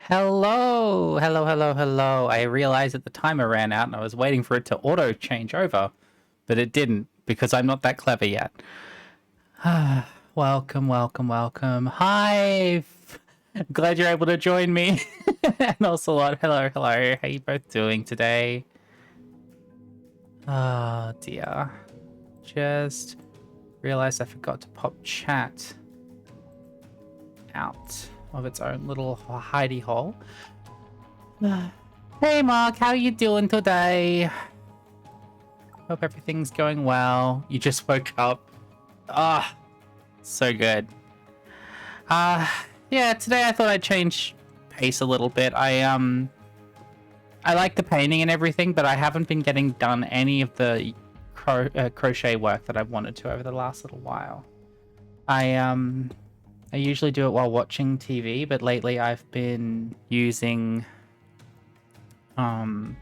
Hello, hello, hello, hello. I realized that the timer ran out and I was waiting for it to auto change over, but it didn't because I'm not that clever yet. Welcome, welcome, welcome. Hi. Glad you're able to join me. And also, hello, hello. How you both doing today? Oh dear. Just realized I forgot to pop chat out of its own little hidey hole. Hey Mark, how you doing today? Hope everything's going well. You just woke up. Ah, so good. Uh, yeah, today I thought I'd change pace a little bit. I like the painting and everything, but I haven't been getting done any of the crochet work that I've wanted to over the last little while. I usually do it while watching TV, but lately I've been using my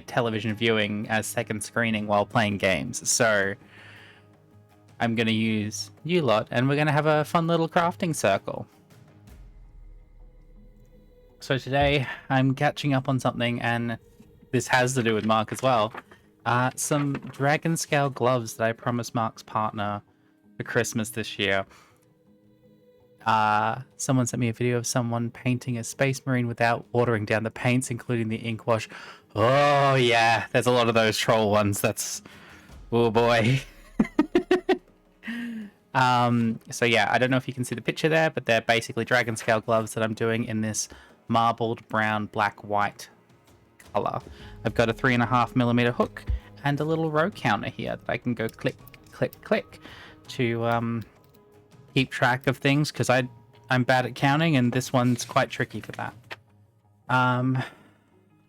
television viewing as second screening while playing games. So I'm going to use you lot and we're going to have a fun little crafting circle. So today I'm catching up on something, and this has to do with Mark as well. Some dragon scale gloves that I promised Mark's partner for Christmas this year. Someone sent me a video of someone painting a space marine without watering down the paints, including the ink wash. Oh yeah, there's a lot of those troll ones. That's, oh boy. So yeah, I don't know if you can see the picture there, but they're basically dragon scale gloves that I'm doing in this marbled brown, black, white color. I've got a 3.5mm hook and a little row counter here that I can go click, click, click to keep track of things, because I'm bad at counting and this one's quite tricky for that.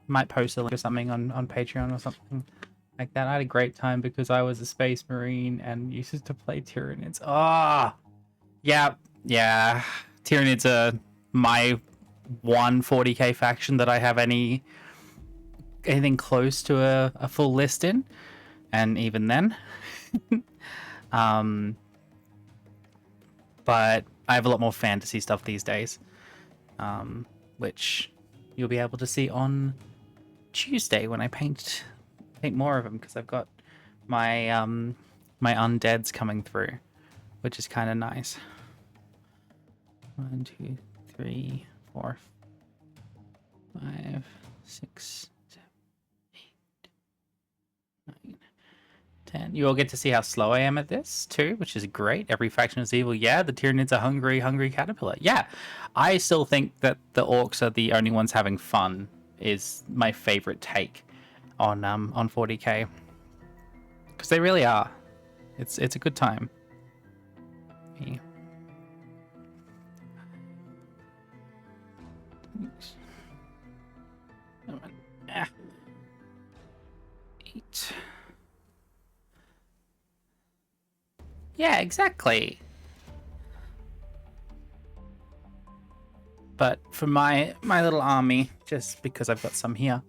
Might post a link or something on Patreon or something like that. I had a great time because I was a space marine and used to play Tyranids. Yeah. Tyranids are my 40k faction that I have anything close to a full list in, and even then. But I have a lot more fantasy stuff these days, which you'll be able to see on Tuesday when I paint more of them, because I've got my my undeads coming through, which is kind of nice. 1, 2, 3, 4, 5, 6, 7, 8, 9, 10. You all get to see how slow I am at this too, which is great. Every faction is evil. Yeah, the Tyranids are hungry caterpillar. Yeah, I still think that the orcs are the only ones having fun. Is my favorite take on 40k, because they really are. It's a good time. 8. Yeah, exactly. But for my little army, just because I've got some here,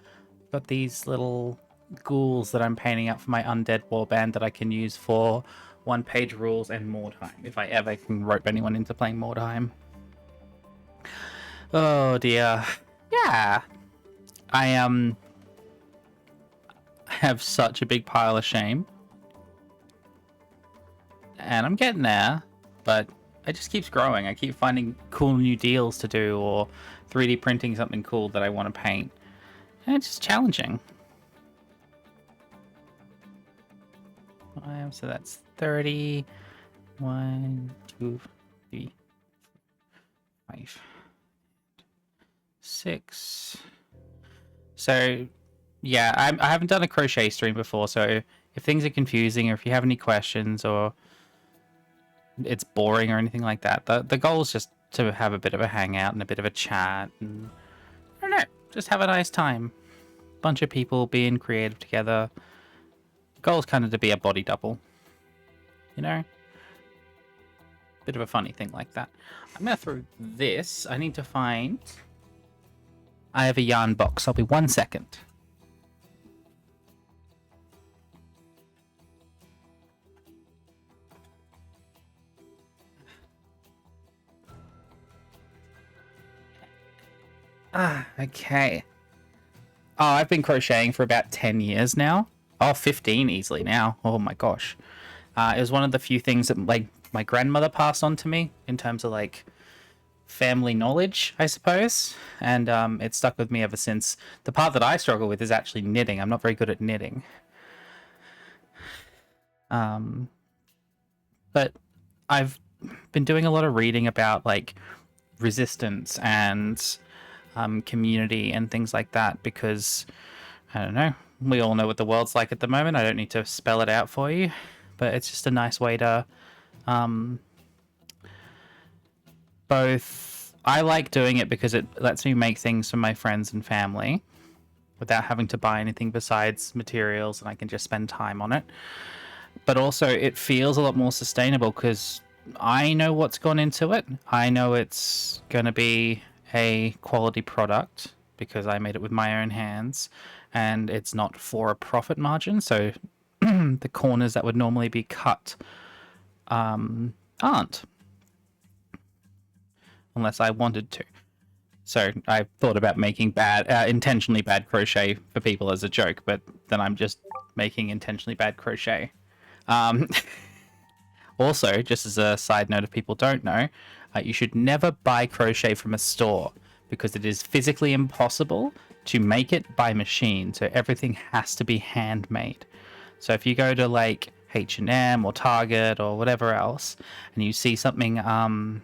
I've got these little ghouls that I'm painting up for my undead warband that I can use for one-page rules and Mordheim, if I ever can rope anyone into playing Mordheim. Oh dear. Yeah. I have such a big pile of shame. And I'm getting there, but it just keeps growing. I keep finding cool new deals to do, or 3D printing something cool that I want to paint. And it's just challenging. So that's 30. 1, 2, 3, 5, 6. So yeah, I haven't done a crochet stream before, so if things are confusing, or if you have any questions, or it's boring or anything like that, the goal is just to have a bit of a hangout and a bit of a chat, and I don't know, just have a nice time. Bunch of people being creative together. The goal is kind of to be a body double, you know? Bit of a funny thing like that. I'm gonna throw this. I need to find... I have a yarn box. I'll be 1 second. Okay. Oh, I've been crocheting for about 10 years now. Oh, 15 easily now. Oh my gosh. It was one of the few things that like my grandmother passed on to me in terms of like family knowledge, I suppose. And it stuck with me ever since. The part that I struggle with is actually knitting. I'm not very good at knitting. But I've been doing a lot of reading about like resistance and community and things like that because I don't know. We all know what the world's like at the moment. I don't need to spell it out for you, but it's just a nice way to both. I like doing it because it lets me make things for my friends and family without having to buy anything besides materials, and I can just spend time on it. But also, it feels a lot more sustainable because I know what's gone into it. I know it's going to be a quality product because I made it with my own hands, and it's not for a profit margin. So the corners that would normally be cut aren't, unless I wanted to. So I thought about making intentionally bad crochet for people as a joke, but then I'm just making intentionally bad crochet. Also, just as a side note, if people don't know, you should never buy crochet from a store because it is physically impossible to make it by machine. So everything has to be handmade. So if you go to like H&M or Target or whatever else, and you see something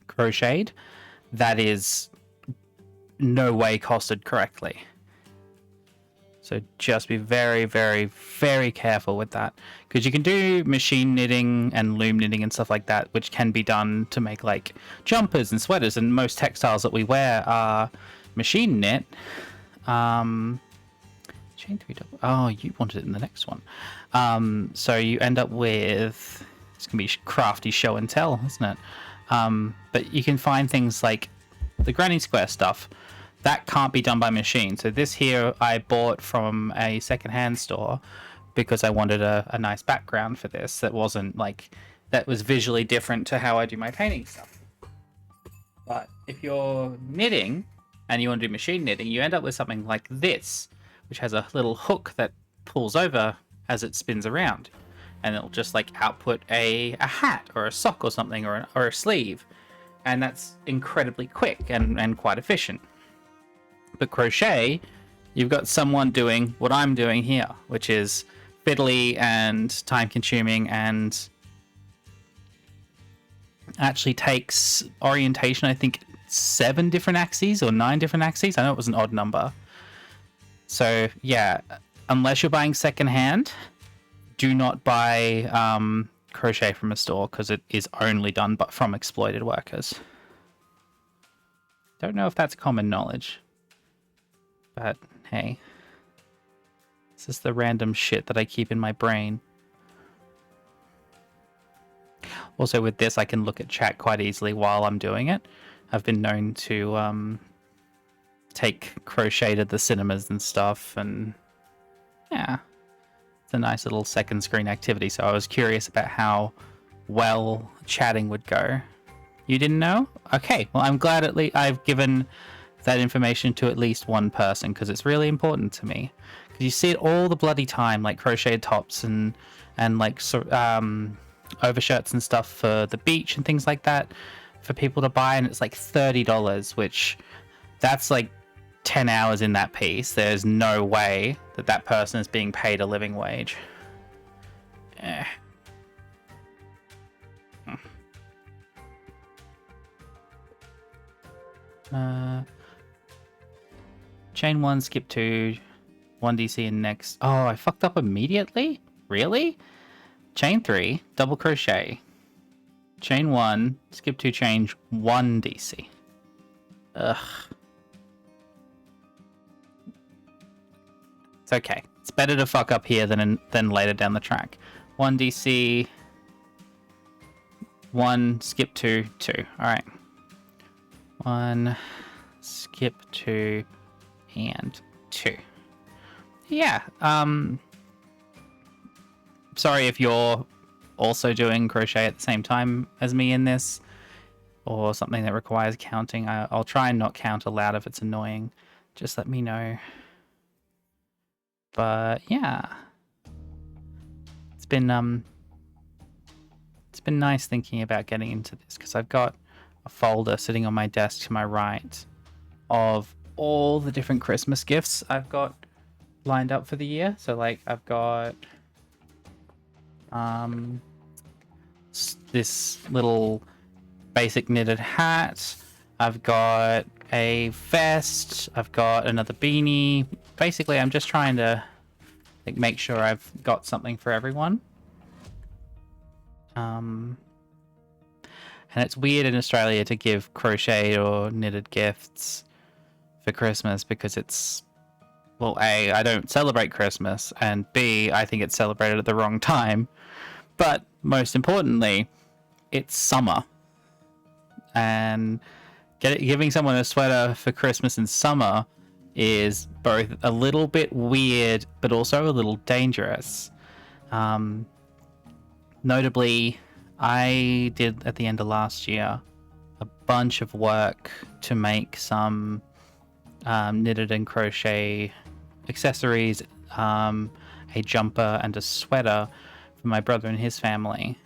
crocheted, that is no way costed correctly. So just be very, very, very careful with that. Because you can do machine knitting and loom knitting and stuff like that, which can be done to make like jumpers and sweaters. And most textiles that we wear are machine knit. Chain 3 double. Oh, you wanted it in the next one. So you end up with, it's going to be crafty show and tell, isn't it? But you can find things like the granny square stuff. That can't be done by machine. So this here I bought from a secondhand store because I wanted a nice background for this that wasn't like, that was visually different to how I do my painting stuff. But if you're knitting and you want to do machine knitting, you end up with something like this, which has a little hook that pulls over as it spins around. And it'll just like output a hat or a sock or something or a sleeve. And that's incredibly quick and quite efficient. But crochet, you've got someone doing what I'm doing here, which is fiddly and time-consuming and actually takes orientation, I think 7 different axes or 9 different axes. I know it was an odd number. So yeah, unless you're buying secondhand, do not buy crochet from a store because it is only done but from exploited workers. Don't know if that's common knowledge. But hey, this is the random shit that I keep in my brain. Also with this, I can look at chat quite easily while I'm doing it. I've been known to take crochet to the cinemas and stuff, and yeah, it's a nice little second screen activity. So I was curious about how well chatting would go. You didn't know? Okay, well I'm glad at least I've given that information to at least one person because it's really important to me. Because you see it all the bloody time, like crocheted tops and like overshirts and stuff for the beach and things like that for people to buy, and it's like $30, which that's like 10 hours in that piece. There's no way that that person is being paid a living wage. Eh. Chain 1, skip 2, 1 DC and next. Oh, I fucked up immediately? Really? Chain 3, double crochet. Chain 1, skip 2, change 1 DC. Ugh. It's okay. It's better to fuck up here than later down the track. 1 DC, 1, skip 2, 2. Alright. 1, skip 2, and 2. Yeah, sorry if you're also doing crochet at the same time as me in this. or something that requires counting, I'll try and not count aloud if it's annoying. Just let me know. But yeah, it's been nice thinking about getting into this, because I've got a folder sitting on my desk to my right of all the different Christmas gifts I've got lined up for the year. So like I've got this little basic knitted hat, I've got a vest, I've got another beanie. Basically I'm just trying to like make sure I've got something for everyone. And it's weird in Australia to give crochet or knitted gifts for Christmas, because it's, well, A, I don't celebrate Christmas, and B, I think it's celebrated at the wrong time. But most importantly, it's summer. And giving someone a sweater for Christmas in summer is both a little bit weird, but also a little dangerous. Notably, I did at the end of last year a bunch of work to make some knitted and crochet accessories, a jumper and a sweater for my brother and his family,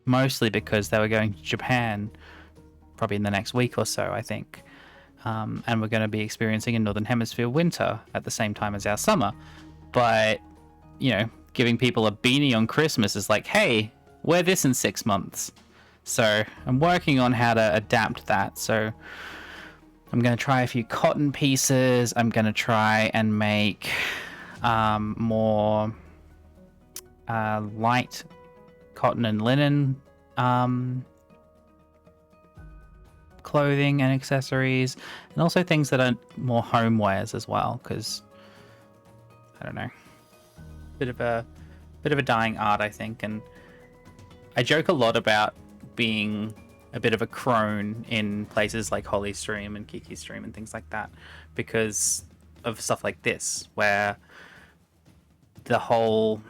mostly because they were going to Japan probably in the next week or so, I think, and we're going to be experiencing a Northern Hemisphere winter at the same time as our summer. But, you know, giving people a beanie on Christmas is like, hey, wear this in 6 months. So I'm working on how to adapt that. So I'm going to try a few cotton pieces. I'm going to try and make more light cotton and linen clothing and accessories, and also things that are more homewares as well, because I don't know, bit of a dying art, I think. And I joke a lot about being a bit of a crone in places like Holly Stream and Kiki Stream and things like that, because of stuff like this, where the whole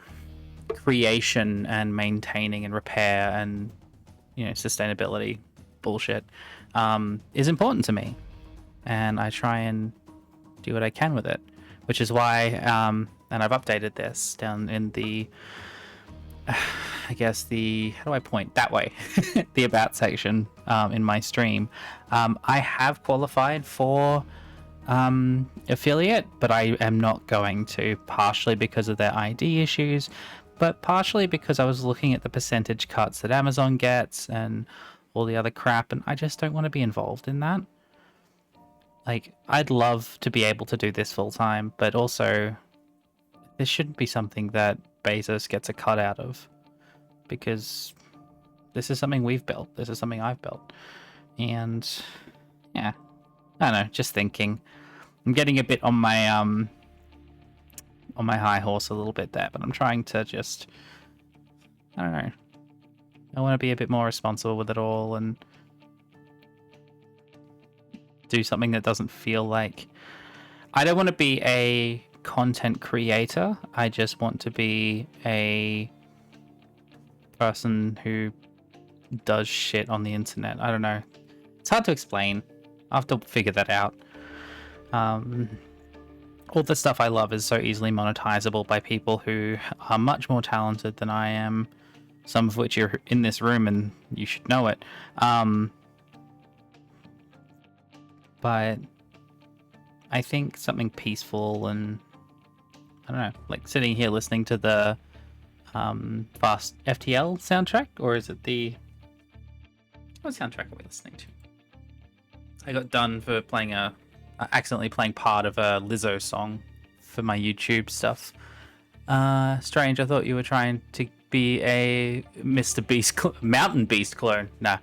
creation and maintaining and repair and, you know, sustainability bullshit is important to me, and I try and do what I can with it, which is why and I've updated this down in the I guess the, how do I point that way, the about section in my stream. I have qualified for affiliate, but I am not going to, partially because of their ID issues, but partially because I was looking at the percentage cuts that Amazon gets and all the other crap, and I just don't want to be involved in that. Like, I'd love to be able to do this full time, but also this shouldn't be something that Bezos gets a cut out of, because this is something we've built. This is something I've built. And yeah, I don't know, just thinking. I'm getting a bit on my high horse a little bit there, but I'm trying to just, I don't know, I want to be a bit more responsible with it all and do something that doesn't feel like, I don't want to be a content creator. I just want to be a person who does shit on the internet. I don't know. It's hard to explain. I have to figure that out. All the stuff I love is so easily monetizable by people who are much more talented than I am, some of which are in this room and you should know it. But I think something peaceful and, I don't know, like sitting here listening to the Fast FTL soundtrack, or is it the, what soundtrack are we listening to? I got done for playing accidentally playing part of a Lizzo song for my YouTube stuff. Strange, I thought you were trying to be a Mr. Beast Mountain Beast clone. Nah,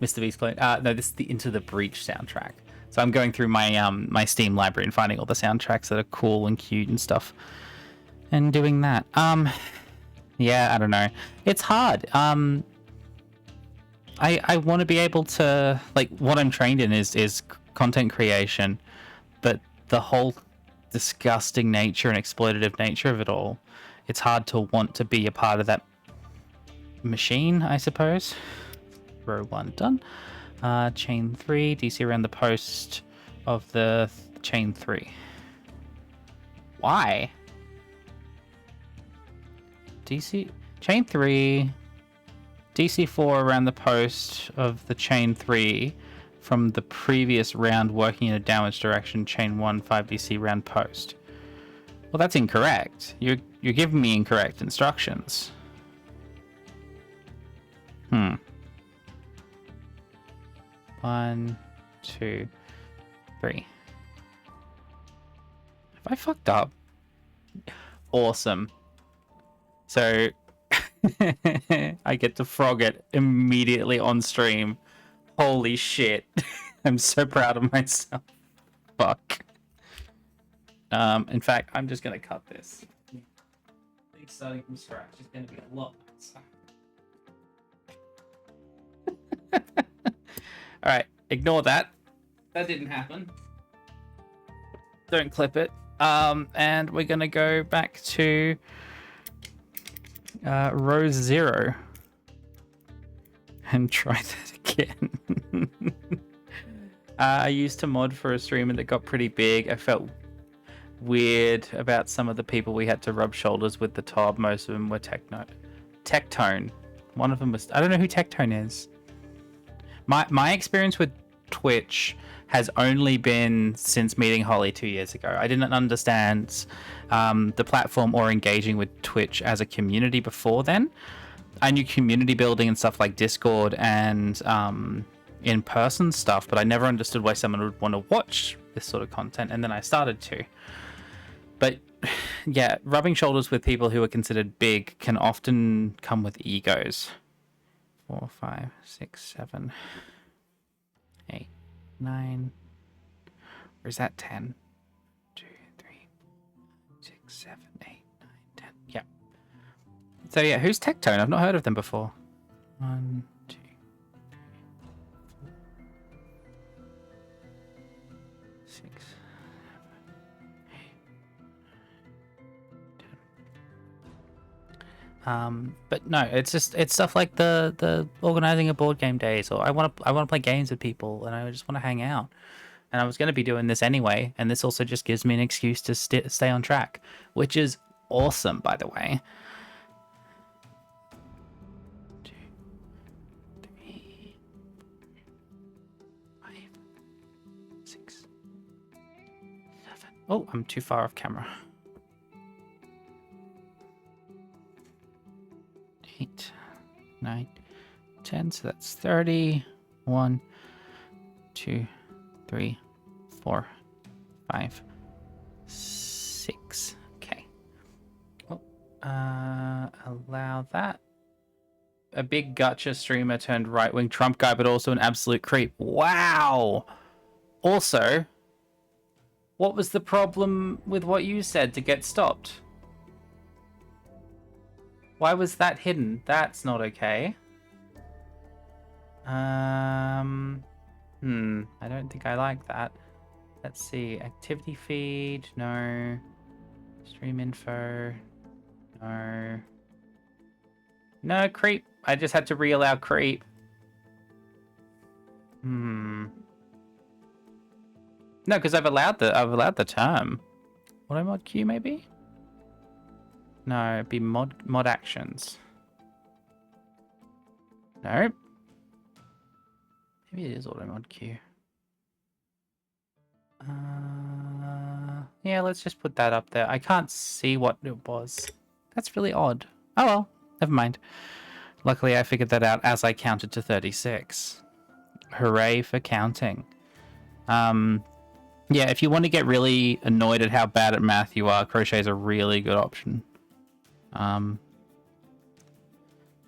Mr. Beast clone. No, this is the Into the Breach soundtrack. So I'm going through my my Steam library and finding all the soundtracks that are cool and cute and stuff, and doing that. Yeah, I don't know. It's hard. I want to be able to, like, what I'm trained in is content creation, but the whole disgusting nature and exploitative nature of it all, it's hard to want to be a part of that machine, I suppose. row 1 done. Chain 3, DC around the post of the chain 3. Why? DC chain 3, DC 4 around the post of the chain 3 from the previous round working in a downwards direction, chain 1, 5 DC round post. Well, that's incorrect. You're giving me incorrect instructions. 1, 2, 3. Have I fucked up? Awesome. So I get to frog it immediately on stream. Holy shit. I'm so proud of myself. Fuck. In fact, I'm just gonna cut this. Starting from scratch is gonna be a lot. Alright, ignore that. That didn't happen. Don't clip it. And we're gonna go back to row 0 and try that again. I used to mod for a streamer that got pretty big. I felt weird about some of the people we had to rub shoulders with the top. Most of them were Tectone. One of them was, I don't know who Tectone is. My experience with Twitch has only been since meeting Holly 2 years ago. I didn't understand the platform or engaging with Twitch as a community before then. I knew community building and stuff like Discord and in-person stuff, but I never understood why someone would want to watch this sort of content, and then I started to. But yeah, rubbing shoulders with people who are considered big can often come with egos. 4, 5, 6, 7, 8, 9. Or is that 10? 2, 3, 6, 7, 8, 9, 10. Yeah. So yeah, who's Tectone? I've not heard of them before. 1, 2, 3, 4, 6, 7, 8, 10. But no, it's stuff like the organizing a board game days, or I want to play games with people, and I just want to hang out. And I was going to be doing this anyway, and this also just gives me an excuse to stay on track, which is awesome, by the way. 2, 3, 5, 6, 7. Oh, I'm too far off camera. 8, 9, 10. So that's 30. 1, 2, 3, 4, 5, 6. Okay. Oh, allow that. A big gotcha streamer turned right-wing Trump guy, but also an absolute creep. Wow. Also, what was the problem with what you said to get stopped? Why was that hidden? That's not okay. I don't think I like that. Let's see. Activity feed. No. Stream info. No. No, creep. I just had to re-allow creep. No, because I've allowed the term. Auto mod queue maybe? No, it'd be mod actions. No. Maybe it is auto mod queue. Yeah, let's just put that up there. I can't see what it was. That's really odd. Oh well, never mind. Luckily, I figured that out as I counted to 36. Hooray for counting. Yeah, if you want to get really annoyed at how bad at math you are, Crochet is a really good option.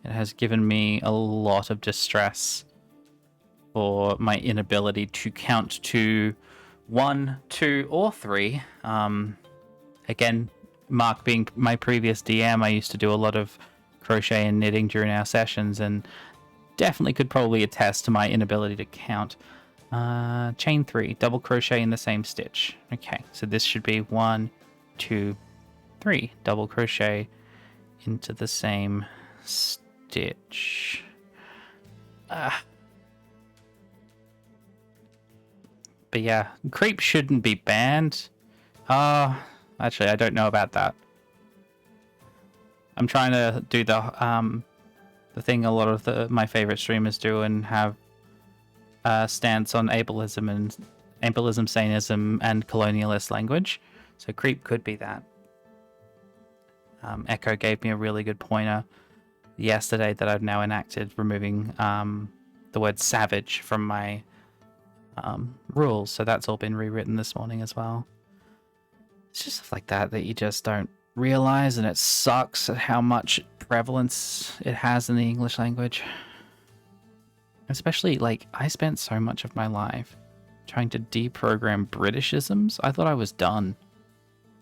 It has given me a lot of distress for my inability to count to 1, 2, or 3. Again, Mark being my previous DM, I used to do a lot of crochet and knitting during our sessions, and definitely could probably attest to my inability to count. Chain 3, double crochet in the same stitch. Okay, so this should be 1, 2, 3, double crochet into the same stitch. But yeah, creep shouldn't be banned. Actually, I don't know about that. I'm trying to do the thing a lot of my favorite streamers do and have stance on ableism, Satanism, and colonialist language. So creep could be that. Echo gave me a really good pointer yesterday that I've now enacted, removing the word savage from my rules. So that's all been rewritten this morning as well. It's just stuff like that you just don't realize, and it sucks at how much prevalence it has in the English language. Especially, like, I spent so much of my life trying to deprogram Britishisms. I thought I was done.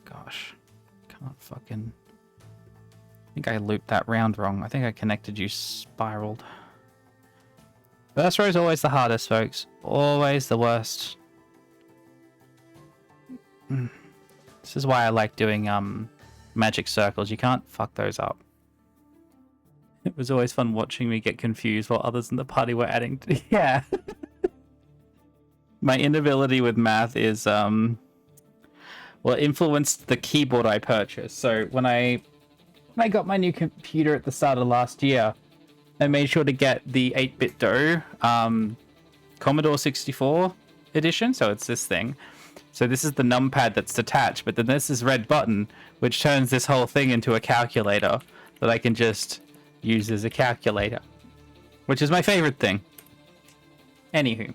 Gosh. Can't fucking... I think I looped that round wrong. I think I connected you spiraled. First row is always the hardest, folks. Always the worst. This is why I like doing magic circles. You can't fuck those up. It was always fun watching me get confused while others in the party were adding... Yeah. My inability with math is... well, it influenced the keyboard I purchased. So when I got my new computer at the start of last year, I made sure to get the 8-bit DOE Commodore 64 edition. So it's this thing. So this is the numpad that's detached, but then there's this red button, which turns this whole thing into a calculator that I can just use as a calculator, which is my favorite thing. Anywho.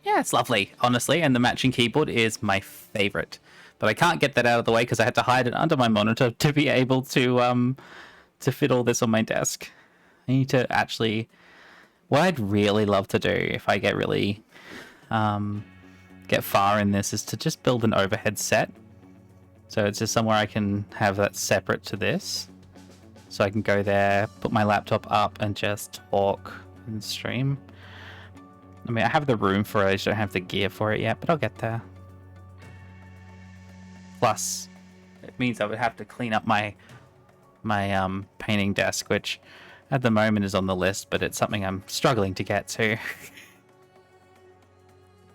Yeah, it's lovely, honestly, and the matching keyboard is my favorite. But I can't get that out of the way because I had to hide it under my monitor to be able to fit all this on my desk. I need to actually... What I'd really love to do if I get really get far in this is to just build an overhead set. So it's just somewhere I can have that separate to this. So I can go there, put my laptop up, and just talk and stream. I mean, I have the room for it, I just don't have the gear for it yet, but I'll get there. Plus, it means I would have to clean up my painting desk, which at the moment is on the list, but it's something I'm struggling to get to.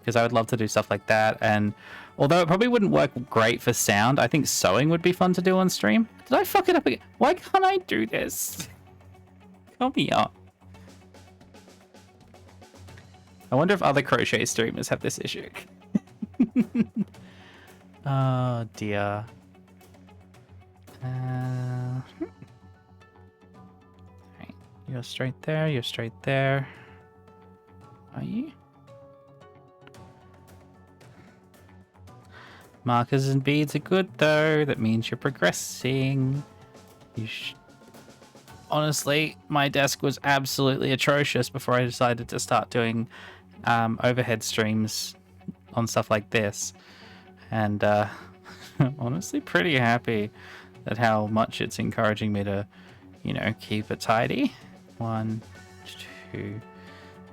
Because I would love to do stuff like that, and although it probably wouldn't work great for sound, I think sewing would be fun to do on stream. Did I fuck it up again? Why can't I do this? Come here. I wonder if other crochet streamers have this issue. Oh dear. Right. You're straight there, you're straight there. Are you? Markers and beads are good though. That means you're progressing. Honestly, my desk was absolutely atrocious before I decided to start doing overhead streams on stuff like this. And honestly pretty happy at how much it's encouraging me to, you know, keep it tidy. 1, 2,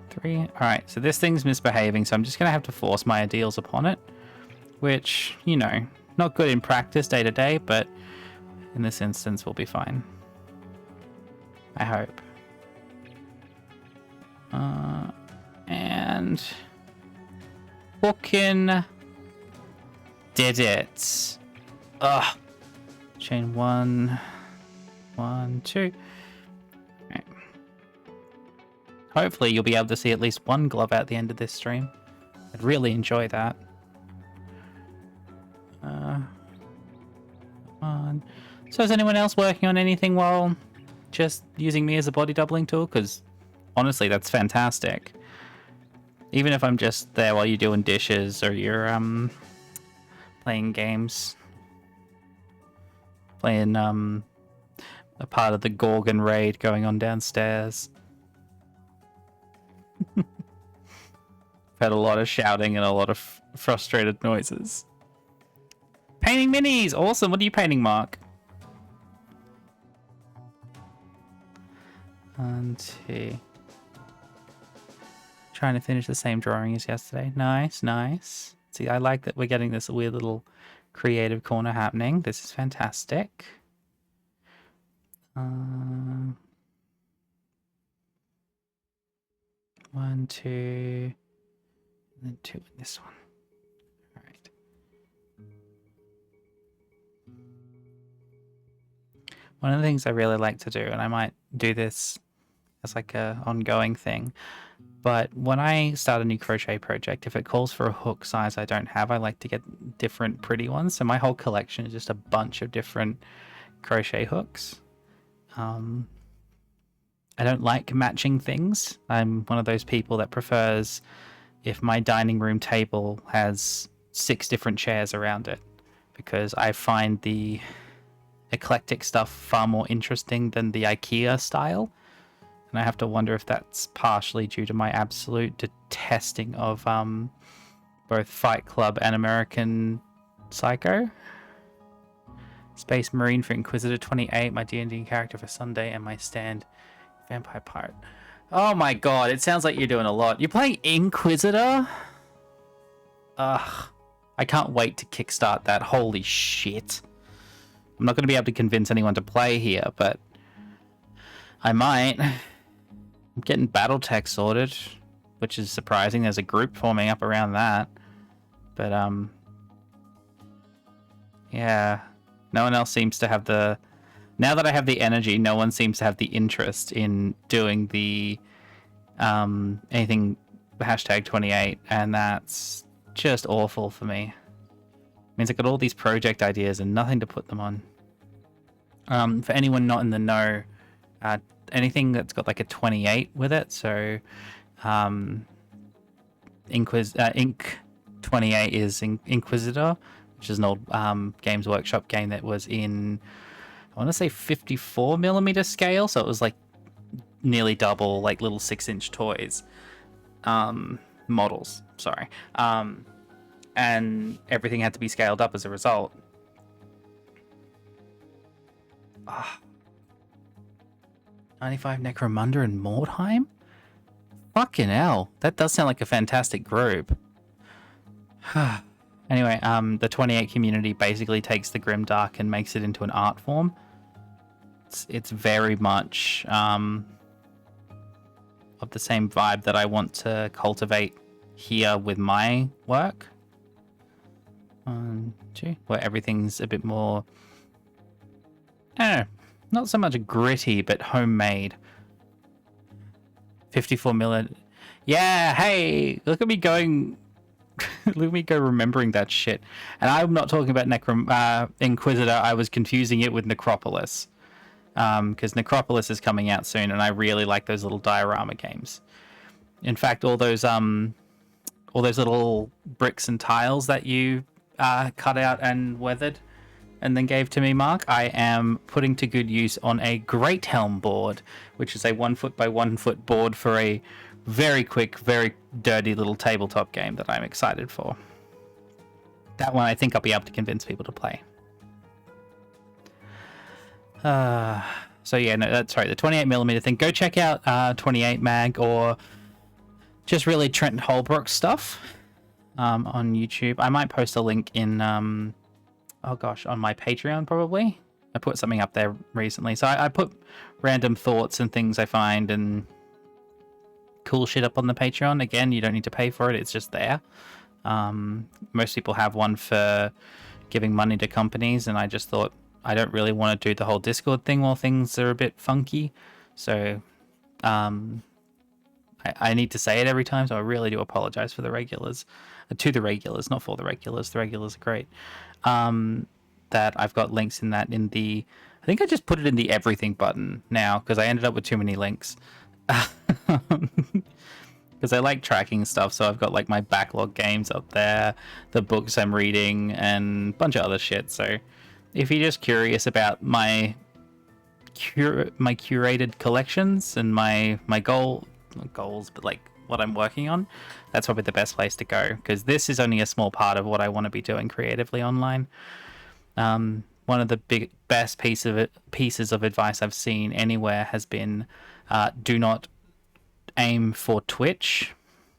3. Alright, so this thing's misbehaving, so I'm just going to have to force my ideals upon it. Which, you know, not good in practice day to day, but in this instance we'll be fine. I hope. And fucking did it. Ugh. Chain 1, 1, 2. Right. Hopefully you'll be able to see at least one glove at the end of this stream. I'd really enjoy that. On. So is anyone else working on anything while just using me as a body doubling tool? Because honestly, that's fantastic. Even if I'm just there while you're doing dishes or you're playing games, playing a part of the Gorgon raid going on downstairs. I've had a lot of shouting and a lot of frustrated noises. Painting minis! Awesome! What are you painting, Mark? 1, 2. Trying to finish the same drawing as yesterday. Nice, nice. See, I like that we're getting this weird little creative corner happening. This is fantastic. 1, 2, and then 2 in this one. All right. One of the things I really like to do, and I might do this as like a ongoing thing, but when I start a new crochet project, if it calls for a hook size I don't have, I like to get different pretty ones. So my whole collection is just a bunch of different crochet hooks. I don't like matching things. I'm one of those people that prefers if my dining room table has 6 different chairs around it, because I find the eclectic stuff far more interesting than the IKEA style. And I have to wonder if that's partially due to my absolute detesting of both Fight Club and American Psycho. Space Marine for Inquisitor 28, my D&D character for Sunday, and my stand Vampire Pirate. Oh my god, it sounds like you're doing a lot. You're playing Inquisitor? Ugh. I can't wait to kickstart that. Holy shit. I'm not going to be able to convince anyone to play here, but I might. I'm getting Battletech sorted, which is surprising. There's a group forming up around that. But, yeah. No one else seems to have the... Now that I have the energy, no one seems to have the interest in doing the anything hashtag 28, and that's just awful for me. It means I got all these project ideas and nothing to put them on. For anyone not in the know, anything that's got like a 28 with it, so Inc 28 is Inquisitor, which is an old Games Workshop game that was in, I want to say 54mm scale, so it was like nearly double, like little 6-inch toys, models, sorry. And everything had to be scaled up as a result. 95 Necromunda and Mordheim? Fucking hell, that does sound like a fantastic group. Anyway, the 28 community basically takes the Grimdark and makes it into an art form. It's very much of the same vibe that I want to cultivate here with my work. 1, 2, where everything's a bit more, I don't know, not so much gritty, but homemade. 54mm. Yeah, hey, look at me going. Look at me go remembering that shit. And I'm not talking about Inquisitor. I was confusing it with Necropolis. Because Necropolis is coming out soon, and I really like those little diorama games. In fact, all those little bricks and tiles that you cut out and weathered and then gave to me, Mark, I am putting to good use on a Great Helm board, which is a 1 foot by 1 foot board for a very quick, very dirty little tabletop game that I'm excited for. That one I think I'll be able to convince people to play. So yeah, no, that's right. The 28mm thing. Go check out 28 Mag or just really Trent Holbrook stuff on YouTube. I might post a link in oh gosh, on my Patreon probably. I put something up there recently. So I put random thoughts and things I find and cool shit up on the Patreon. Again, you don't need to pay for it. It's just there. Most people have one for giving money to companies, and I just thought I don't really want to do the whole Discord thing while things are a bit funky. So I need to say it every time, so I really do apologize for the regulars. To the regulars, not for the regulars. The regulars are great. That I've got links in that in the... I think I just put it in the everything button now, because I ended up with too many links. Because I like tracking stuff, so I've got like my backlog games up there, the books I'm reading, and a bunch of other shit. So if you're just curious about my curated collections and my goals, but like what I'm working on, that's probably the best place to go, because this is only a small part of what I want to be doing creatively online. One of the best pieces of advice I've seen anywhere has been do not aim for Twitch,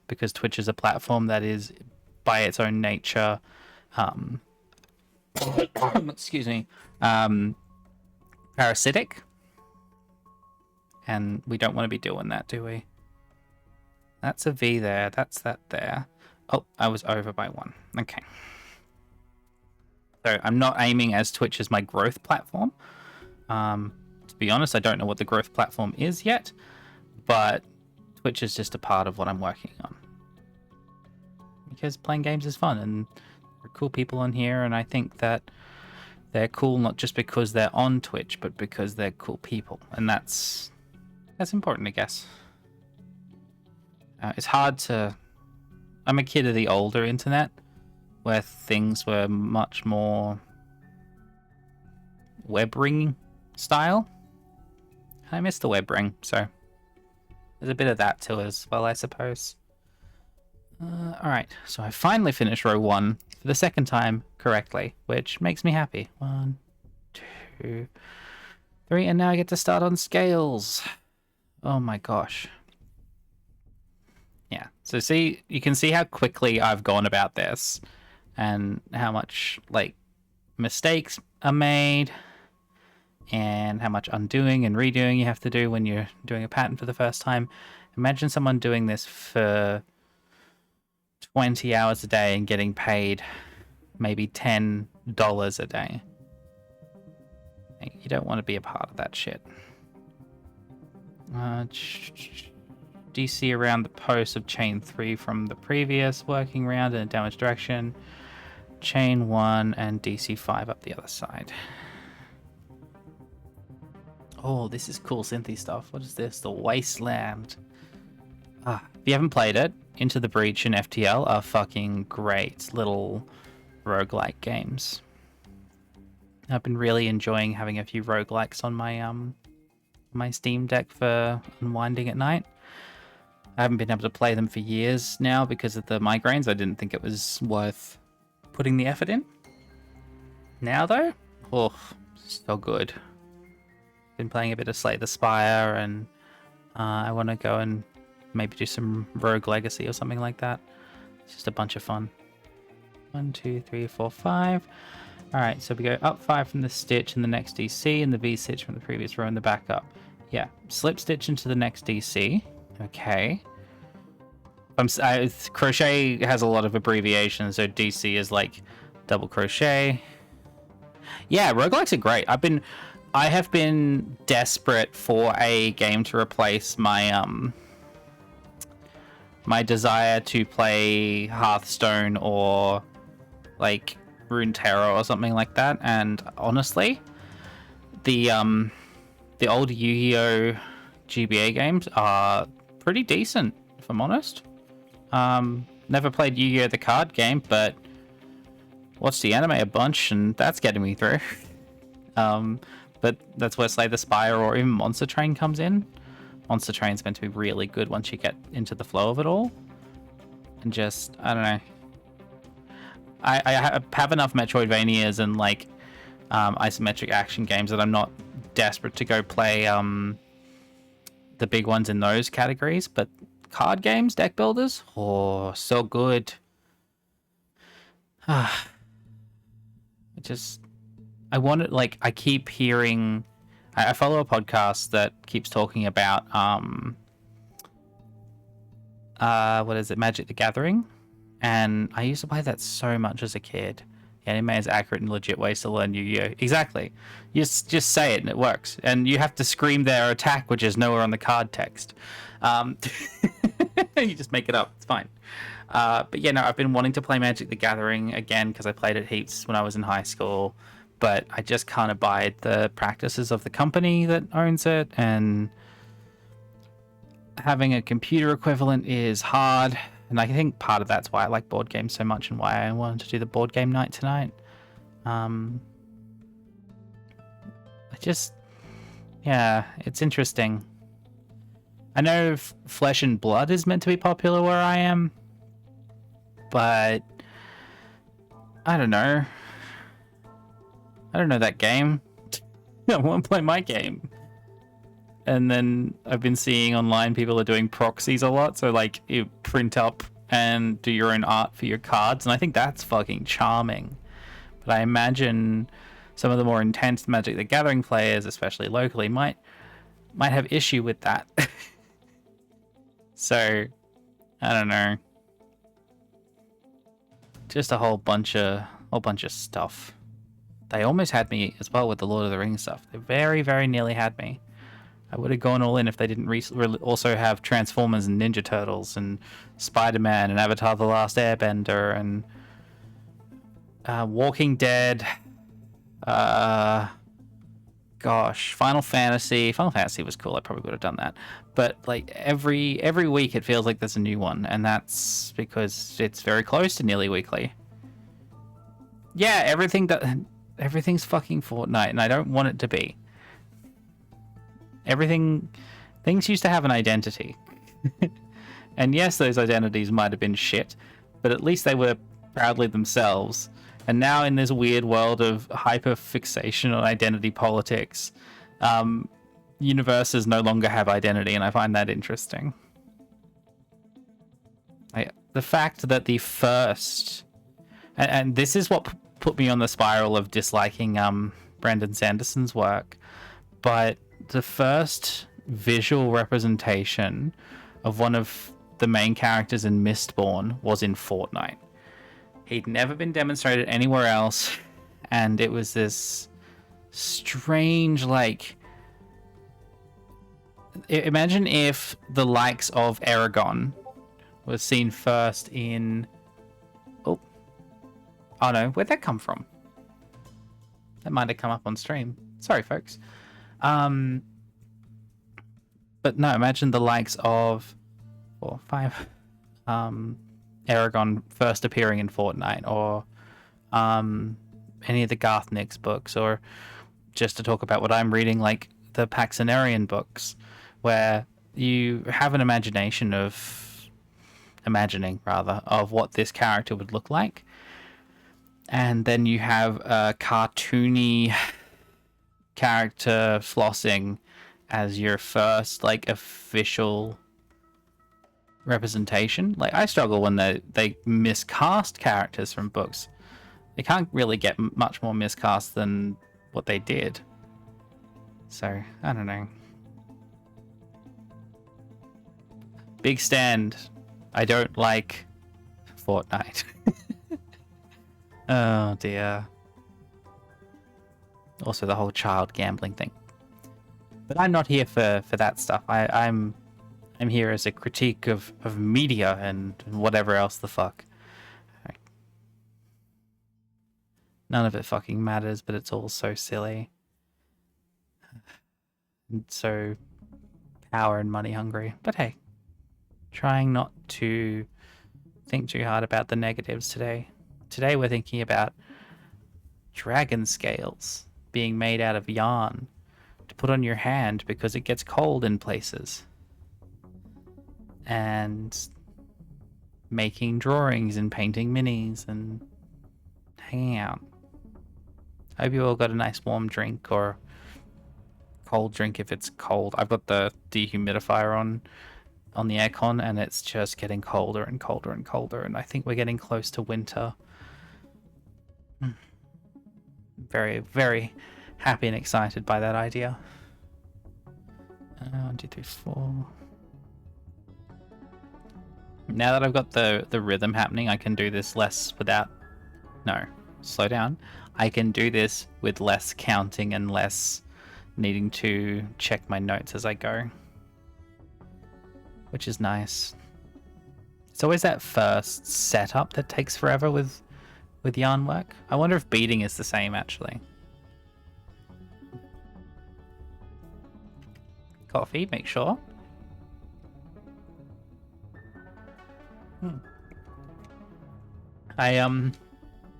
because Twitch is a platform that is by its own nature excuse me, parasitic, and we don't want to be doing that, do we? That's a V there. That's that there. Oh, I was over by 1. Okay. So I'm not aiming as Twitch as my growth platform. To be honest, I don't know what the growth platform is yet, but Twitch is just a part of what I'm working on. Because playing games is fun, and there are cool people on here, and I think that they're cool not just because they're on Twitch, but because they're cool people, and that's important, I guess. It's hard to... I'm a kid of the older internet, where things were much more web ring style. I miss the web ring, so there's a bit of that too as well, I suppose. Alright, so I finally finished row 1 for the second time correctly, which makes me happy. 1, 2, 3, and now I get to start on scales. Oh my gosh. Yeah, so see, you can see how quickly I've gone about this and how much, like, mistakes are made and how much undoing and redoing you have to do when you're doing a pattern for the first time. Imagine someone doing this for 20 hours a day and getting paid maybe $10 a day. You don't want to be a part of that shit. DC around the post of chain 3 from the previous working round in a downwards direction. Chain 1 and DC 5 up the other side. Oh, this is cool synthy stuff. What is this? The Wasteland. If you haven't played it, Into the Breach and FTL are fucking great little roguelike games. I've been really enjoying having a few roguelikes on my Steam Deck for unwinding at night. I haven't been able to play them for years now because of the migraines. I didn't think it was worth putting the effort in. Now though, oh, so good. Been playing a bit of Slay the Spire, and I want to go and maybe do some Rogue Legacy or something like that. It's just a bunch of fun. 1, 2, 3, 4, 5. Alright, so we go up 5 from the stitch in the next DC, and the V stitch from the previous row in the back up. Yeah, slip stitch into the next DC. Okay. Crochet has a lot of abbreviations, so DC is like double crochet. Yeah, roguelikes are great. I have been desperate for a game to replace my my desire to play Hearthstone or like Runeterra or something like that, and honestly, the old Yu-Gi-Oh GBA games are pretty decent, if I'm honest. Never played Yu-Gi-Oh the card game, but watched the anime a bunch, and that's getting me through. But that's where Slay the Spire or even Monster Train comes in. Monster Train's meant to be really good once you get into the flow of it all. And just, I don't know. I have enough Metroidvanias and like isometric action games that I'm not desperate to go play the big ones in those categories. But card games, deck builders, oh, so good. I want it, like, I keep hearing... I follow a podcast that keeps talking about, what is it, Magic the Gathering? And I used to play that so much as a kid. The anime is accurate and legit ways to learn Yu-Gi-Oh! Exactly. You just say it and it works. And you have to scream their attack, which is nowhere on the card text. You just make it up. It's fine. But yeah, no, I've been wanting to play Magic the Gathering again because I played it heaps when I was in high school. But I just can't abide the practices of the company that owns it, and having a computer equivalent is hard. And I think part of that's why I like board games so much and why I wanted to do the board game night tonight. Yeah, it's interesting. I know Flesh and Blood is meant to be popular where I am, but I don't know. I don't know that game. I want to play my game. And then I've been seeing online people are doing proxies a lot. So like you print up and do your own art for your cards. And I think that's fucking charming. But I imagine some of the more intense Magic the Gathering players, especially locally, might have issue with that. So I don't know. Just a whole bunch of stuff. They almost had me as well with the Lord of the Rings stuff. They very, very nearly had me. I would have gone all in if they didn't also have Transformers and Ninja Turtles and Spider-Man and Avatar: The Last Airbender and Walking Dead. Gosh, Final Fantasy. Final Fantasy was cool. I probably would have done that. But like every week, it feels like there's a new one, and that's because it's very close to nearly weekly. Yeah, everything's fucking Fortnite, and I don't want it to be. Things used to have an identity. And yes, those identities might have been shit, but at least they were proudly themselves. And now in this weird world of hyper-fixation on identity politics, universes no longer have identity, and I find that interesting. The fact that the first... And this is what put me on the spiral of disliking Brandon Sanderson's work, but the first visual representation of one of the main characters in Mistborn was in Fortnite. He'd never been demonstrated anywhere else, and it was this strange, like... Imagine if the likes of Aragon was seen first in... Oh no, where'd that come from? That might have come up on stream. Sorry, folks. But no, imagine the likes of 4, 5... Aragon first appearing in Fortnite, or any of the Garth Nix books, or just to talk about what I'm reading, like the Paxonarian books, where you have an imagining of what this character would look like, and then you have a cartoony character flossing as your first like official representation. Like, I struggle when they miscast characters from books. They can't really get much more miscast than what they did. So, I don't know. Big stand. I don't like Fortnite. Oh dear. Also the whole child gambling thing. But I'm not here for that stuff. I'm here as a critique of media and whatever else the fuck. Right. None of it fucking matters, but it's all so silly. And so power and money hungry. But hey, trying not to think too hard about the negatives today. Today we're thinking about dragon scales being made out of yarn to put on your hand because it gets cold in places. And making drawings and painting minis and hanging out. I hope you all got a nice warm drink or cold drink if it's cold. I've got the dehumidifier on the aircon, and it's just getting colder and colder and colder, and I think we're getting close to winter. Very, very happy and excited by that idea. 1, 2, 3, 4. Now that I've got the rhythm happening, I can do this less without... No, slow down. I can do this with less counting and less needing to check my notes as I go. Which is nice. It's always that first setup that takes forever with yarn work. I wonder if beading is the same, actually. Coffee, make sure. I don't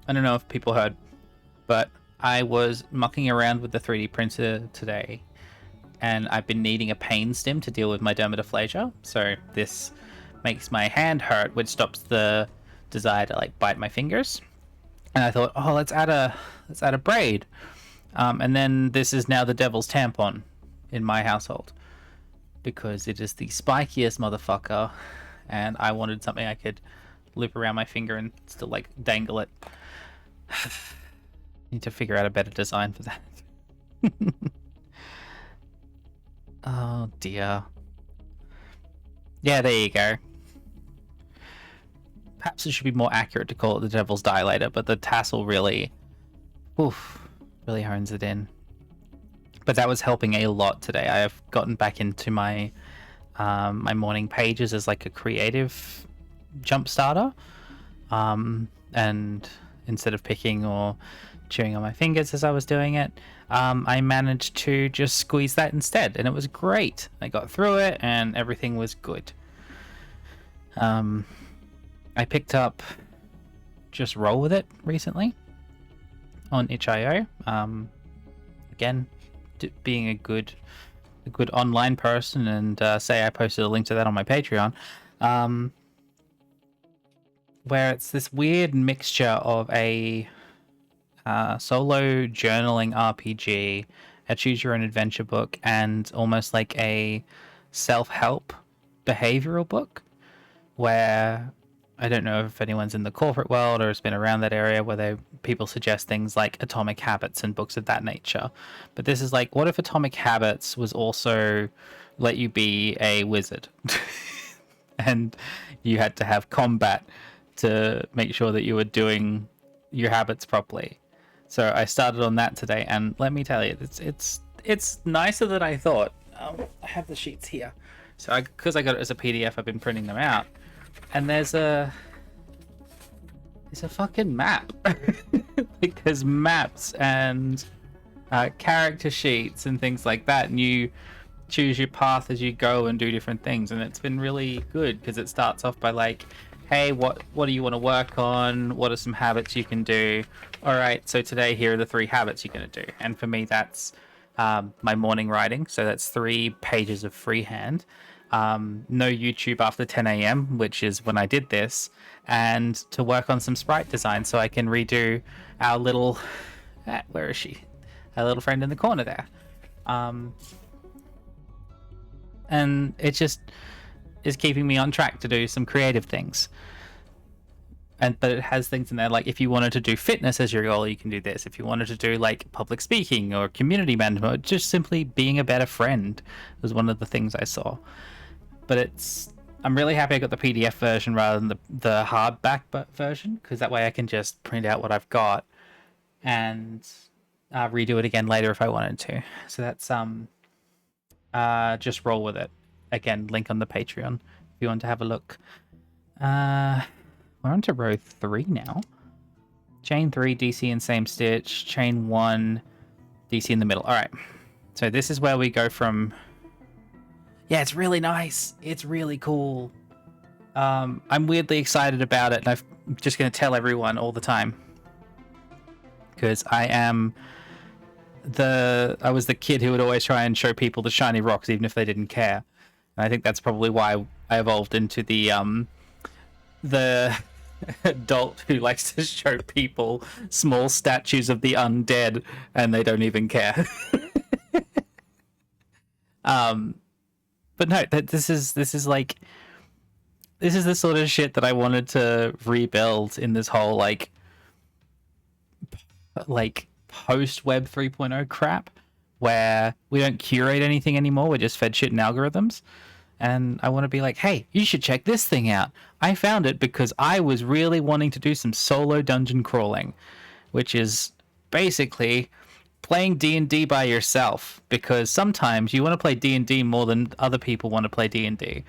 know if people heard, but I was mucking around with the 3D printer today, and I've been needing a pain stim to deal with my dermatophagia. So this makes my hand hurt, which stops the desire to like bite my fingers. And I thought, oh, let's add a braid. And then this is now the devil's tampon in my household because it is the spikiest motherfucker. And I wanted something I could loop around my finger and still like dangle it. Need to figure out a better design for that. Oh dear. Yeah, there you go. perhaps it should be more accurate to call it the Devil's Dilator, but the tassel really, really hones it in. But that was helping a lot today. I have gotten back into my my morning pages as like a creative jump starter, and instead of picking or chewing on my fingers as I was doing it, I managed to just squeeze that instead, and it was great. I got through it and everything was good. I picked up Just Roll With It recently on itch.io. Again, being a good online person, and say I posted a link to that on my Patreon, where it's this weird mixture of a solo journaling RPG, a choose your own adventure book, and almost like a self-help behavioral book, where I don't know if anyone's in the corporate world or has been around that area, where people suggest things like Atomic Habits and books of that nature. But this is like, what if Atomic Habits was also let you be a wizard? And you had to have combat to make sure that you were doing your habits properly. So I started on that today, and let me tell you, it's nicer than I thought. I have the sheets here. So because I got it as a PDF, I've been printing them out. And there's a fucking map. Like, there's maps and character sheets and things like that, and you choose your path as you go and do different things. And it's been really good because it starts off by like, hey, what do you want to work on? What are some habits you can do? All right, so today here are the 3 habits you're going to do. And for me, that's my morning writing. So that's 3 pages of freehand. No YouTube after 10 a.m., which is when I did this, and to work on some sprite design so I can redo our little, where is she? Our little friend in the corner there. And it just is keeping me on track to do some creative things. But it has things in there like, if you wanted to do fitness as your goal, you can do this. If you wanted to do like public speaking or community management, just simply being a better friend was one of the things I saw. But I'm really happy I got the PDF version rather than the hardback version, because that way I can just print out what I've got and redo it again later if I wanted to. So that's Just Roll With It. Again, link on the Patreon if you want to have a look. We're on to row 3 now. Chain 3, DC and same stitch. Chain 1, DC in the middle. All right. So this is where we go from... Yeah, it's really nice. It's really cool. I'm weirdly excited about it, and I'm just going to tell everyone all the time. Because I was the kid who would always try and show people the shiny rocks, even if they didn't care. And I think that's probably why I evolved into the adult who likes to show people small statues of the undead, and they don't even care. But no, this is the sort of shit that I wanted to rebuild in this whole like post Web 3.0 crap, where we don't curate anything anymore. We're just fed shit in algorithms. And I want to be like, hey, you should check this thing out. I found it because I was really wanting to do some solo dungeon crawling, which is basically playing D&D by yourself, because sometimes you want to play D&D more than other people want to play D&D,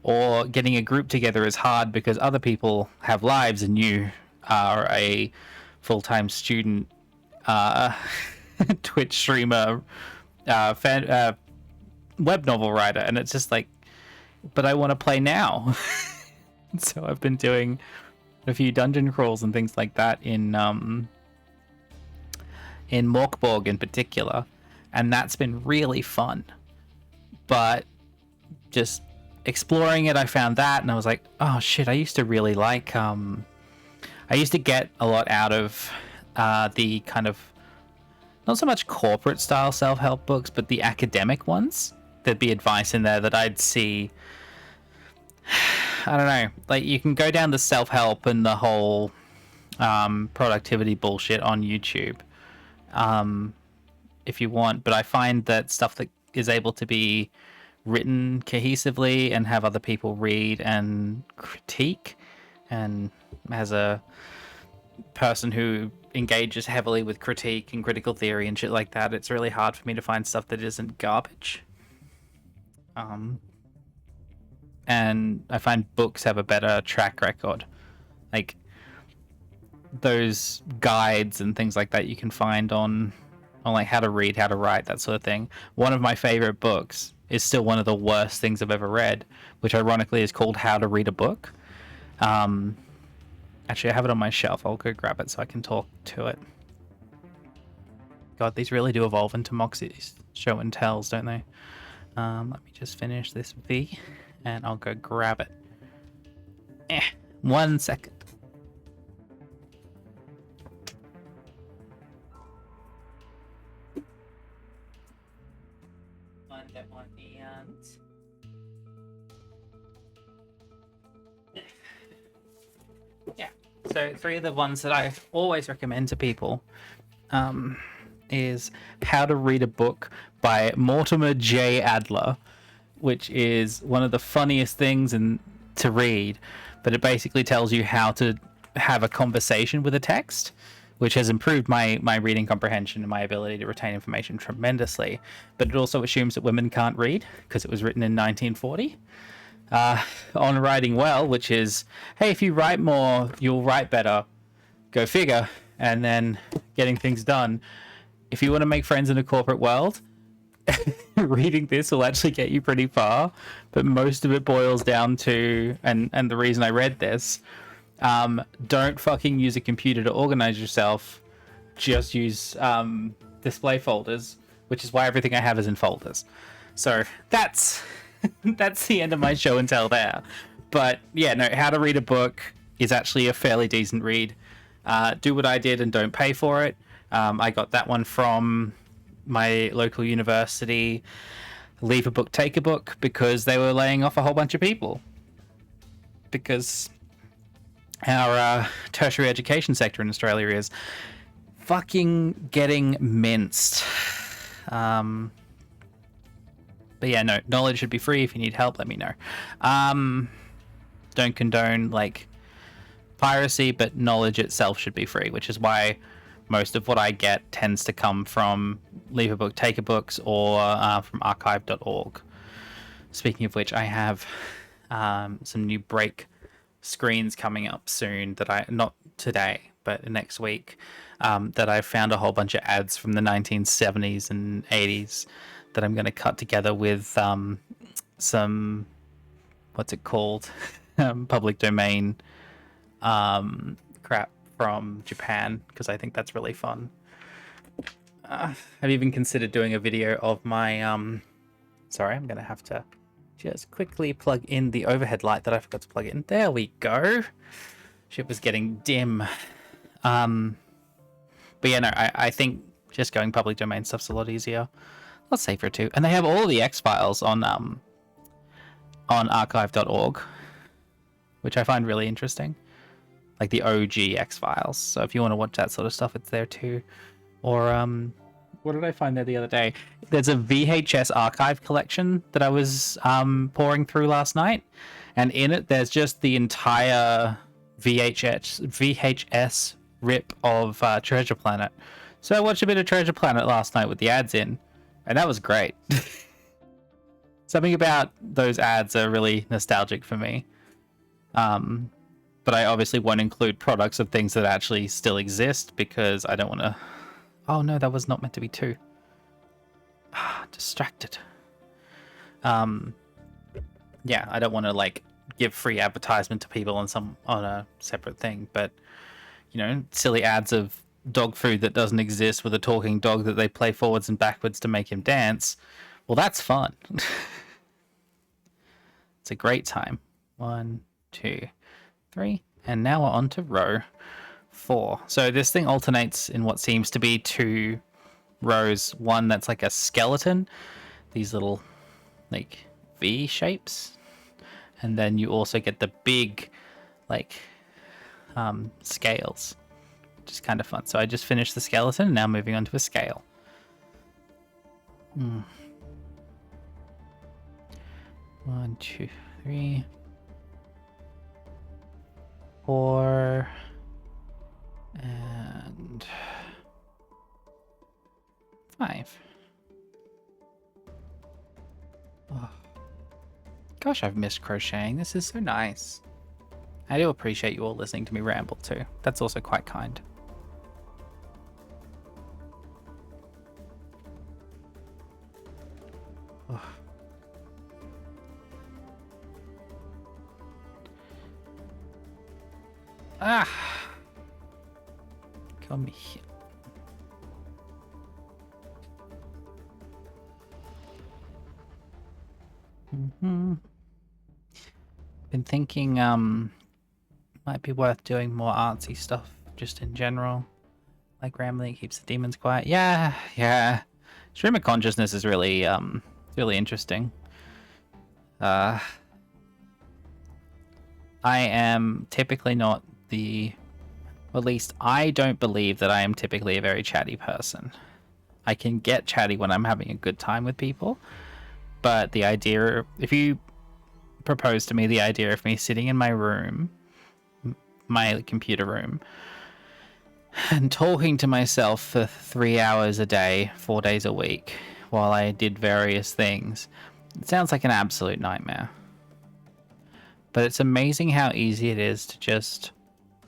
or getting a group together is hard because other people have lives and you are a full-time student Twitch streamer, web novel writer, and it's just like, but I want to play now. So I've been doing a few dungeon crawls and things like that in Morkborg in particular, and that's been really fun. But just exploring it, I found that, and I was like, oh shit, I used to really like I used to get a lot out of the kind of, not so much corporate style self-help books, but the academic ones. There'd be advice in there that I'd see, I don't know, like you can go down the self-help and the whole productivity bullshit on YouTube if you want, but I find that stuff that is able to be written cohesively and have other people read and critique and as a person who engages heavily with critique and critical theory and shit like that, it's really hard for me to find stuff that isn't garbage. And I find books have a better track record. Like, those guides and things like that you can find on like how to read, how to write, that sort of thing. One of my favorite books is still one of the worst things I've ever read, which ironically is called How to Read a Book. Actually, I have it on my shelf. I'll go grab it so I can talk to it. God, these really do evolve into Moxie's show and tells, don't they? Let me just finish this V, and I'll go grab it. 1 second. Yeah. So 3 of the ones that I always recommend to people is How to Read a Book by Mortimer J. Adler, which is one of the funniest things to read, but it basically tells you how to have a conversation with a text, which has improved my reading comprehension and my ability to retain information tremendously. But it also assumes that women can't read because it was written in 1940. On writing well, which is, hey, if you write more, you'll write better. Go figure. And then getting things done. If you want to make friends in a corporate world, reading this will actually get you pretty far. But most of it boils down to, and the reason I read this, don't fucking use a computer to organize yourself. Just use display folders, which is why everything I have is in folders. So that's the end of my show and tell there. But yeah, no, How to Read a Book is actually a fairly decent read. Do what I did and don't pay for it. I got that one from my local university. Leave a book, take a book, because they were laying off a whole bunch of people. Because our tertiary education sector in Australia is fucking getting minced. But yeah, no, knowledge should be free. If you need help, let me know. Don't condone like piracy, but knowledge itself should be free, which is why most of what I get tends to come from Leave a Book, Take a Books, or from archive.org. Speaking of which, I have some new break screens coming up soon that not today, but next week, that I found a whole bunch of ads from the 1970s and 80s that I'm going to cut together with some, what's it called, public domain crap from Japan, because I think that's really fun. I've even considered doing a video of my sorry, I'm going to have to just quickly plug in the overhead light that I forgot to plug in. There we go. Shit was getting dim. But yeah, no, I think just going public domain stuff's a lot easier. Let's safer too. And they have all the X-Files on archive.org, which I find really interesting. Like the OG X-Files. So if you want to watch that sort of stuff, it's there too. Or what did I find there the other day? There's a VHS archive collection that I was pouring through last night, and in it there's just the entire VHS rip of Treasure Planet. So I watched a bit of Treasure Planet last night with the ads in, and that was great. Something about those ads are really nostalgic for me. But I obviously won't include products of things that actually still exist, because I don't want to... Oh no, that was not meant to be 2. Distracted. Yeah, I don't want to like give free advertisement to people on a separate thing, but you know, silly ads of dog food that doesn't exist with a talking dog that they play forwards and backwards to make him dance. Well, that's fun. It's a great time. 1, 2, 3, and now we're on to row 4. So this thing alternates in what seems to be 2 rows. One that's like a skeleton, these little like V shapes, and then you also get the big like scales, which is kind of fun. So I just finished the skeleton, and now moving on to a scale. 1, 2, 3. 4 and 5. Oh. Gosh, I've missed crocheting. This is so nice. I do appreciate you all listening to me ramble too. That's also quite kind. Oh. Ah! Come here. Been thinking, might be worth doing more artsy stuff just in general. Like rambling keeps the demons quiet. Yeah. Stream of consciousness is really, really interesting. I am typically not or at least I don't believe that I am typically a very chatty person. I can get chatty when I'm having a good time with people, but the idea, if you propose to me the idea of me sitting in my room, my computer room, and talking to myself for 3 hours a day, 4 days a week, while I did various things, it sounds like an absolute nightmare. But it's amazing how easy it is to just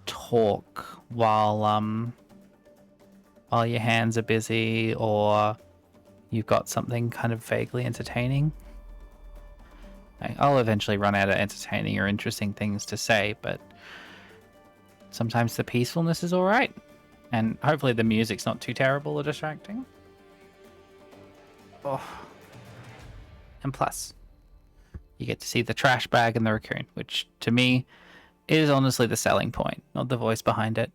talk while your hands are busy or you've got something kind of vaguely entertaining. I'll eventually run out of entertaining or interesting things to say, but sometimes the peacefulness is alright. And hopefully the music's not too terrible or distracting. Oh. And plus, you get to see the trash bag and the raccoon, which to me is honestly the selling point, not the voice behind it.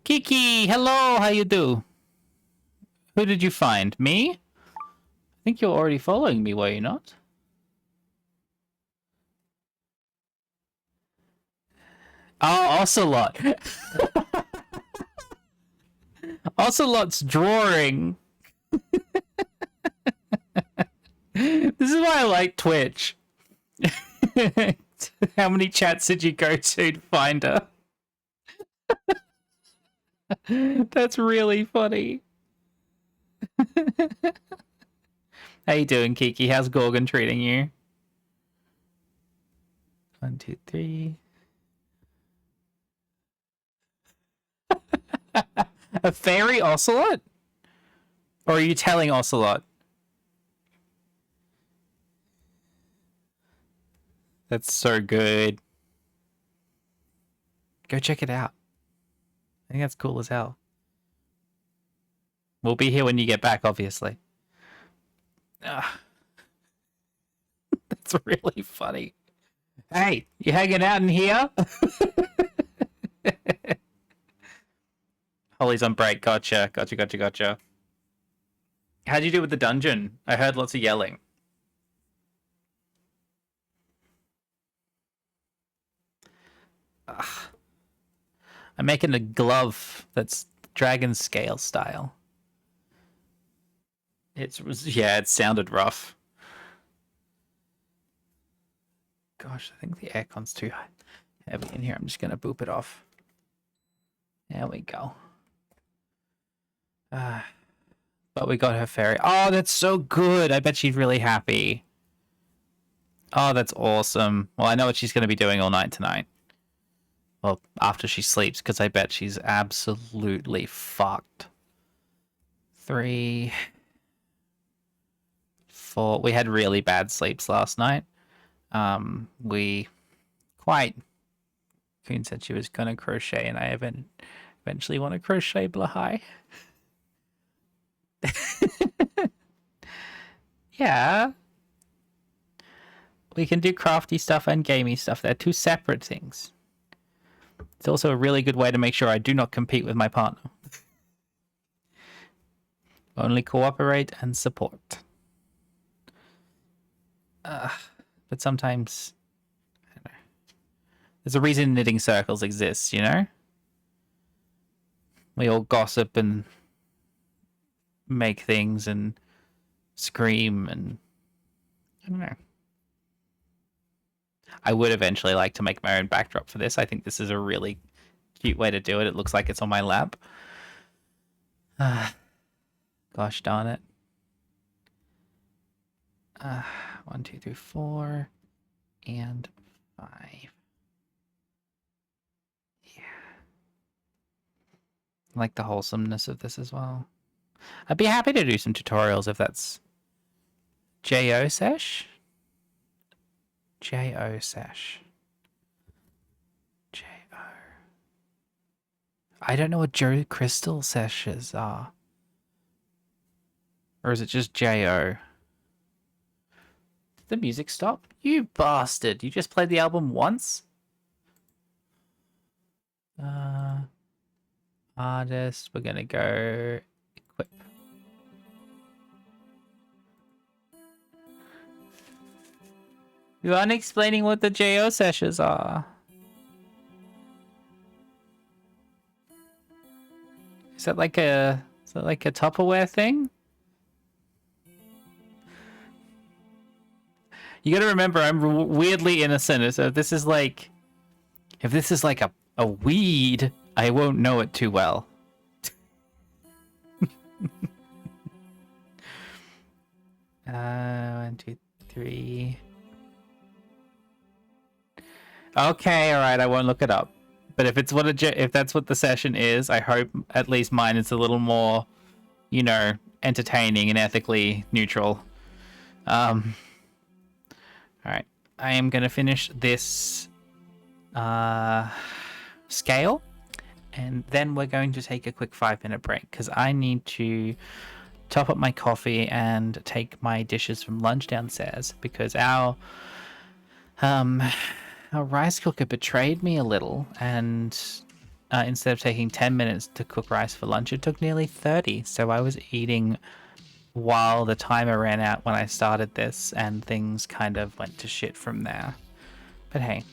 Kiki, hello, how you do? Who did you find? Me? I think you're already following me, were you not? Oh, Ocelot. Ocelot's drawing. This is why I like Twitch. How many chats did you go to find her? That's really funny. How you doing, Kiki? How's Gorgon treating you? 1, 2, 3. A fairy Ocelot? Or are you telling Ocelot? That's so good. Go check it out. I think that's cool as hell. We'll be here when you get back, obviously. That's really funny. Hey, you hanging out in here? Holly's on break. Gotcha. How'd you do with the dungeon? I heard lots of yelling. I'm making a glove that's dragon scale style. It sounded rough. Gosh, I think the aircon's too heavy in here. I'm just gonna boop it off. There we go. But we got her fairy. Oh, that's so good. I bet she's really happy. Oh, that's awesome. Well, I know what she's going to be doing all night tonight. Well, after she sleeps, because I bet she's absolutely fucked. 3, 4. We had really bad sleeps last night. Coon said she was going to crochet, and I eventually want to crochet Blahai. Yeah. We can do crafty stuff and gamey stuff. They're two separate things. It's also a really good way to make sure I do not compete with my partner. Only cooperate and support. But sometimes, I don't know. There's a reason knitting circles exist, you know? We all gossip and make things and scream and I don't know. I would eventually like to make my own backdrop for this. I think this is a really cute way to do it. It looks like it's on my lap. Gosh darn it. 1, 2, 3, 4, and 5. Yeah. I like the wholesomeness of this as well. I'd be happy to do some tutorials if that's JO sesh. JO sesh. JO. I don't know what Joe Crystal seshes are. Or is it just JO? Did the music stop? You bastard. You just played the album once? Artist. We're gonna go equip. You aren't explaining what the JO sessions are. Is that like a Tupperware thing? You gotta remember, I'm weirdly innocent. So if this is like a weed, I won't know it too well. 1, 2, 3. Okay, all right. I won't look it up. But if it's if that's what the session is, I hope at least mine is a little more, you know, entertaining and ethically neutral. All right. I am gonna finish this scale, and then we're going to take a quick 5-minute break because I need to top up my coffee and take my dishes from lunch downstairs because our rice cooker betrayed me a little, and instead of taking 10 minutes to cook rice for lunch, it took nearly 30. So I was eating while the timer ran out when I started this, and things kind of went to shit from there. But hey,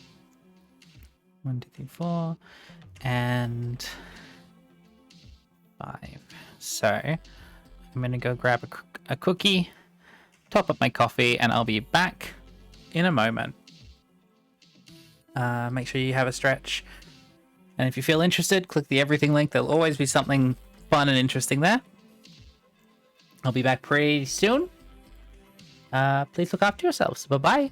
1, 2, 3, 4, and 5. So I'm gonna go grab a cookie, top up my coffee, and I'll be back in a moment. Make sure you have a stretch, and if you feel interested, click the everything link. There'll always be something fun and interesting there. I'll be back pretty soon. Please look after yourselves. Bye bye.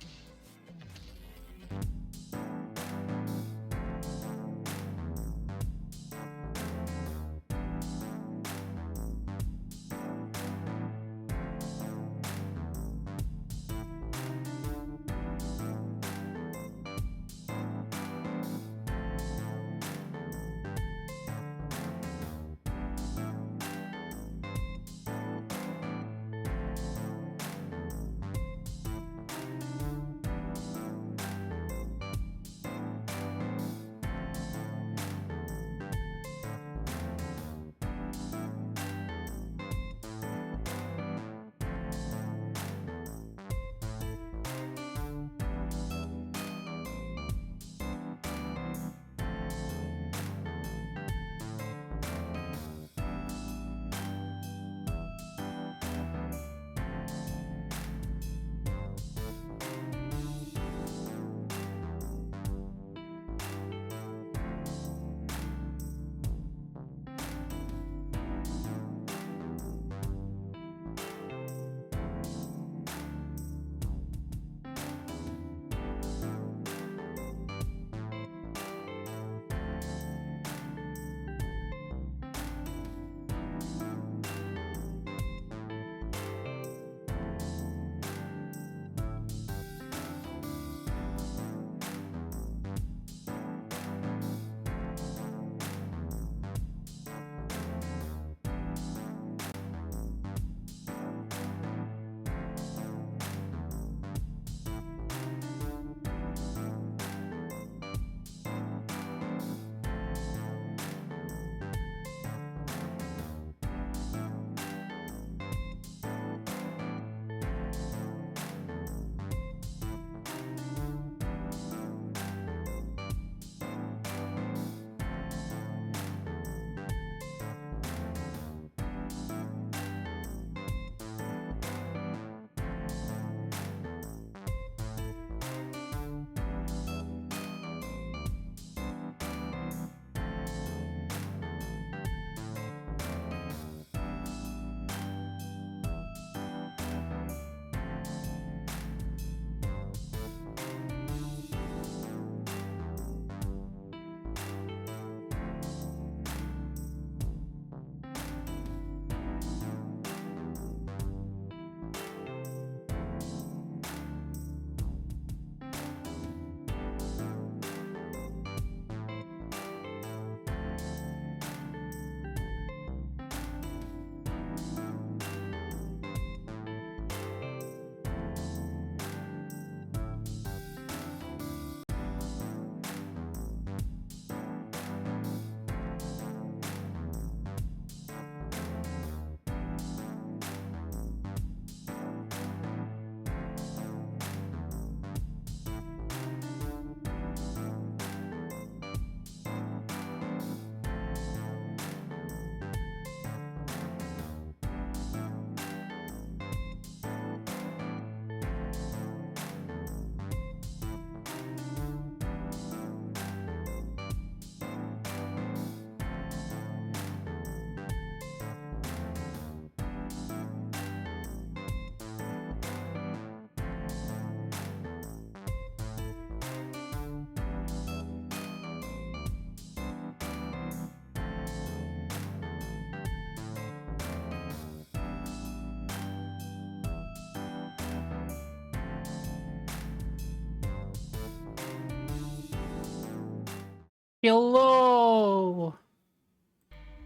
Hello!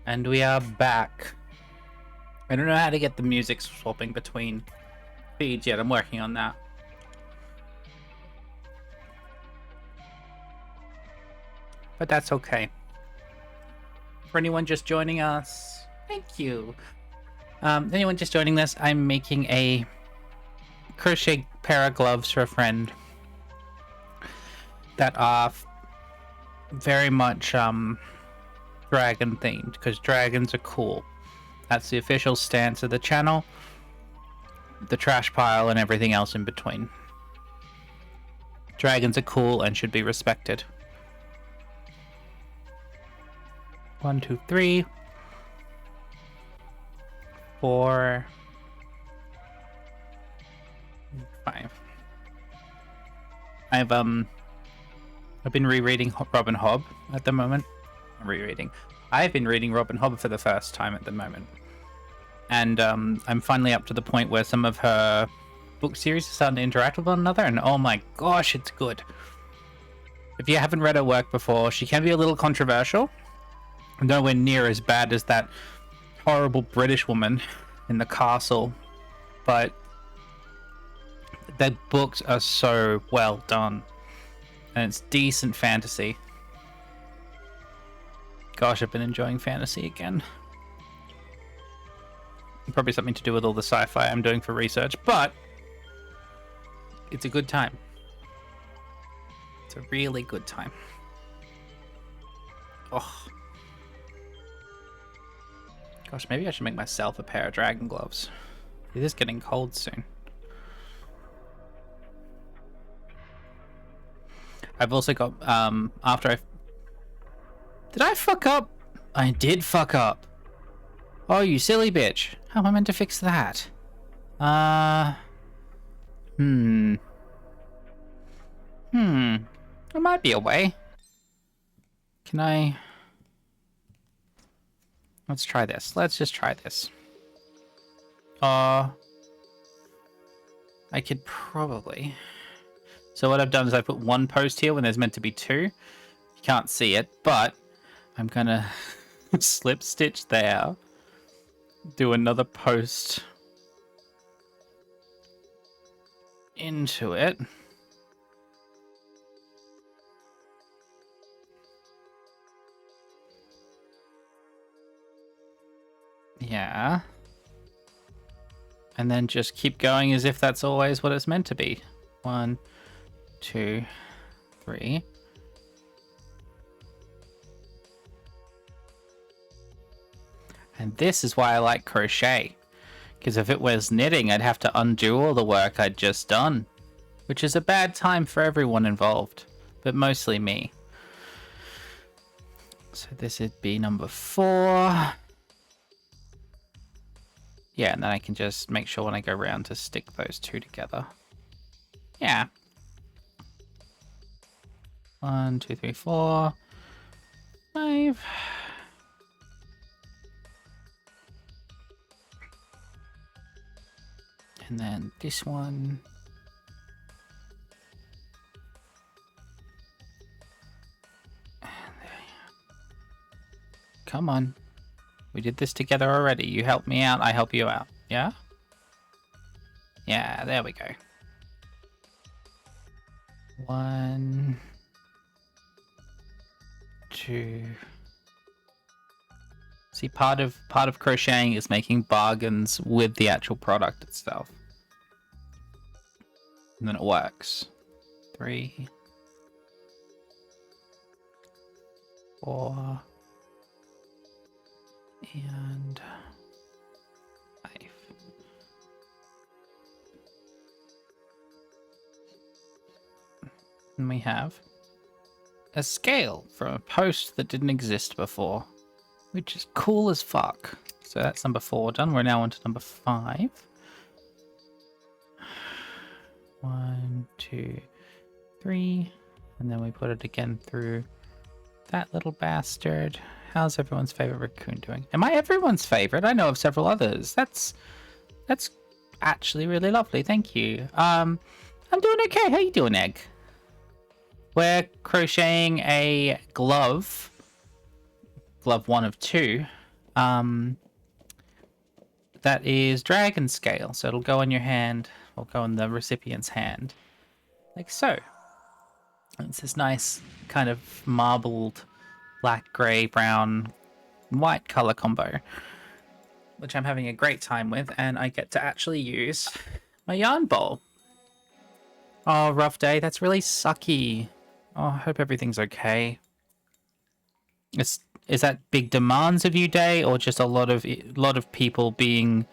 And we are back. I don't know how to get the music swapping between feeds yet. I'm working on that. But that's okay. For anyone just joining us, thank you. Anyone just joining us, I'm making a crochet pair of gloves for a friend that are very much dragon themed, because dragons are cool. That's the official stance of the channel, the trash pile, and everything else in between. Dragons are cool and should be respected. 1, 2, 3, 4, 5. I've been rereading Robin Hobb at the moment. I've been reading Robin Hobb for the first time at the moment. And I'm finally up to the point where some of her book series are starting to interact with one another, and oh my gosh, it's good. If you haven't read her work before, she can be a little controversial. Nowhere near as bad as that horrible British woman in the castle, but the books are so well done, and it's decent fantasy. Gosh, I've been enjoying fantasy again. Probably something to do with all the sci-fi I'm doing for research, but it's a good time. It's a really good time. Oh. Gosh, maybe I should make myself a pair of dragon gloves. It is getting cold soon. I've also got, Did I fuck up? I did fuck up. Oh, you silly bitch. How am I meant to fix that? There might be a way. Can I... Let's try this. Let's just try this. I could probably... So what I've done is I put one post here when there's meant to be two. You can't see it, but I'm gonna slip stitch there. Do another post into it. Yeah. And then just keep going as if that's always what it's meant to be. 1, 2, 3. And this is why I like crochet. Because if it was knitting, I'd have to undo all the work I'd just done. Which is a bad time for everyone involved. But mostly me. So this would be number 4. Yeah, and then I can just make sure when I go around to stick those two together. Yeah. 1, 2, 3, 4, 5. And then this one. And there. Come on. We did this together already. You help me out, I help you out. Yeah? Yeah, there we go. 1, 2. See, part of crocheting is making bargains with the actual product itself. And then it works. 3, 4, and 5. And we have a scale from a post that didn't exist before, which is cool as fuck. So that's number 4 done. We're now on to number 5. 1, 2, 3, and then we put it again through that little bastard. How's everyone's favorite raccoon doing? Am I everyone's favorite? I know of several others. That's actually really lovely. Thank you. I'm doing okay. How you doing, Egg? we're crocheting a glove 1 of 2, that is dragon scale. So it'll go on your hand, or go on the recipient's hand, like so. It's this nice kind of marbled black, grey, brown, white color combo, which I'm having a great time with, and I get to actually use my yarn bowl. Oh, rough day. That's really sucky. Oh, I hope everything's okay. Is that big demands of you day, or just a lot of people being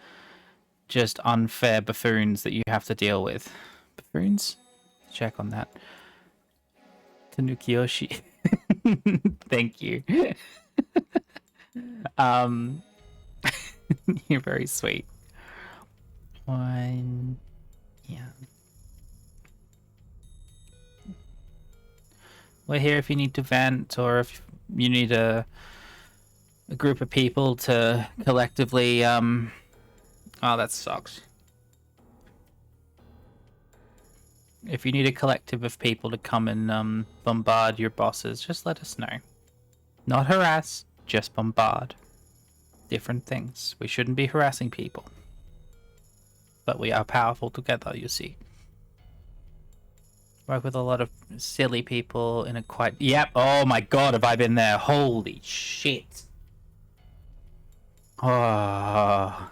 just unfair buffoons that you have to deal with? Buffoons? Check on that. Tanukiyoshi. Thank you. You're very sweet. One, yeah. We're here if you need to vent, or if you need a group of people to collectively, oh, that sucks. If you need a collective of people to come and bombard your bosses, just let us know. Not harass, just bombard. Different things. We shouldn't be harassing people. But we are powerful together, you see. Work with a lot of silly people in a quite... Yep, oh my god, have I been there. Holy shit. Oh...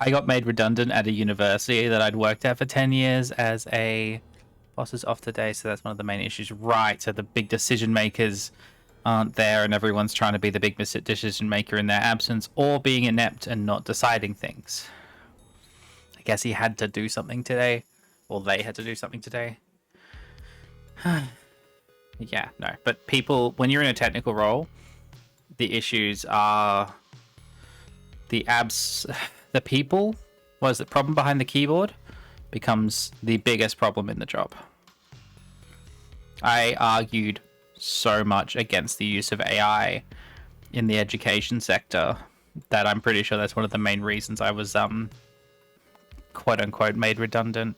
I got made redundant at a university that I'd worked at for 10 years as a... Boss is off today, so that's one of the main issues. Right, so the big decision makers aren't there and everyone's trying to be the big decision maker in their absence, or being inept and not deciding things. I guess he had to do something today. Or they had to do something today. Yeah, no. But people, when you're in a technical role, the issues are... The people was the problem behind the keyboard becomes the biggest problem in the job. I argued so much against the use of AI in the education sector that I'm pretty sure that's one of the main reasons I was quote unquote made redundant.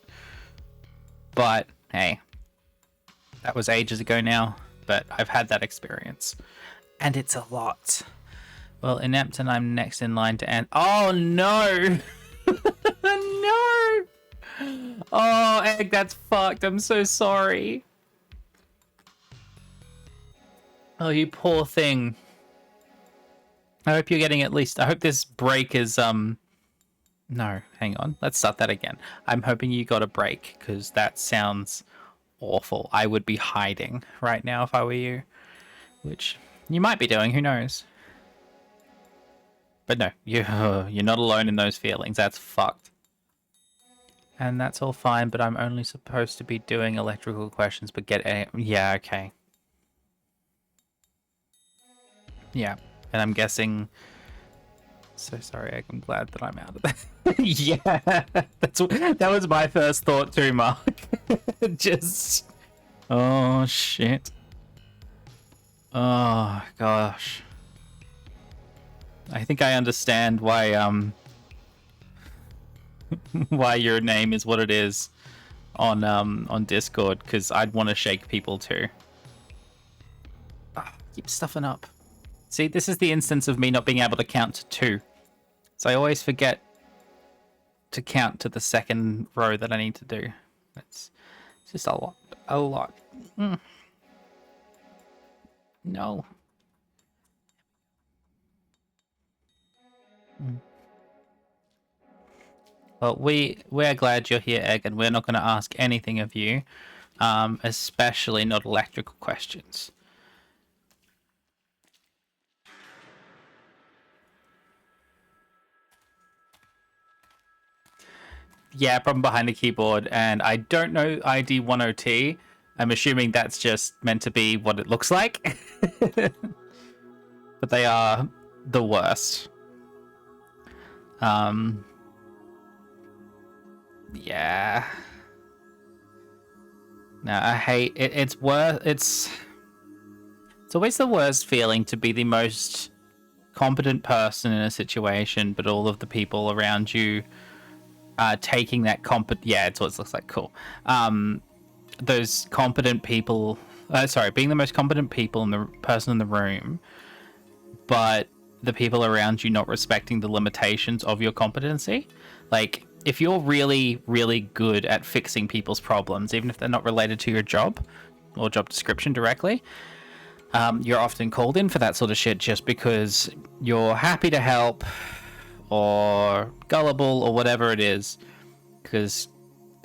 But hey, that was ages ago now, but I've had that experience and it's a lot. Well, inept, and I'm next in line to end. Oh no! No! Oh, Egg, that's fucked. I'm so sorry. Oh, you poor thing. I hope you're getting at least... I hope this break is... No, hang on. Let's start that again. I'm hoping you got a break, because that sounds awful. I would be hiding right now if I were you. Which you might be doing, who knows? But no, you're not alone in those feelings. That's fucked. And that's all fine, but I'm only supposed to be doing electrical questions, but get any... Yeah, okay. Yeah, and I'm guessing... So sorry, I'm glad that I'm out of that. Yeah, that was my first thought too, Mark. Just... Oh, shit. Oh, gosh. I think I understand why why your name is what it is on Discord, because I'd want to shake people too. Oh, keep stuffing up. See, this is the instance of me not being able to count to 2. So I always forget to count to the second row that I need to do. It's just a lot. A lot. No. Well, we're glad you're here, Egg, and we're not going to ask anything of you, especially not electrical questions. Yeah, problem behind the keyboard, and I don't know ID10T. I'm assuming that's just meant to be what it looks like. But they are the worst. Yeah. No, I hate it. It's always the worst feeling to be the most competent person in a situation, but all of the people around you taking that yeah, it's what it looks like. Cool. those competent people. Sorry, being the most competent people and the person in the room, but the people around you not respecting the limitations of your competency. Like, if you're really, really good at fixing people's problems, even if they're not related to your job or job description directly, you're often called in for that sort of shit just because you're happy to help or gullible or whatever it is. Because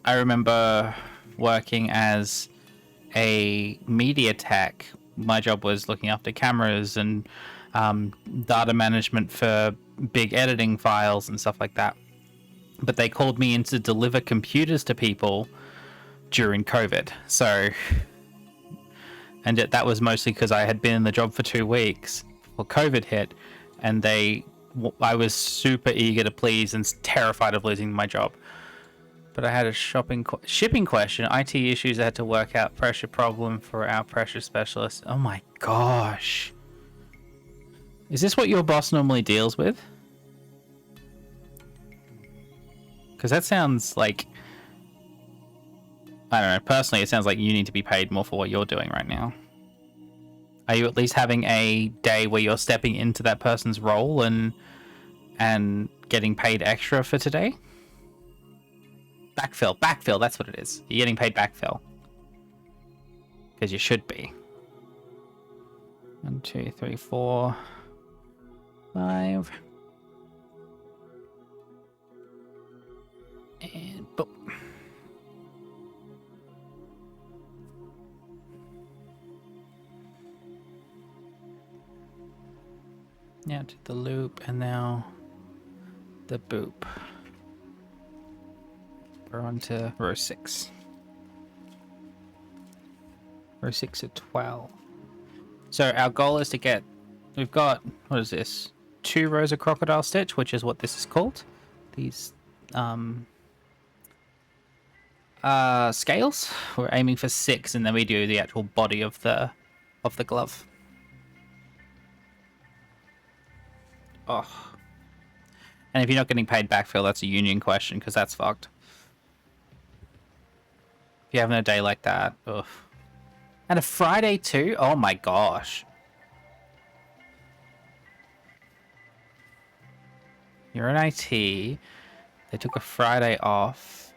I remember working as a media tech. My job was looking after cameras and data management for big editing files and stuff like that. But they called me in to deliver computers to people during COVID. So, and that was mostly because I had been in the job for 2 weeks before COVID hit, and I was super eager to please and terrified of losing my job. But I had a shipping question, IT issues I had to work out, pressure problem for our pressure specialist. Oh my gosh. Is this what your boss normally deals with? Because that sounds like... I don't know, personally it sounds like you need to be paid more for what you're doing right now. Are you at least having a day where you're stepping into that person's role and getting paid extra for today? Backfill, that's what it is. You're getting paid backfill. Because you should be. 1, 2, 3, 4, 5. And boom. Now to the loop, and now the boop. We're on to row 6. Row 6 at 12. So our goal is to get... We've got... What is this? 2 rows of crocodile stitch, which is what this is called. These scales. We're aiming for 6, and then we do the actual body of the glove. Oh. And if you're not getting paid backfill, that's a union question, because that's fucked. If you're having a day like that, ugh. And a Friday too? Oh my gosh. You're in IT. They took a Friday off.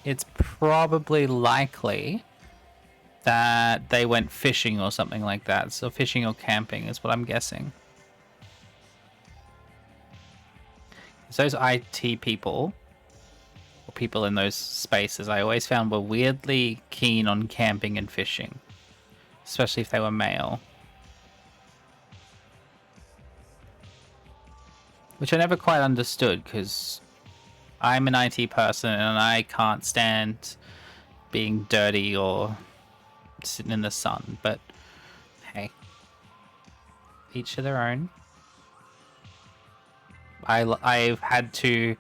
It's probably likely that they went fishing or something like that. So fishing or camping is what I'm guessing. Those IT people, or people in those spaces, I always found were weirdly keen on camping and fishing. Especially if they were male. Which I never quite understood, because I'm an IT person and I can't stand being dirty or sitting in the sun. But hey, each to their own. I've had to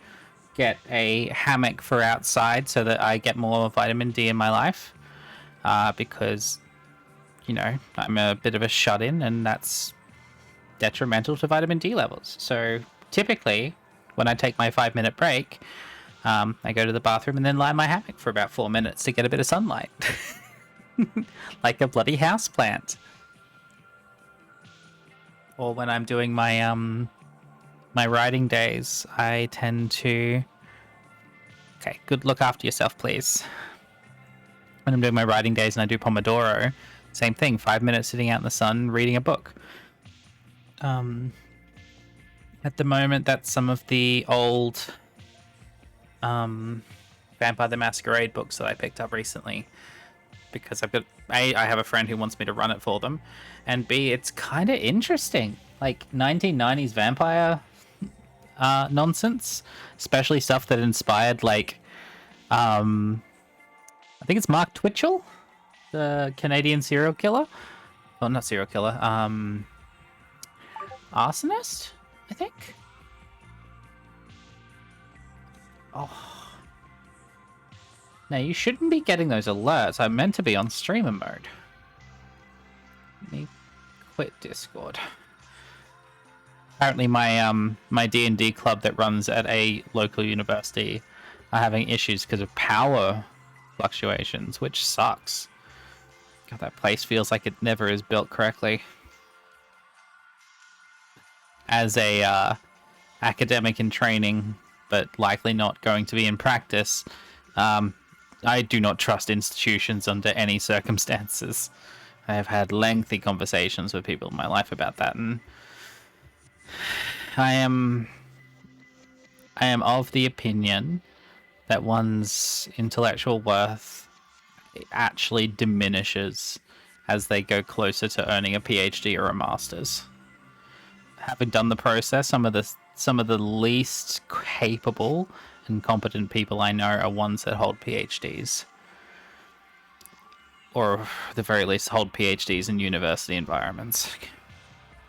get a hammock for outside so that I get more vitamin D in my life, because, you know, I'm a bit of a shut-in and that's detrimental to vitamin D levels. So typically, when I take my 5-minute break, I go to the bathroom and then lie in my hammock for about 4 minutes to get a bit of sunlight. Like a bloody houseplant. Or when I'm doing my my writing days, I tend to... Okay, good, look after yourself, please. When I'm doing my writing days and I do Pomodoro, same thing, 5 minutes sitting out in the sun, reading a book. At the moment, that's some of the old Vampire the Masquerade books that I picked up recently. Because I've got... A, I have a friend who wants me to run it for them. And B, it's kind of interesting. Like, 1990s vampire... nonsense, especially stuff that inspired, like, I think it's Mark Twitchell, the Canadian serial killer. Oh, not serial killer. Arsonist, I think. Oh. Now, you shouldn't be getting those alerts. I'm meant to be on streamer mode. Let me quit Discord. Apparently, my D&D club that runs at a local university are having issues because of power fluctuations, which sucks. God, that place feels like it never is built correctly. As a academic in training, but likely not going to be in practice, I do not trust institutions under any circumstances. I have had lengthy conversations with people in my life about that, and I am of the opinion that one's intellectual worth actually diminishes as they go closer to earning a PhD or a master's. Having done the process, some of the least capable and competent people I know are ones that hold PhDs, or at the very least hold PhDs in university environments.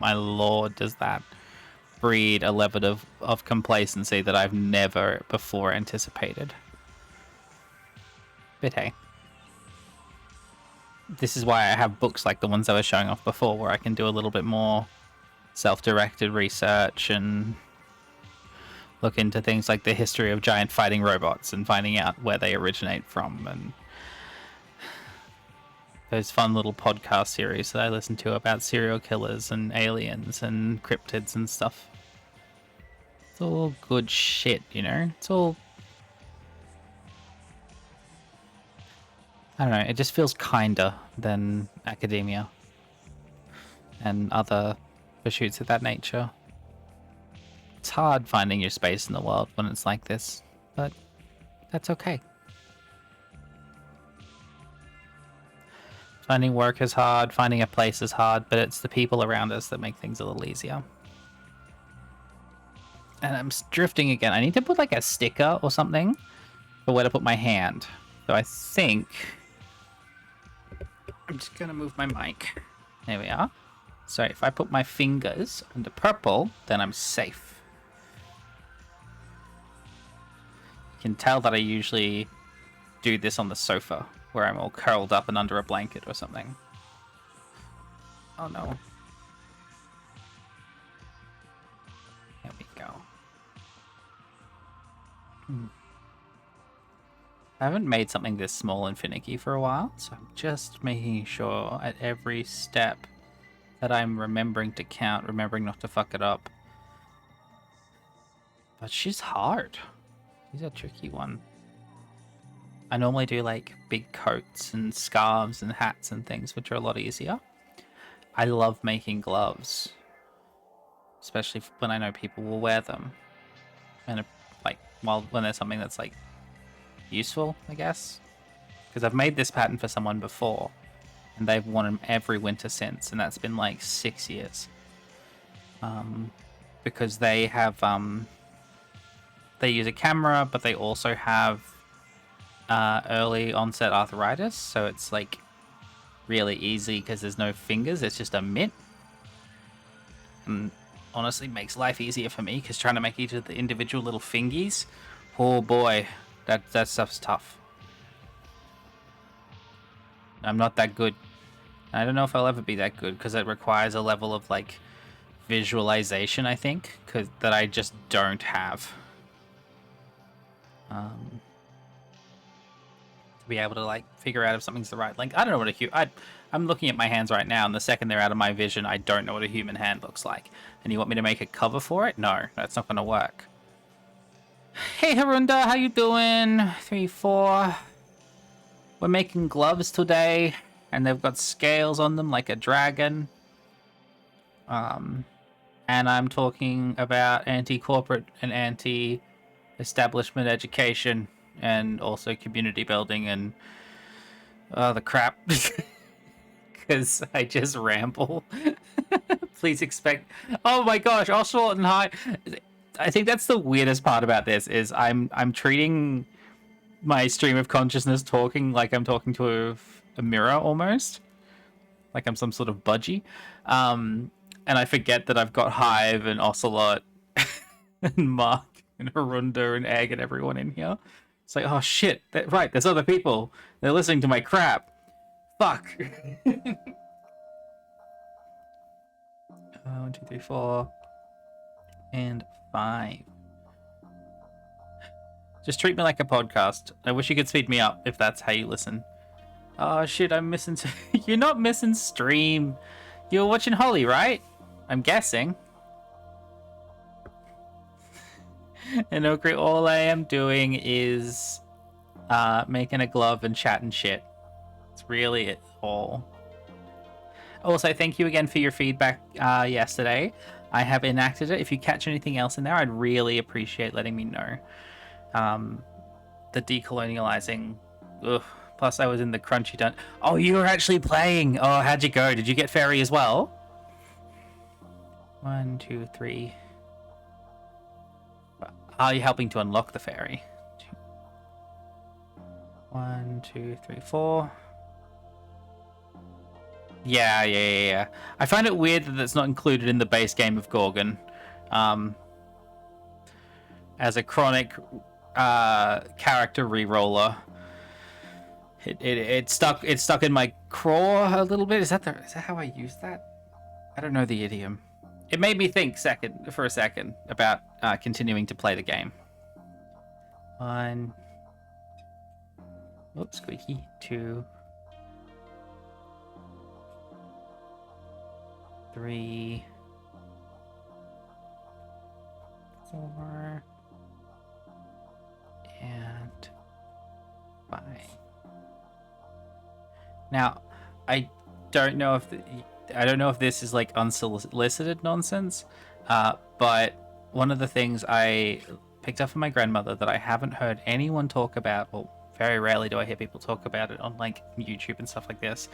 My lord, does that breed a level of complacency that I've never before anticipated. But hey, this is why I have books like the ones I was showing off before, where I can do a little bit more self-directed research and look into things like the history of giant fighting robots and finding out where they originate from, and those fun little podcast series that I listen to about serial killers and aliens and cryptids and stuff. It's all good shit, you know? It's all... I don't know, it just feels kinder than academia and other pursuits of that nature. It's hard finding your space in the world when it's like this, but that's okay. Finding work is hard, finding a place is hard, but it's the people around us that make things a little easier. And I'm drifting again. I need to put like a sticker or something for where to put my hand. So I think I'm just gonna move my mic. There we are. So if I put my fingers under purple, then I'm safe. You can tell that I usually do this on the sofa, where I'm all curled up and under a blanket or something. Oh no. There we go. I haven't made something this small and finicky for a while, so I'm just making sure at every step that I'm remembering to count, remembering not to fuck it up. But she's hard. She's a tricky one. I normally do like big coats and scarves and hats and things, which are a lot easier. I love making gloves, especially when I know people will wear them, and like when there's something that's like useful, I guess. Because I've made this pattern for someone before, and they've worn them every winter since, and that's been like 6 years. Because they have they use a camera, but they also have early onset arthritis, so it's like really easy because there's no fingers, it's just a mitt. And honestly makes life easier for me, because trying to make each of the individual little fingies, oh boy, that stuff's tough. I'm not that good. I don't know if I'll ever be that good, because it requires a level of like visualization, I think, that I just don't have. To be able to like figure out if something's the right length. I don't know what I'm looking at my hands right now, and the second they're out of my vision, I don't know what a human hand looks like. And you want me to make a cover for it? No, that's not gonna work. Hey Harunda, how you doing? 3, 4. We're making gloves today, and they've got scales on them like a dragon. And I'm talking about anti-corporate and anti-establishment education, and also community building and the crap. Because I just ramble. Please expect... Oh my gosh, Oswald and High. I think that's the weirdest part about this, is I'm treating my stream of consciousness talking like I'm talking to a mirror almost. Like I'm some sort of budgie. And I forget that I've got Hive and Ocelot and Mark and Harunda and Egg and everyone in here. It's like, oh shit, right, there's other people. They're listening to my crap. Fuck. 1, 2, 3, 4. and 5. Just treat me like a podcast. I wish you could speed me up if that's how you listen. Oh shit, I'm missing... You're not missing stream. You were watching Holly, right? I'm guessing. And Okri, all I am doing is making a glove and chatting shit. It's really it all. Also, thank you again for your feedback yesterday. I have enacted it. If you catch anything else in there, I'd really appreciate letting me know. The decolonializing. Ugh. Plus, I was in the crunchy dun. Oh, you were actually playing. Oh, how'd you go? Did you get fairy as well? 1, 2, 3. Are you helping to unlock the fairy? 1, 2, 3, 4. Yeah. I find it weird that it's not included in the base game of Gorgon. As a chronic character reroller. It's stuck in my craw a little bit. Is that how I use that? I don't know the idiom. It made me think for a second about continuing to play the game. 1. Oops, squeaky. 2. 3. 4. And 5. Now, I don't know if this is like unsolicited nonsense, but one of the things I picked up from my grandmother that I haven't heard anyone talk about, or very rarely do I hear people talk about it on like YouTube and stuff like this.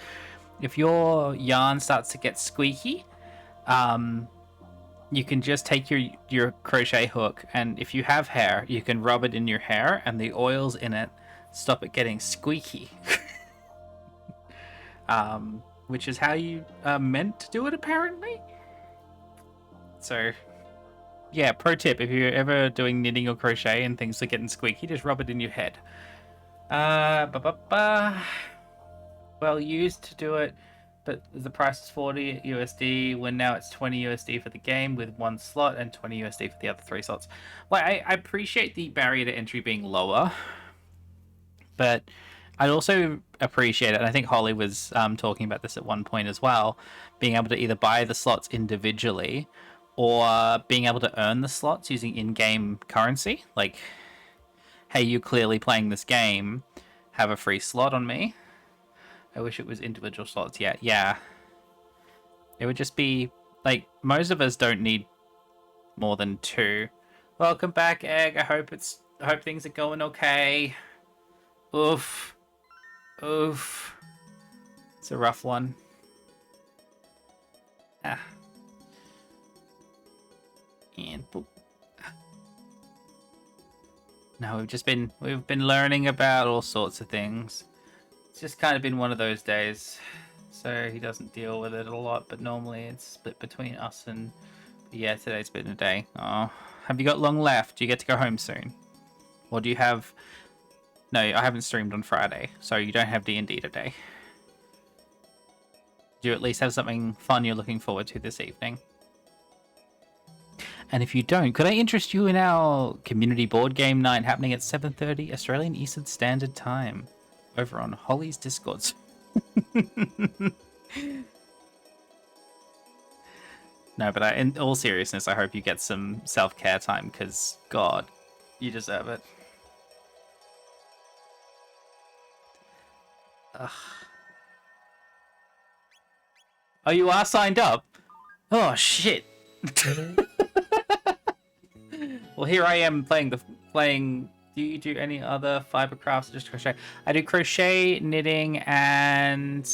If your yarn starts to get squeaky, you can just take your crochet hook, and if you have hair, you can rub it in your hair, and the oils in it stop it getting squeaky. Which is how you meant to do it, apparently. So, yeah, pro tip, if you're ever doing knitting or crochet and things are getting squeaky, just rub it in your head. Well used to do it, but the price is 40 USD, when now it's 20 USD for the game with 1 slot and 20 USD for the other 3 slots. Well, I appreciate the barrier to entry being lower, but I'd also appreciate it, and I think Holly was talking about this at one point as well, being able to either buy the slots individually or being able to earn the slots using in-game currency. Like, hey, you clearly playing this game, have a free slot on me. I wish it was individual slots. Yeah. It would just be, like, most of us don't need more than 2. Welcome back, Egg. I hope things are going okay. Oof. It's a rough one. And boop. No, we've been learning about all sorts of things. It's just kind of been one of those days. So he doesn't deal with it a lot, but normally it's split between us and... But yeah, today's been a day. Oh, have you got long left? Do you get to go home soon? Or do you have... No, I haven't streamed on Friday, so you don't have D&D today. Do you at least have something fun you're looking forward to this evening? And if you don't, could I interest you in our community board game night happening at 7:30 Australian Eastern Standard Time over on Holly's Discord? No, but in all seriousness, I hope you get some self-care time, because, God, you deserve it. Ugh. Oh, you are signed up? Oh, shit. Well, here I am playing. Do you do any other fiber crafts or just crochet? I do crochet, knitting, and...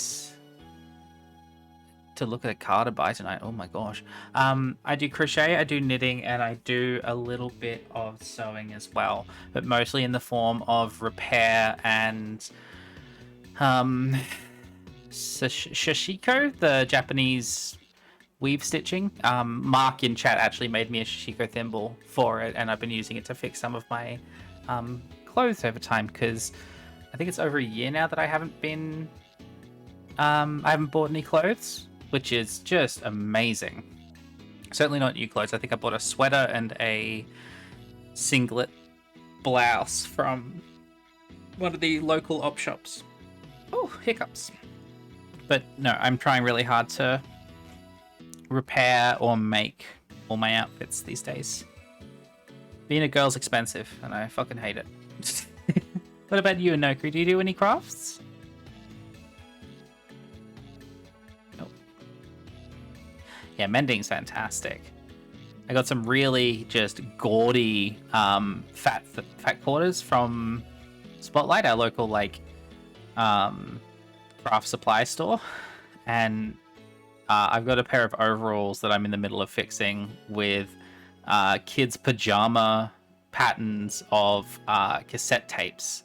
To look at a card to buy tonight. Oh my gosh. I do crochet, I do knitting, and I do a little bit of sewing as well, but mostly in the form of repair and sashiko, the Japanese weave stitching. Mark in chat actually made me a sashiko thimble for it, and I've been using it to fix some of my clothes over time, because I think it's over a year now that I haven't bought any clothes, which is just amazing. Certainly not new clothes. I think I bought a sweater and a singlet blouse from one of the local op shops. Oh, hiccups. But no, I'm trying really hard to repair or make all my outfits these days. Being a girl's expensive, and I fucking hate it. What about you, Nokri? Do you do any crafts? Nope. Yeah, mending's fantastic. I got some really just gaudy fat quarters from Spotlight, our local craft supply store, and I've got a pair of overalls that I'm in the middle of fixing with kids' pajama patterns of cassette tapes,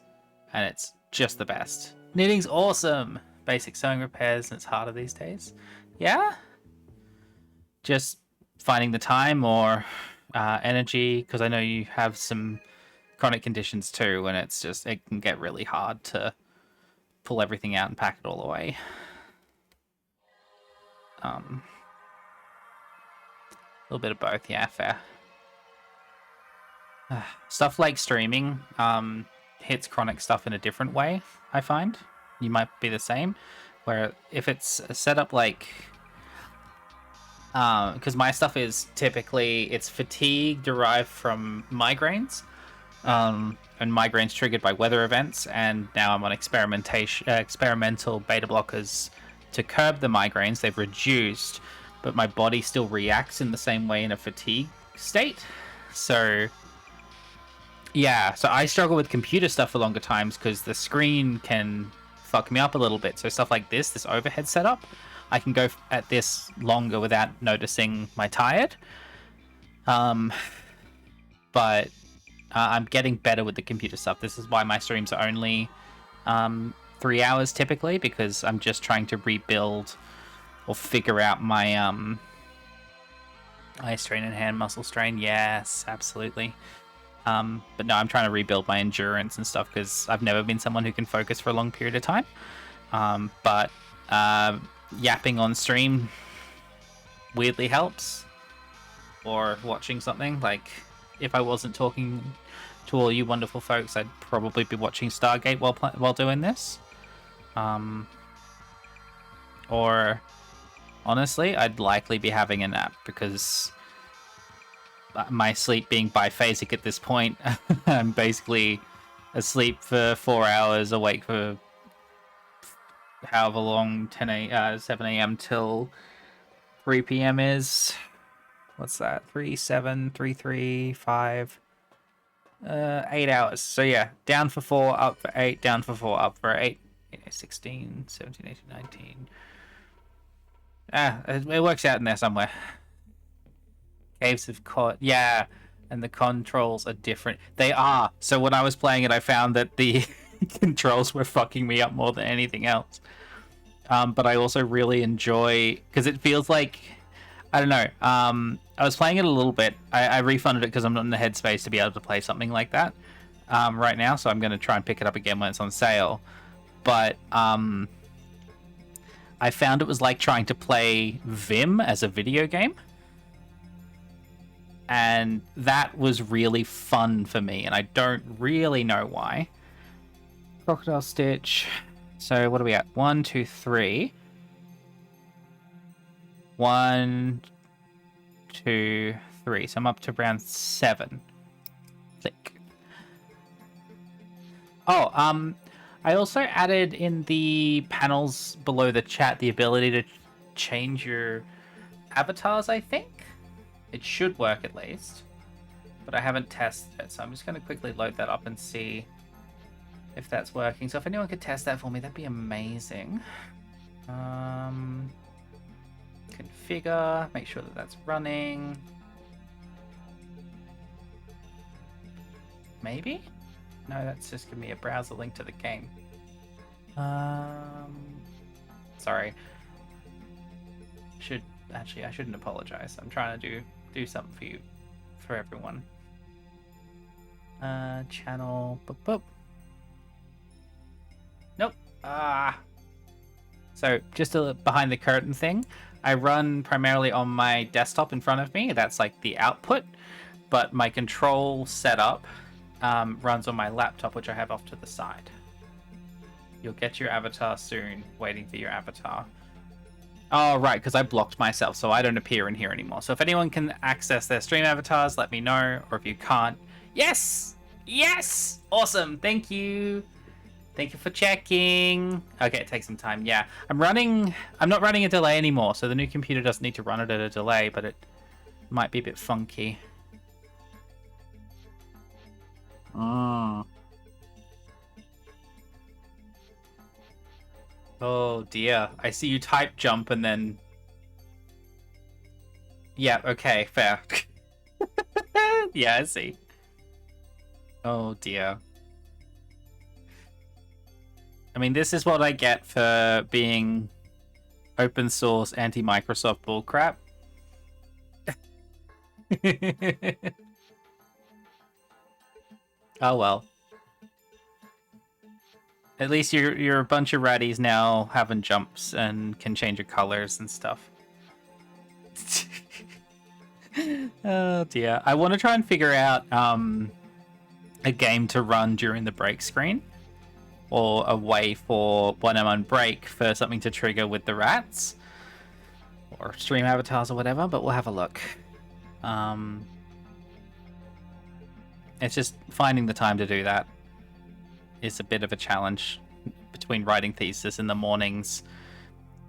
and it's just the best. Knitting's awesome. Basic sewing repairs, and it's harder these days. Yeah? Just finding the time or energy, because I know you have some chronic conditions too, and it can get really hard to pull everything out and pack it all away. A little bit of both, yeah, fair. Stuff like streaming hits chronic stuff in a different way, I find. You might be the same, where if it's set up like... because my stuff is typically, it's fatigue derived from migraines, and migraines triggered by weather events, and now I'm on experimental beta blockers to curb the migraines. They've reduced, but my body still reacts in the same way in a fatigue state. So yeah, so I struggle with computer stuff for longer times because the screen can fuck me up a little bit. So stuff like this overhead setup, I can go at this longer without noticing my tired. But I'm getting better with the computer stuff. This is why my streams are only 3 hours typically, because I'm just trying to rebuild or figure out my eye strain and hand muscle strain. Yes, absolutely. But no, I'm trying to rebuild my endurance and stuff because I've never been someone who can focus for a long period of time. But yapping on stream weirdly helps. Or watching something. Like, if I wasn't talking to all you wonderful folks, I'd probably be watching Stargate while doing this. Or honestly, I'd likely be having a nap because my sleep being biphasic at this point, I'm basically asleep for 4 hours, awake for however long 7 a.m. till 3 p.m. is. What's that? 3, 7, 3, 3, 5, 8 hours. So yeah, down for 4, up for 8, down for 4, up for 8, 16, 17, 18, 19. It works out in there somewhere. Caves of yeah, and the controls are different. They are. So when I was playing it, I found that the controls were fucking me up more than anything else. But I also really enjoy, because it feels like, I don't know. I was playing it a little bit. I refunded it because I'm not in the headspace to be able to play something like that right now. So I'm going to try and pick it up again when it's on sale. But I found it was like trying to play Vim as a video game. And that was really fun for me, and I don't really know why. Crocodile Stitch. So what are we at? 1, 2, 3. 1, 2, 3. So I'm up to round 7. Click. Oh, I also added in the panels below the chat the ability to change your avatars, I think. It should work at least, but I haven't tested it, so I'm just going to quickly load that up and see if that's working. So if anyone could test that for me, that'd be amazing. Configure, make sure that that's running. Maybe? No, that's just giving me a browser link to the game. Sorry. I shouldn't apologize. I'm trying to do something for everyone. Channel. Boop, boop. Nope. So just a behind the curtain thing, I run primarily on my desktop in front of me. That's like the output, but my control setup runs on my laptop, which I have off to the side. You'll get your avatar soon. Waiting for your avatar. Oh, right, because I blocked myself, so I don't appear in here anymore. So if anyone can access their stream avatars, let me know. Or if you can't, yes! Yes! Awesome, thank you. Thank you for checking. Okay, it takes some time. Yeah, I'm not running a delay anymore, so the new computer doesn't need to run it at a delay, but it might be a bit funky. Oh dear. I see you type jump and then... Yeah, okay, fair. Yeah, I see. Oh dear. I mean, this is what I get for being open source anti-Microsoft bullcrap. Oh well. At least you're a bunch of ratties now having jumps and can change your colors and stuff. Oh dear. I want to try and figure out a game to run during the break screen, or a way for when I'm on break for something to trigger with the rats or stream avatars or whatever, but we'll have a look. It's just finding the time to do that is a bit of a challenge, between writing thesis in the mornings,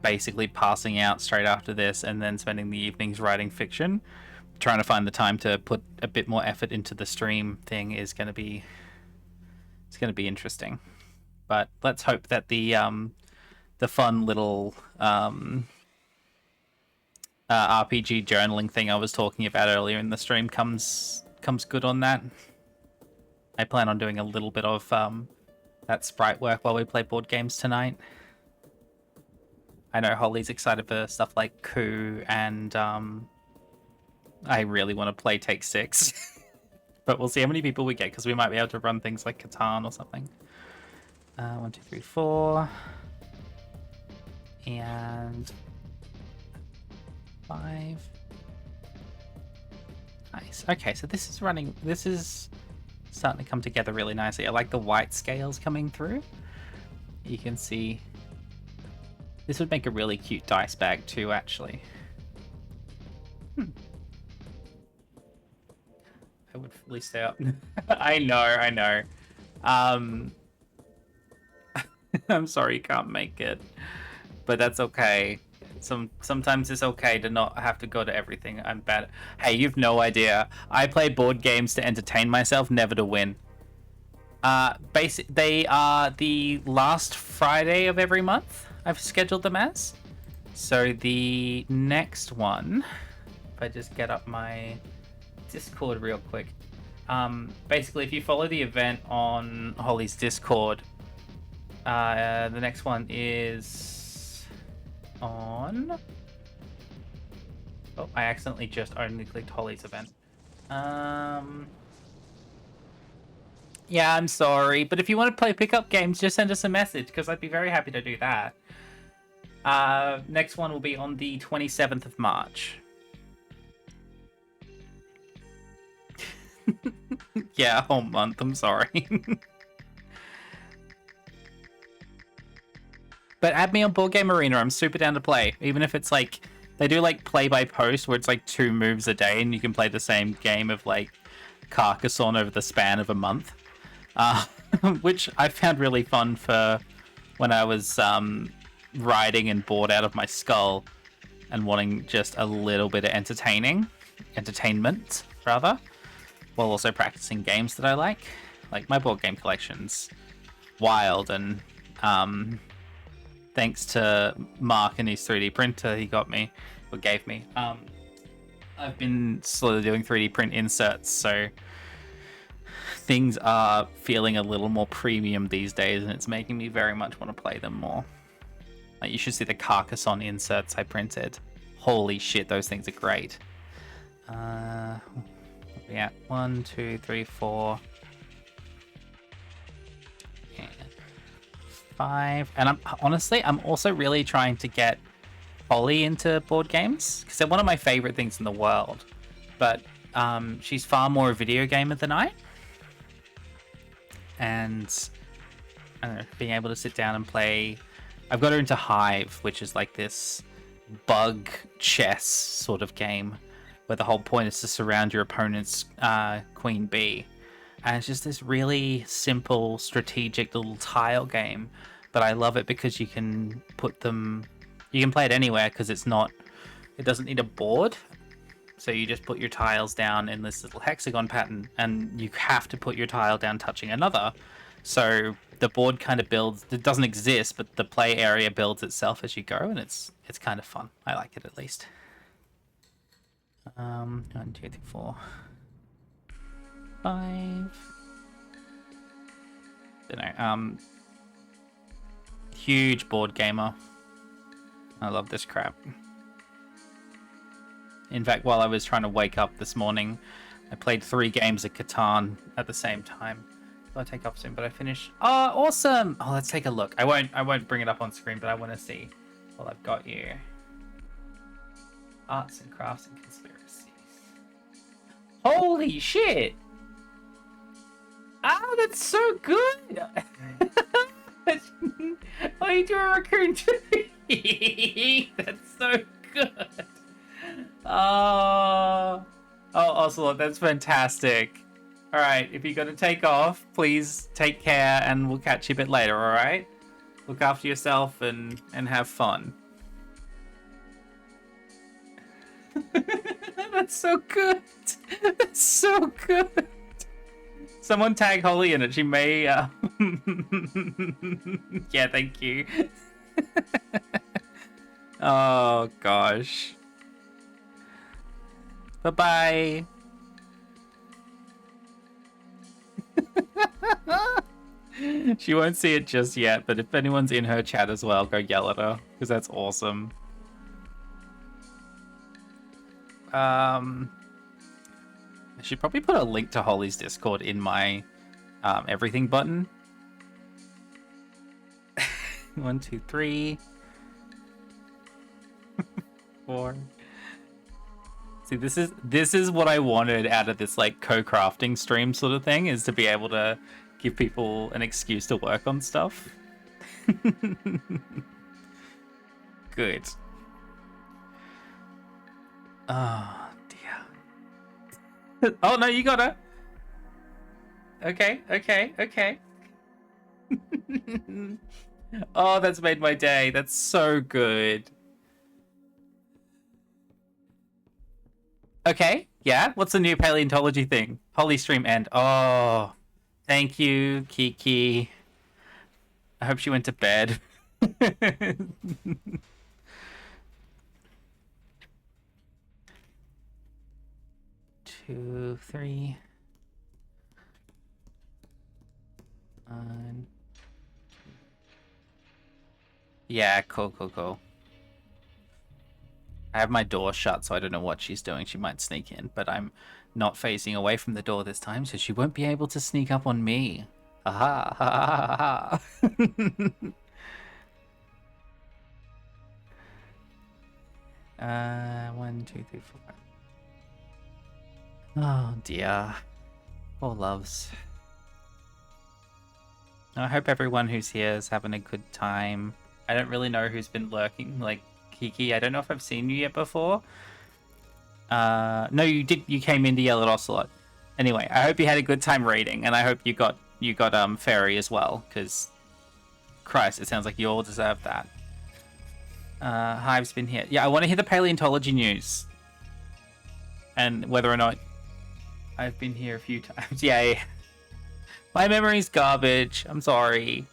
basically passing out straight after this, and then spending the evenings writing fiction. Trying to find the time to put a bit more effort into the stream thing is going to be interesting. But let's hope that the fun little RPG journaling thing I was talking about earlier in the stream comes good on that. I plan on doing a little bit of that sprite work while we play board games tonight. I know Holly's excited for stuff like Coup, and I really want to play Take 6. But we'll see how many people we get, because we might be able to run things like Catan or something. 1, 2, 3, 4. And 5. Nice. Okay, so this is running... This is starting to come together really nicely. I like the white scales coming through. You can see... This would make a really cute dice bag too, actually. I would fully stay up. I know. I'm sorry you can't make it, but that's okay. Sometimes it's okay to not have to go to everything. I'm bad. Hey, you've no idea. I play board games to entertain myself, never to win. They are the last Friday of every month. I've scheduled them as. So the next one, if I just get up my Discord real quick. Basically, if you follow the event on Holly's Discord, the next one is on... Oh, I accidentally just only clicked Holly's event. Yeah, I'm sorry, but if you want to play pickup games, just send us a message, because I'd be very happy to do that. Next one will be on the 27th of March. Yeah, a whole month, I'm sorry. But add me on Board Game Arena, I'm super down to play. Even if it's like, they do like play by post, where it's like 2 moves a day, and you can play the same game of like Carcassonne over the span of a month. Which I found really fun for when I was riding and bored out of my skull and wanting just a little bit of entertainment, rather, while also practicing games that I like. Like, my board game collection's wild, and thanks to Mark and his 3D printer he got me, or gave me, I've been slowly doing 3D print inserts, so things are feeling a little more premium these days, and it's making me very much want to play them more. Like, you should see the Carcassonne inserts I printed. Holy shit, those things are great. Yeah, 1, 2, 3, 4. And 5. And I'm also really trying to get Holly into board games because they're one of my favorite things in the world. But she's far more a video gamer than I. And I don't know, being able to sit down and play. I've got her into Hive, which is like this bug chess sort of game where the whole point is to surround your opponent's queen bee. And it's just this really simple, strategic little tile game. But I love it because you can put them... You can play it anywhere because it doesn't need a board. So you just put your tiles down in this little hexagon pattern, and you have to put your tile down touching another. So the board kind of builds. It doesn't exist, but the play area builds itself as you go, and it's kind of fun. I like it at least. 1, 2, 3, 4, 5. Don't know. Huge board gamer. I love this crap. In fact, while I was trying to wake up this morning, I played 3 games of Catan at the same time. I'll take off soon, but I finished. Oh, awesome! Oh, let's take a look. I won't bring it up on screen, but I want to see what I've got here. Arts and crafts and conspiracies. Holy shit! Ah, that's so good! Oh, you do a raccoon too? That's so good. Oh, Ocelot, that's fantastic. All right, if you're going to take off, please take care, and we'll catch you a bit later, all right? Look after yourself and have fun. That's so good. That's so good. Someone tag Holly in it. She may... Yeah, thank you. Oh, gosh. Bye-bye. She won't see it just yet, but if anyone's in her chat as well, go yell at her, because that's awesome. I should probably put a link to Holly's Discord in my everything button. 1, 2, 3, 4. See, this is what I wanted out of this like co-crafting stream sort of thing, is to be able to give people an excuse to work on stuff. Good. Oh dear. Oh no, you gotta. Okay. Oh, that's made my day. That's so good. Okay, yeah. What's the new paleontology thing? Holy stream end. Oh, thank you, Kiki. I hope she went to bed. 2, 3. Yeah, cool. I have my door shut, so I don't know what she's doing. She might sneak in, but I'm not facing away from the door this time, so she won't be able to sneak up on me. Ha ha. 1, 2, 3, 4. Oh dear. Poor loves. I hope everyone who's here is having a good time. I don't really know who's been lurking, like Kiki. I don't know if I've seen you yet before. No, you did. You came in to yell at Ocelot. Anyway, I hope you had a good time raiding, and I hope you got Fairy as well, because Christ, it sounds like you all deserve that. Hive's been here. Yeah, I want to hear the paleontology news, and whether or not I've been here a few times. Yeah. My memory's garbage. I'm sorry.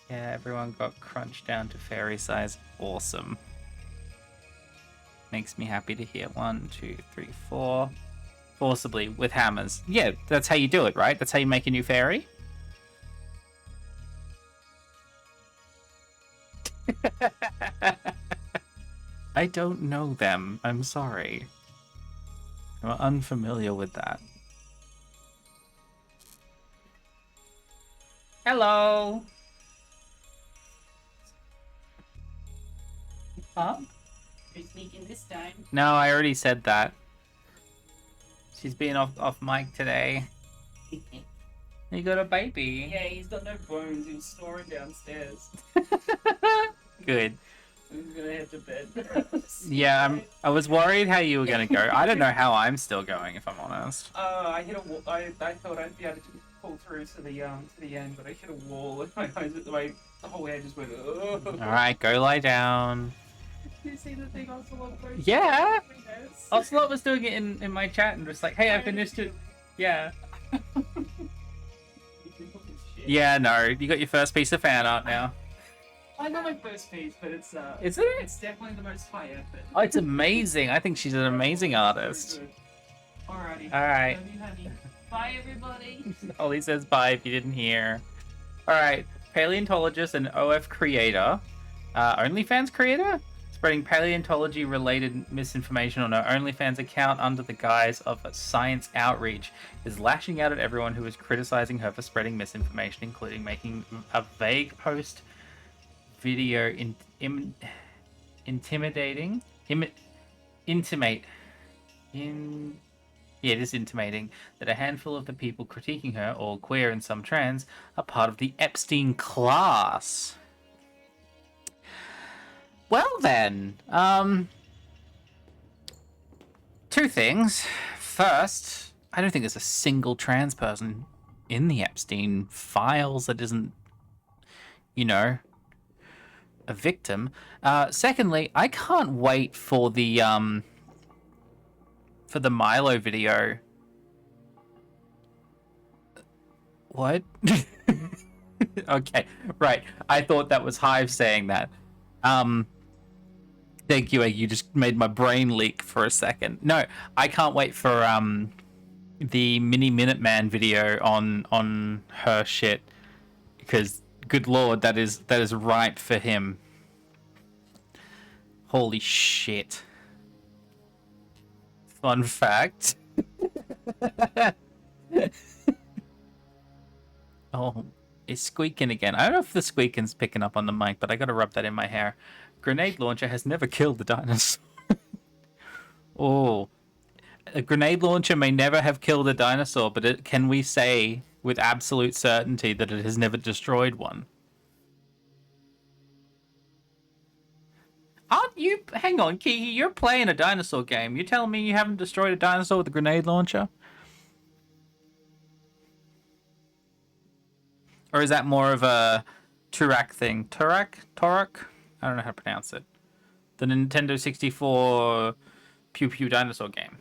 Yeah, everyone got crunched down to fairy size. Awesome. Makes me happy to hear. 1, 2, 3, 4. Forcibly with hammers. Yeah, that's how you do it, right? That's how you make a new fairy. I don't know them. I'm sorry. I'm unfamiliar with that. Hello. Huh? You're sneaking this time. No, I already said that. She's being off mic today. You got a baby. Yeah, he's got no bones. He was snoring downstairs. Good. I'm gonna head to bed. Yeah, I was worried how you were gonna go. I don't know how I'm still going, if I'm honest. I hit a wall. I thought I'd be able to pull through to the end, but I hit a wall and the whole head just went. Ugh. All right, go lie down. Did you see the thing Ocelot posted? Yeah. Yes. Ocelot was doing it in my chat and just like, hey, I finished it. Yeah. Yeah, no, you got your first piece of fan art now. I know my first piece, but it's Is it? It's definitely the most high effort. Oh, it's amazing. I think she's an amazing artist. Alrighty. All right. Love you, honey. Bye, everybody. Ollie says bye if you didn't hear. All right, paleontologist and OF creator, OnlyFans creator, spreading paleontology-related misinformation on her OnlyFans account under the guise of a science outreach, is lashing out at everyone who is criticizing her for spreading misinformation, including making a vague post video intimating that a handful of the people critiquing her, all queer and some trans, are part of the Epstein class. Well then, two things. First, I don't think there's a single trans person in the Epstein files that isn't, a victim. Secondly, I can't wait for the Milo video. What? Okay, right. I thought that was Hive saying that. Thank you, you just made my brain leak for a second. No, I can't wait for the Mini Minuteman video on her shit, because good lord, that is ripe for him. Holy shit. Fun fact. Oh, it's squeaking again. I don't know if the squeaking's picking up on the mic, but I gotta rub that in my hair. Grenade launcher has never killed the dinosaur. Oh, a grenade launcher may never have killed a dinosaur, but can we say with absolute certainty that it has never destroyed one? Aren't you? Hang on, Kihi, you're playing a dinosaur game. You telling me you haven't destroyed a dinosaur with a grenade launcher? Or is that more of a Turok thing? Turok? I don't know how to pronounce it. The Nintendo 64 Pew Pew dinosaur game.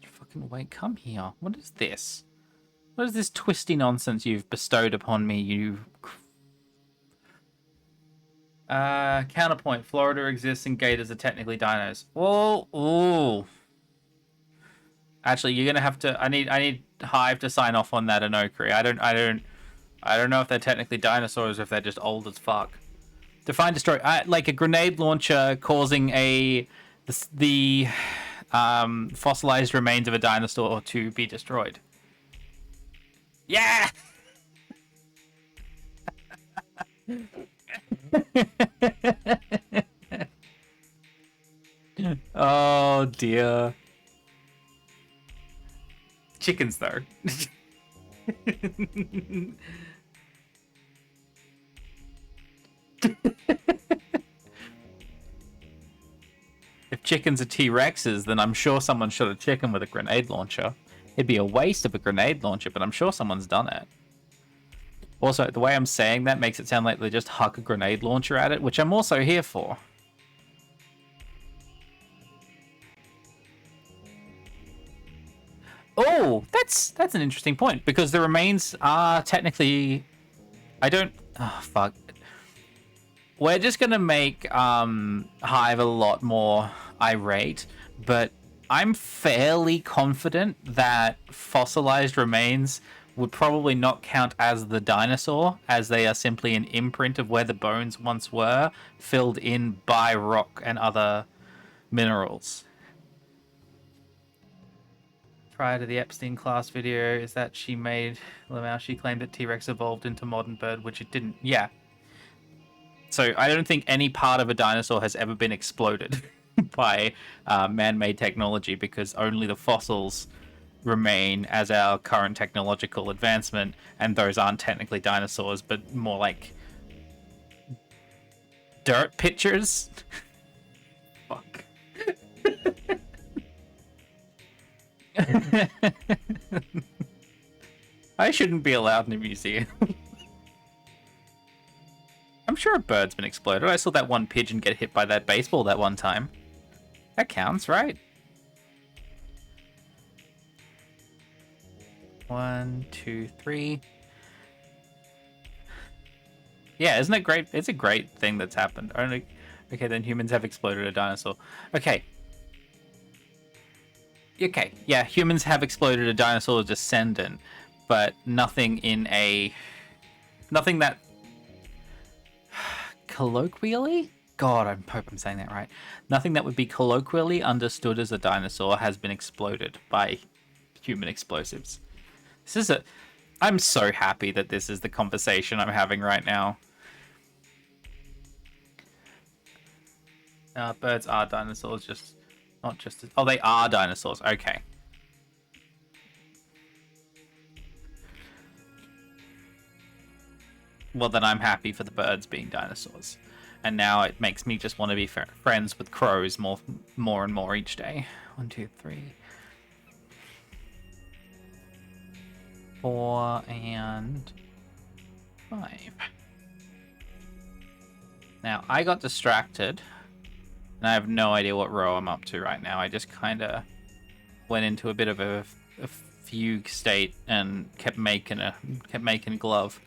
Fucking wait, come here. What is this? What is this twisty nonsense you've bestowed upon me, you... Counterpoint. Florida exists and gators are technically dinos. Oh, ooh. Actually, you're gonna have to... I need Hive to sign off on that, Anokri. I don't know if they're technically dinosaurs or if they're just old as fuck. Define destroy. Like a grenade launcher causing the fossilized remains of a dinosaur to be destroyed. Yeah. Oh dear. Chickens though. If chickens are T-Rexes, then I'm sure someone shot a chicken with a grenade launcher. It'd be a waste of a grenade launcher, but I'm sure someone's done it. Also, the way I'm saying that makes it sound like they just huck a grenade launcher at it, which I'm also here for. Oh, that's an interesting point, because the remains are technically... I don't... Oh, fuck. We're just going to make Hive a lot more irate, but I'm fairly confident that fossilized remains would probably not count as the dinosaur, as they are simply an imprint of where the bones once were, filled in by rock and other minerals. prior to the Epstein class video is that she claimed that T-Rex evolved into modern bird, which it didn't. Yeah. So I don't think any part of a dinosaur has ever been exploded by man-made technology, because only the fossils remain as our current technological advancement, and those aren't technically dinosaurs, but more like dirt pictures. Fuck. I shouldn't be allowed in a museum. I'm sure a bird's been exploded. I saw that one pigeon get hit by that baseball that one time. That counts, right? 1, 2, 3. Yeah, isn't it great? It's a great thing that's happened. Only, okay, then humans have exploded a dinosaur. Okay. Okay, yeah, humans have exploded a dinosaur descendant, but nothing that colloquially? God, I hope I'm saying that right. Nothing that would be colloquially understood as a dinosaur has been exploded by human explosives. I'm so happy that this is the conversation I'm having right now. Birds are dinosaurs, just not just... Oh, they are dinosaurs. Okay. Well, then I'm happy for the birds being dinosaurs. And now it makes me just want to be friends with crows more and more each day. 1, 2, 3, 4, and 5. Now, I got distracted, and I have no idea what row I'm up to right now. I just kind of went into a bit of a fugue state and kept making glove.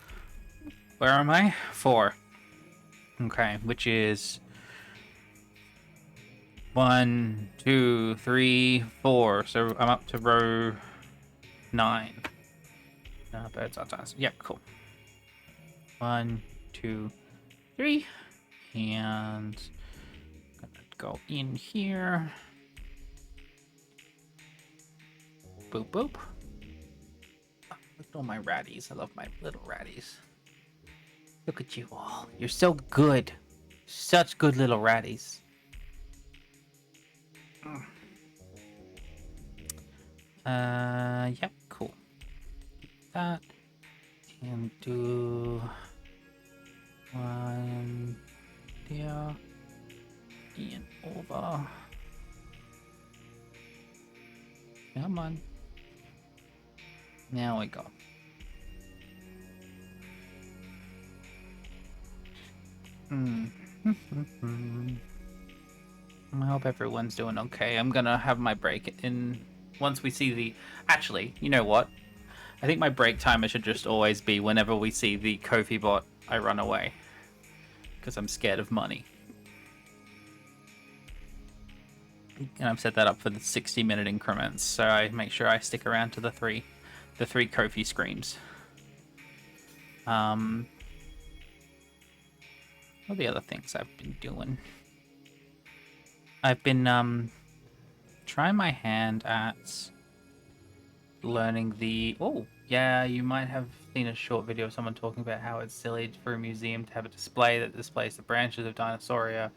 Where am I? 4. Okay, which is 1, 2, 3, 4. So I'm up to row 9. Birds are dinosaurs. Yep, cool. 1, 2, 3, and I'm gonna go in here. Boop boop. Oh, look at all my ratties. I love my little ratties. Look at you all. You're so good. Such good little ratties. Yep, cool. That. And do 1 there. And over. Come on. Now we go. I hope everyone's doing okay. I'm gonna have my break in once we see the... Actually, you know what? I think my break timer should just always be whenever we see the Ko-fi bot, I run away. Because I'm scared of money. And I've set that up for the 60-minute increments, so I make sure I stick around to the three Ko-fi screams. What are the other things I've been doing? I've been trying my hand at learning the... Oh, yeah, you might have seen a short video of someone talking about how it's silly for a museum to have a display that displays the branches of Dinosauria,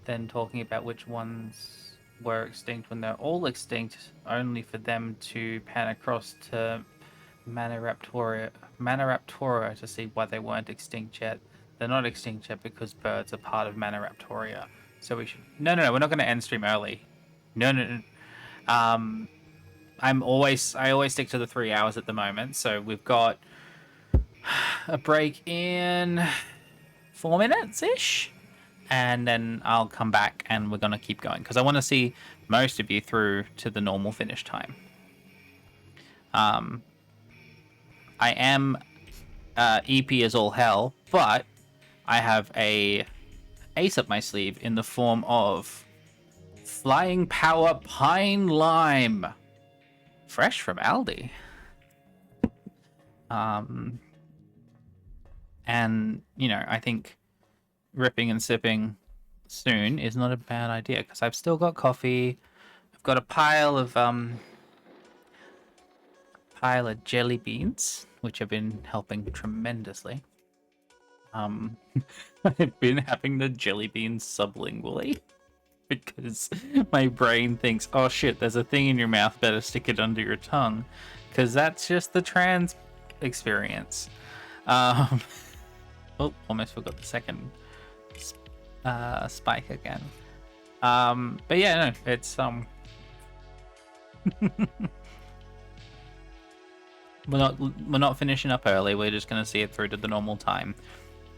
then talking about which ones were extinct when they're all extinct, only for them to pan across to Maniraptora to see why they weren't extinct yet. They're not extinct yet because birds are part of Maniraptoria. So we should... No, we're not going to end stream early. No. I always stick to the 3 hours at the moment. So we've got a break in 4 minutes-ish. And then I'll come back and we're going to keep going. Because I want to see most of you through to the normal finish time. I am EP as all hell, but I have a ace up my sleeve in the form of Flying Power Pine Lime, fresh from Aldi. And you know, I think ripping and sipping soon is not a bad idea because I've still got coffee. I've got a pile of pile of jelly beans, which have been helping tremendously. I've been having the jelly beans sublingually because my brain thinks, oh shit, there's a thing in your mouth, better stick it under your tongue, because that's just the trans experience. Oh, almost forgot the second spike again. But yeah, no, it's we're not finishing up early. We're just gonna see it through to the normal time.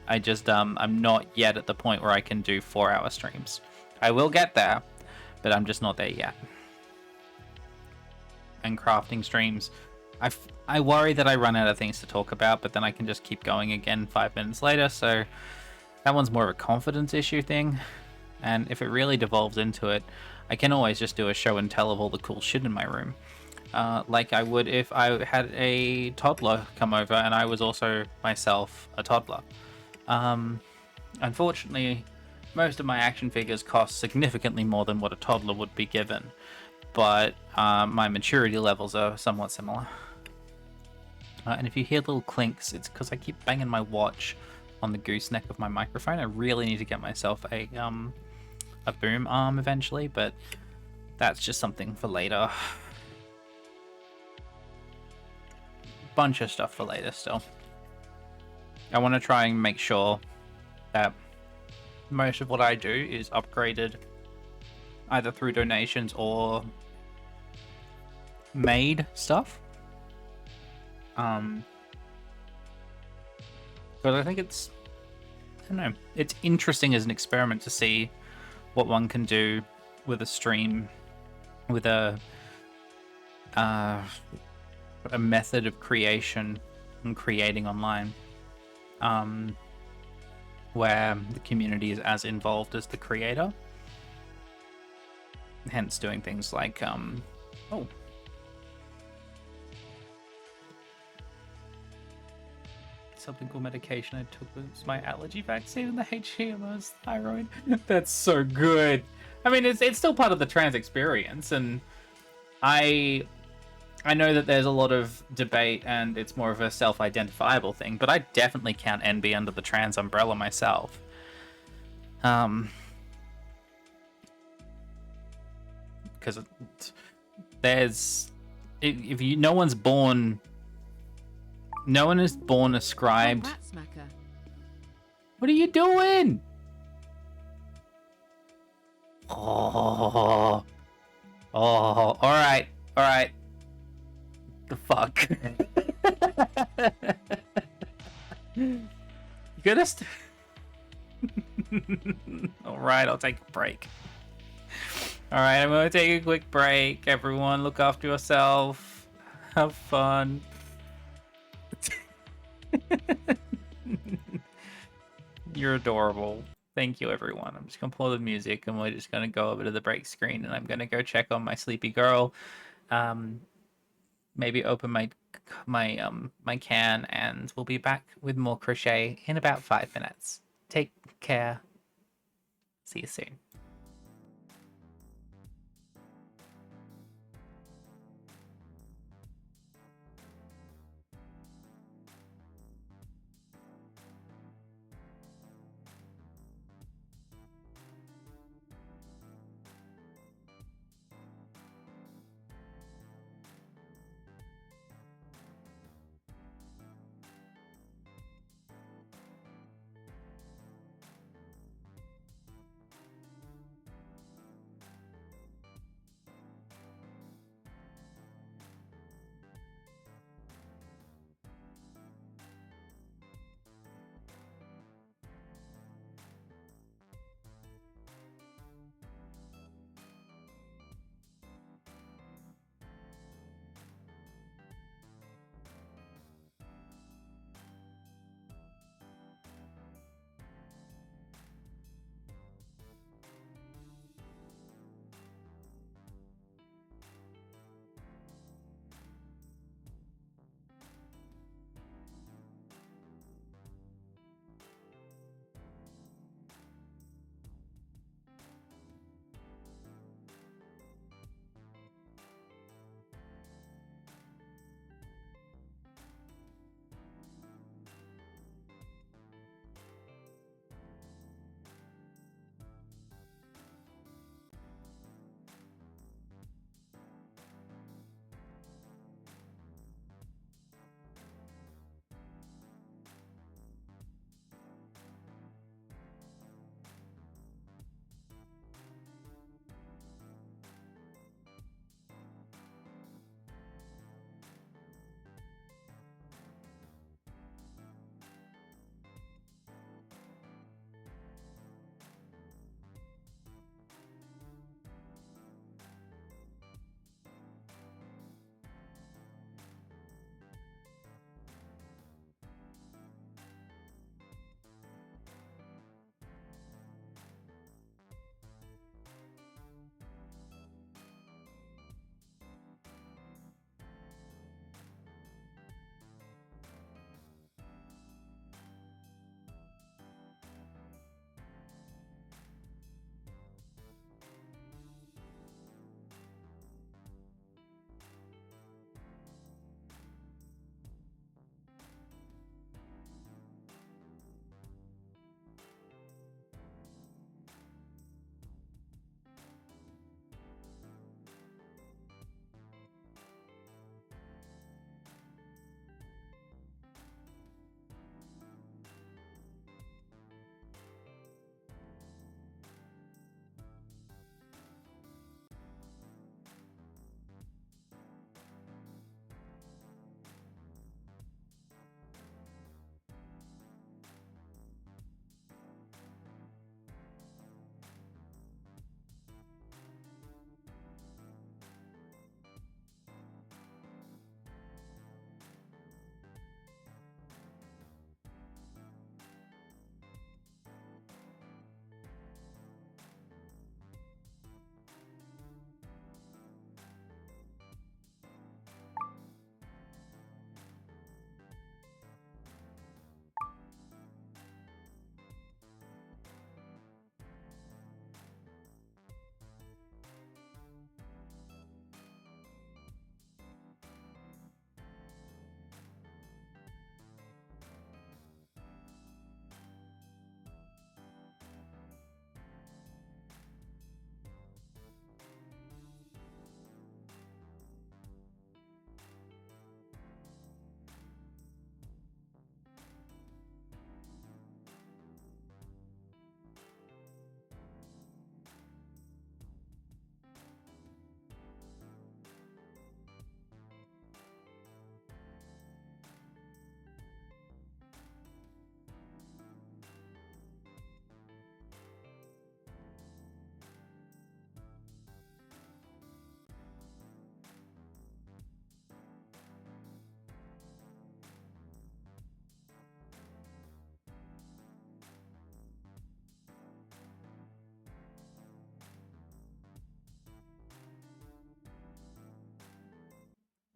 I just I'm not yet at the point where I can do 4-hour streams. I will get there, but I'm just not there yet. And crafting streams, I worry that I run out of things to talk about, but then I can just keep going again 5 minutes later. So that one's more of a confidence issue thing. And if it really devolves into it, I can always just do a show and tell of all the cool shit in my room. Like I would if I had a toddler come over and I was also myself a toddler. Unfortunately, most of my action figures cost significantly more than what a toddler would be given, but my maturity levels are somewhat similar. And if you hear little clinks, it's because I keep banging my watch on the gooseneck of my microphone. I really need to get myself a boom arm eventually, but that's just something for later. Bunch of stuff for later still. I want to try and make sure that most of what I do is upgraded either through donations or made stuff. Because I think it's, I don't know, it's interesting as an experiment to see what one can do with a stream, with a method of creation and creating online, where the community is as involved as the creator. Hence doing things like something called medication I took was my allergy vaccine and the HMO's thyroid. That's so good. I mean, it's still part of the trans experience, and I know that there's a lot of debate and it's more of a self-identifiable thing, but I definitely count NB under the trans umbrella myself. Because there's, if you, no one is born ascribed. What are you doing? Oh, all right. The fuck. You gonna all right, I'll take a break. All right, I'm gonna take a quick break. Everyone, look after yourself. Have fun. You're adorable. Thank you, everyone. I'm just gonna pull the music, and we're just gonna go over to the break screen, and I'm gonna go check on my sleepy girl. Maybe open my can, and we'll be back with more crochet in about 5 minutes. Take care. See you soon.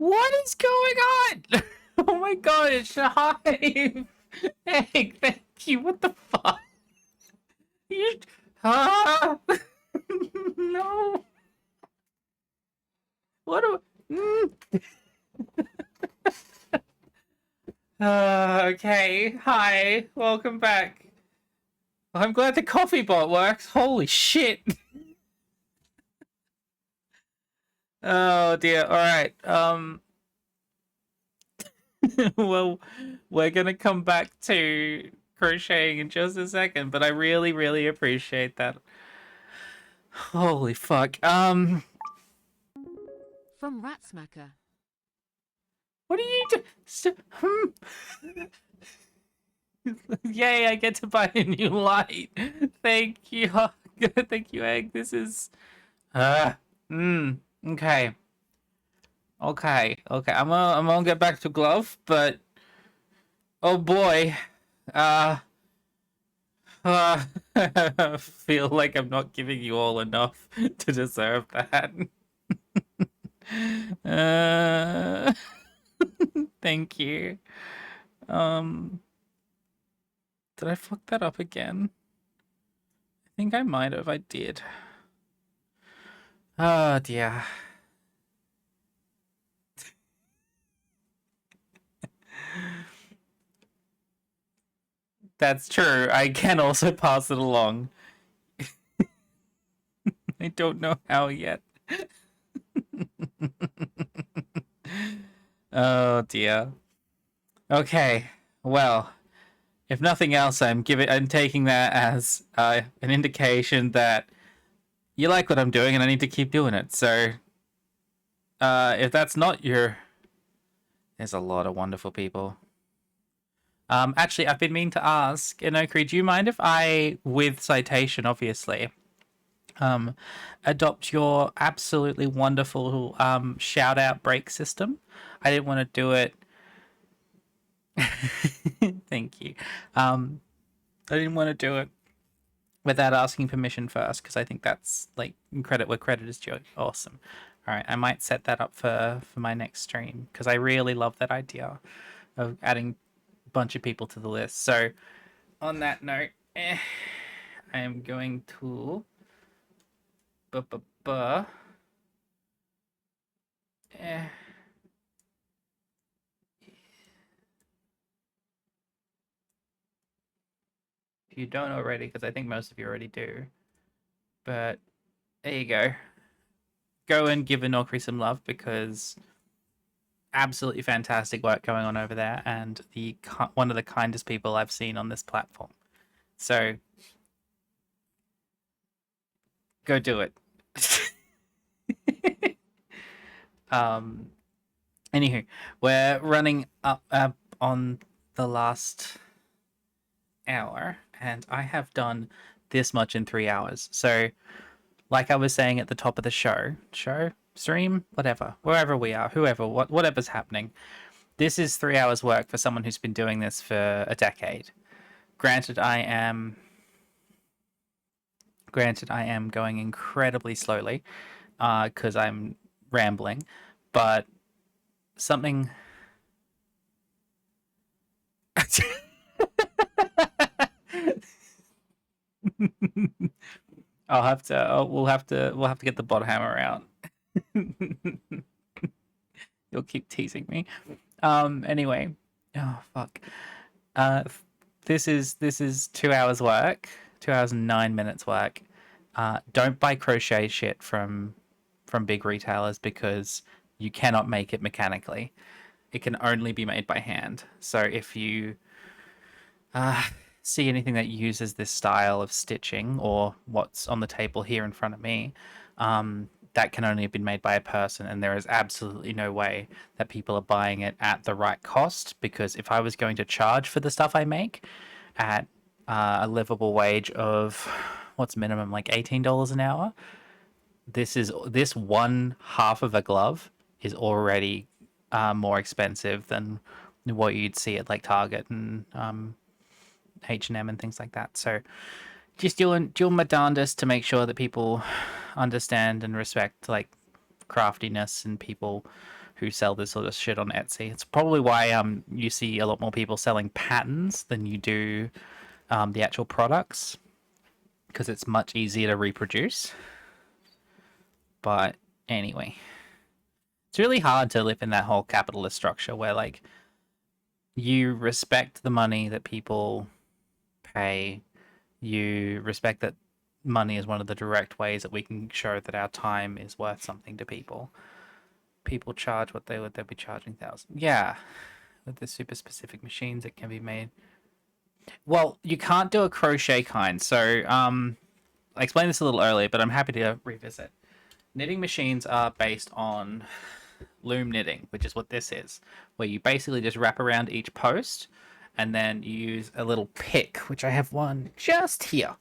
What is going on? Oh my god, it's Hive. Egg, thank you. What the fuck? You... Ah! No. What do... okay. Hi. Welcome back. I'm glad the coffee bot works. Holy shit. Oh dear. All right. Well, we're gonna come back to crocheting in just a second, but I really, really appreciate that. Holy fuck. From Ratsmacker. What are you Yay, I get to buy a new light. Thank you. Thank you, Egg. This is okay. Okay. I'm gonna get back to glove, but oh boy. Uh I feel like I'm not giving you all enough to deserve that. Uh thank you. Did I fuck that up again? I think I might have. I did. Oh dear. That's true. I can also pass it along. I don't know how yet. Oh dear. Okay. Well, if nothing else, I'm taking that as an indication that you like what I'm doing and I need to keep doing it. So, if that's not your... There's a lot of wonderful people. Actually, I've been meaning to ask, Inokri, do you mind if I, with citation, obviously, adopt your absolutely wonderful shout out break system? I didn't want to do it. Thank you. I didn't want to do it without asking permission first because I think that's like credit where credit is due. Awesome. All right, I might set that up for my next stream because I really love that idea of adding a bunch of people to the list. So, on that note, I am going to. Eh. If you don't already, because I think most of you already do. But there you go. Go and give Inokri some love because absolutely fantastic work going on over there, and one of the kindest people I've seen on this platform. So go do it. Anywho, we're running up on the last hour, and I have done this much in 3 hours. So, like I was saying at the top of the show, stream, whatever, wherever we are, whatever's happening, this is 3 hours work for someone who's been doing this for a decade. Granted, I am going incredibly slowly, because I'm rambling, but something. We'll have to get the bot hammer out. You'll keep teasing me. Anyway, oh fuck. This is 2 hours work, 2 hours and 9 minutes work. Don't buy crochet shit from big retailers because you cannot make it mechanically. It can only be made by hand. So if you see anything that uses this style of stitching or what's on the table here in front of me, that can only have been made by a person, and there is absolutely no way that people are buying it at the right cost, because if I was going to charge for the stuff I make at a livable wage of what's minimum, like $18 an hour, this one half of a glove is already more expensive than what you'd see at like Target and H&M and things like that. So just doing my darndest to make sure that people understand and respect like craftiness and people who sell this sort of shit on Etsy. It's probably why you see a lot more people selling patterns than you do the actual products, because it's much easier to reproduce. But anyway, it's really hard to live in that whole capitalist structure where like you respect the money that people pay, you respect that money is one of the direct ways that we can show that our time is worth something to people. People charge what they would be charging thousands. Yeah, with the super specific machines that can be made. Well, you can't do a crochet kind. So I explained this a little earlier, but I'm happy to revisit. Knitting machines are based on loom knitting, which is what this is, where you basically just wrap around each post and then you use a little pick, which I have one just here.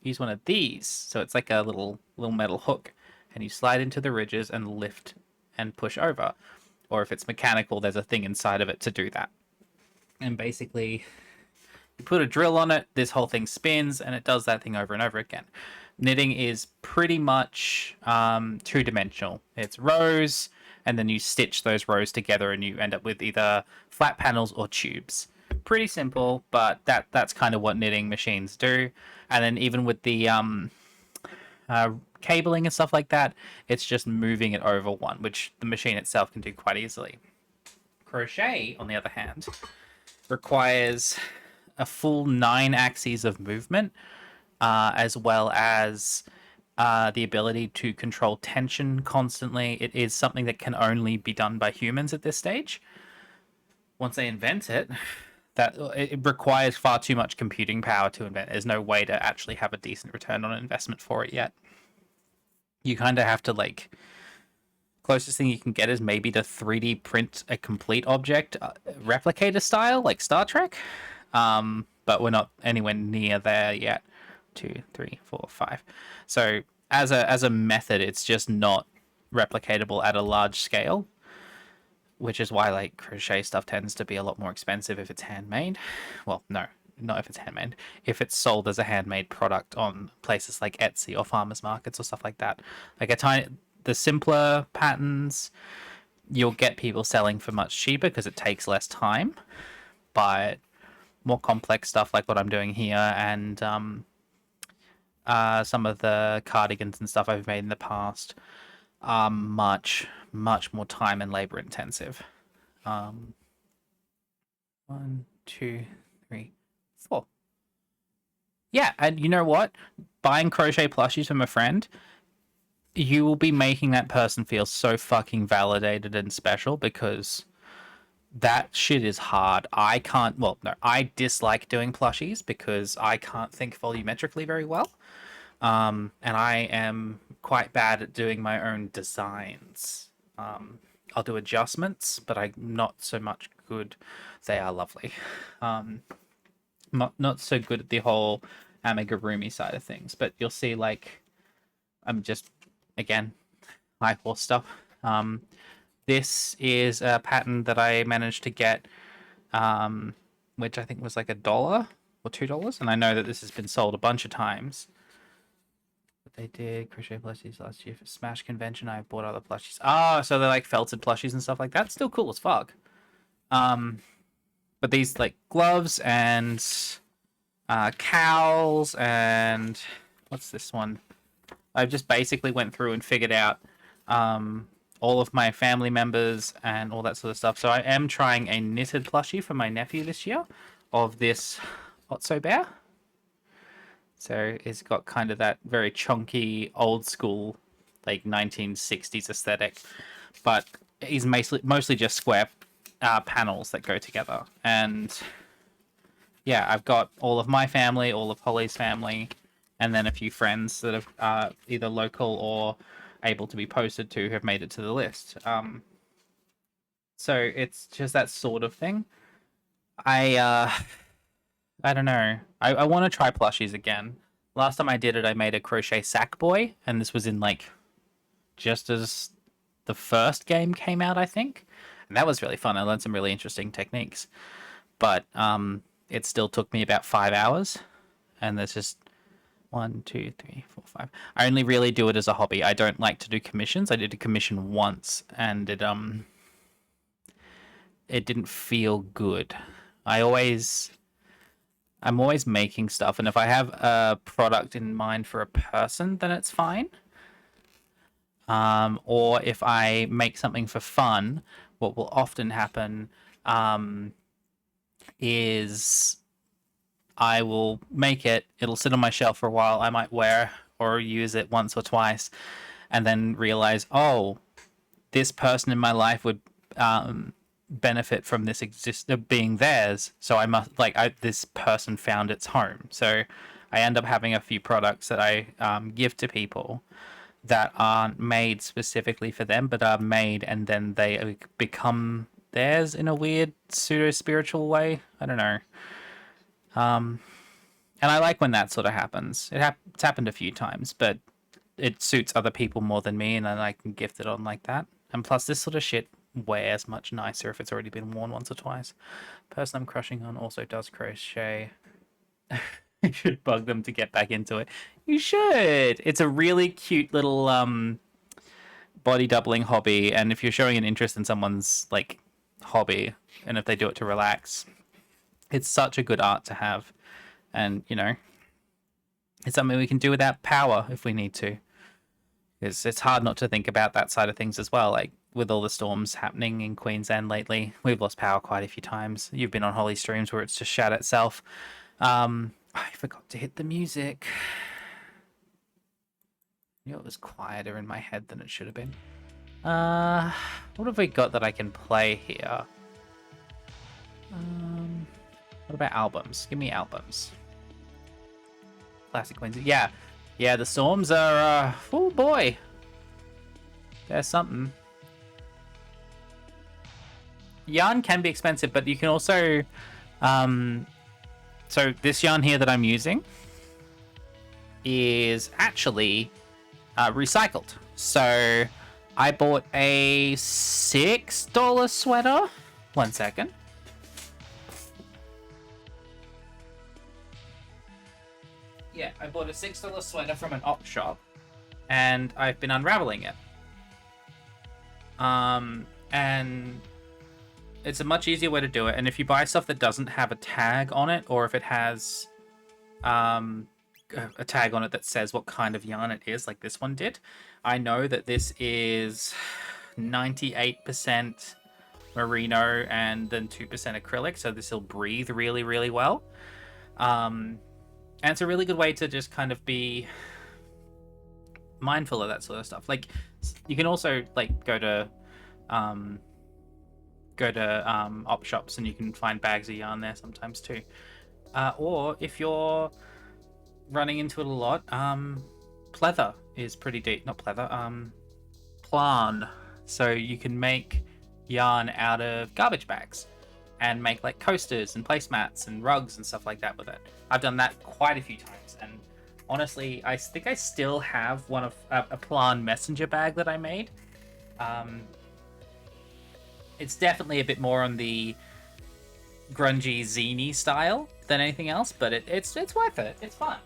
Use one of these, so it's like a little metal hook, and you slide into the ridges and lift and push over. Or if it's mechanical, there's a thing inside of it to do that. And basically, you put a drill on it, this whole thing spins, and it does that thing over and over again. Knitting is pretty much two-dimensional. It's rows, and then you stitch those rows together, and you end up with either flat panels or tubes. Pretty simple, but that's kind of what knitting machines do. And then even with the cabling and stuff like that, it's just moving it over one, which the machine itself can do quite easily. Crochet, on the other hand, requires a full 9 axes of movement, as well as the ability to control tension constantly. It is something that can only be done by humans at this stage. Once they invent it, that it requires far too much computing power to invent. There's no way to actually have a decent return on investment for it yet. You kind of have to like, closest thing you can get is maybe to 3D print a complete object, replicator style, like Star Trek. But we're not anywhere near there yet. 2, 3, 4, 5. So as a method, it's just not replicatable at a large scale, which is why like crochet stuff tends to be a lot more expensive if it's handmade. Well, no, not if it's handmade. If it's sold as a handmade product on places like Etsy or farmers markets or stuff like that. Like the simpler patterns, you'll get people selling for much cheaper because it takes less time. But more complex stuff like what I'm doing here, and some of the cardigans and stuff I've made in the past are much more time and labor intensive. 1, 2, 3, 4. Yeah, and you know what? Buying crochet plushies from a friend, you will be making that person feel so fucking validated and special, because that shit is hard. I dislike doing plushies because I can't think volumetrically very well. And I am quite bad at doing my own designs. I'll do adjustments, but I'm not so much good. They are lovely. Not so good at the whole amigurumi side of things, but you'll see, like, I'm just, again, high horse stuff. This is a pattern that I managed to get, which I think was like $1 or $2, and I know that this has been sold a bunch of times. They did crochet plushies last year for Smash Convention. I bought other plushies. Oh, so they're like felted plushies and stuff like that. Still cool as fuck. But these like gloves and cowls and what's this one? I just basically went through and figured out all of my family members and all that sort of stuff. So I am trying a knitted plushie for my nephew this year of this Otso Bear. So it's got kind of that very chunky, old school, like 1960s aesthetic, but he's mostly just square panels that go together. And yeah, I've got all of my family, all of Holly's family, and then a few friends that are either local or able to be posted to who have made it to the list. So it's just that sort of thing. I don't know. I want to try plushies again. Last time I did it, I made a crochet sack boy, and this was in like just as the first game came out, I think. And that was really fun. I learned some really interesting techniques. But it still took me about 5 hours. And there's just 1, 2, 3, 4, 5. I only really do it as a hobby. I don't like to do commissions. I did a commission once, and it didn't feel good. I'm always making stuff, and if I have a product in mind for a person, then it's fine. Or if I make something for fun, what will often happen is I will make it, it'll sit on my shelf for a while, I might wear or use it once or twice, and then realize, oh, this person in my life would benefit from this being theirs, so I must, this person found its home. So I end up having a few products that I give to people that aren't made specifically for them, but are made and then they become theirs in a weird pseudo spiritual way. I don't know. And I like when that sort of happens. It's happened a few times, but it suits other people more than me, and then I can gift it on like that. And plus, this sort of shit wears much nicer if it's already been worn once or twice. Person I'm crushing on also does crochet. You should bug them to get back into it. You should. It's a really cute little body doubling hobby, and if you're showing an interest in someone's like hobby, and if they do it to relax, it's such a good art to have. And you know, it's something we can do without power if we need to. It's hard not to think about that side of things as well. Like with all the storms happening in Queensland lately, we've lost power quite a few times. You've been on Holly streams where it's just shat itself. I forgot to hit the music. You know, it was quieter in my head than it should have been. What have we got that I can play here? What about albums? Give me albums. Classic Queensland. Yeah, the storms are, oh boy. There's something. Yarn can be expensive, but you can also, so this yarn here that I'm using is actually recycled. So I bought a $6 sweater. 1 second. Yeah, I bought a $6 sweater from an op shop, and I've been unraveling it. And it's a much easier way to do it. And if you buy stuff that doesn't have a tag on it, or if it has a tag on it that says what kind of yarn it is, like this one did, I know that this is 98% merino and then 2% acrylic, so this will breathe really, really well. And it's a really good way to just kind of be mindful of that sort of stuff. Like, you can also like go to op shops and you can find bags of yarn there sometimes too. Or if you're running into it a lot, pleather is pretty deep. Not pleather, plan. So you can make yarn out of garbage bags and make like coasters and placemats and rugs and stuff like that with it. I've done that quite a few times, and honestly, I think I still have one of a Plan messenger bag that I made. It's definitely a bit more on the grungy zine style than anything else, but it's worth it. It's fun.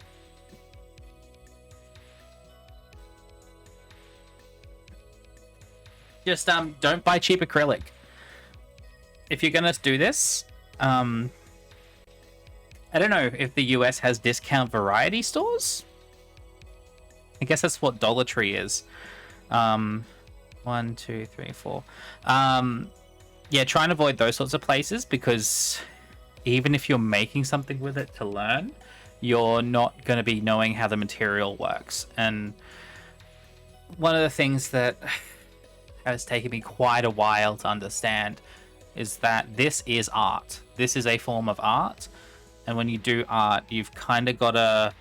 Just don't buy cheap acrylic. If you're gonna do this, I don't know if the US has discount variety stores. I guess that's what Dollar Tree is. 1, 2, 3, 4. Yeah, try and avoid those sorts of places, because even if you're making something with it to learn, you're not going to be knowing how the material works. And one of the things that has taken me quite a while to understand is that this is art. This is a form of art. And when you do art, you've kind of got to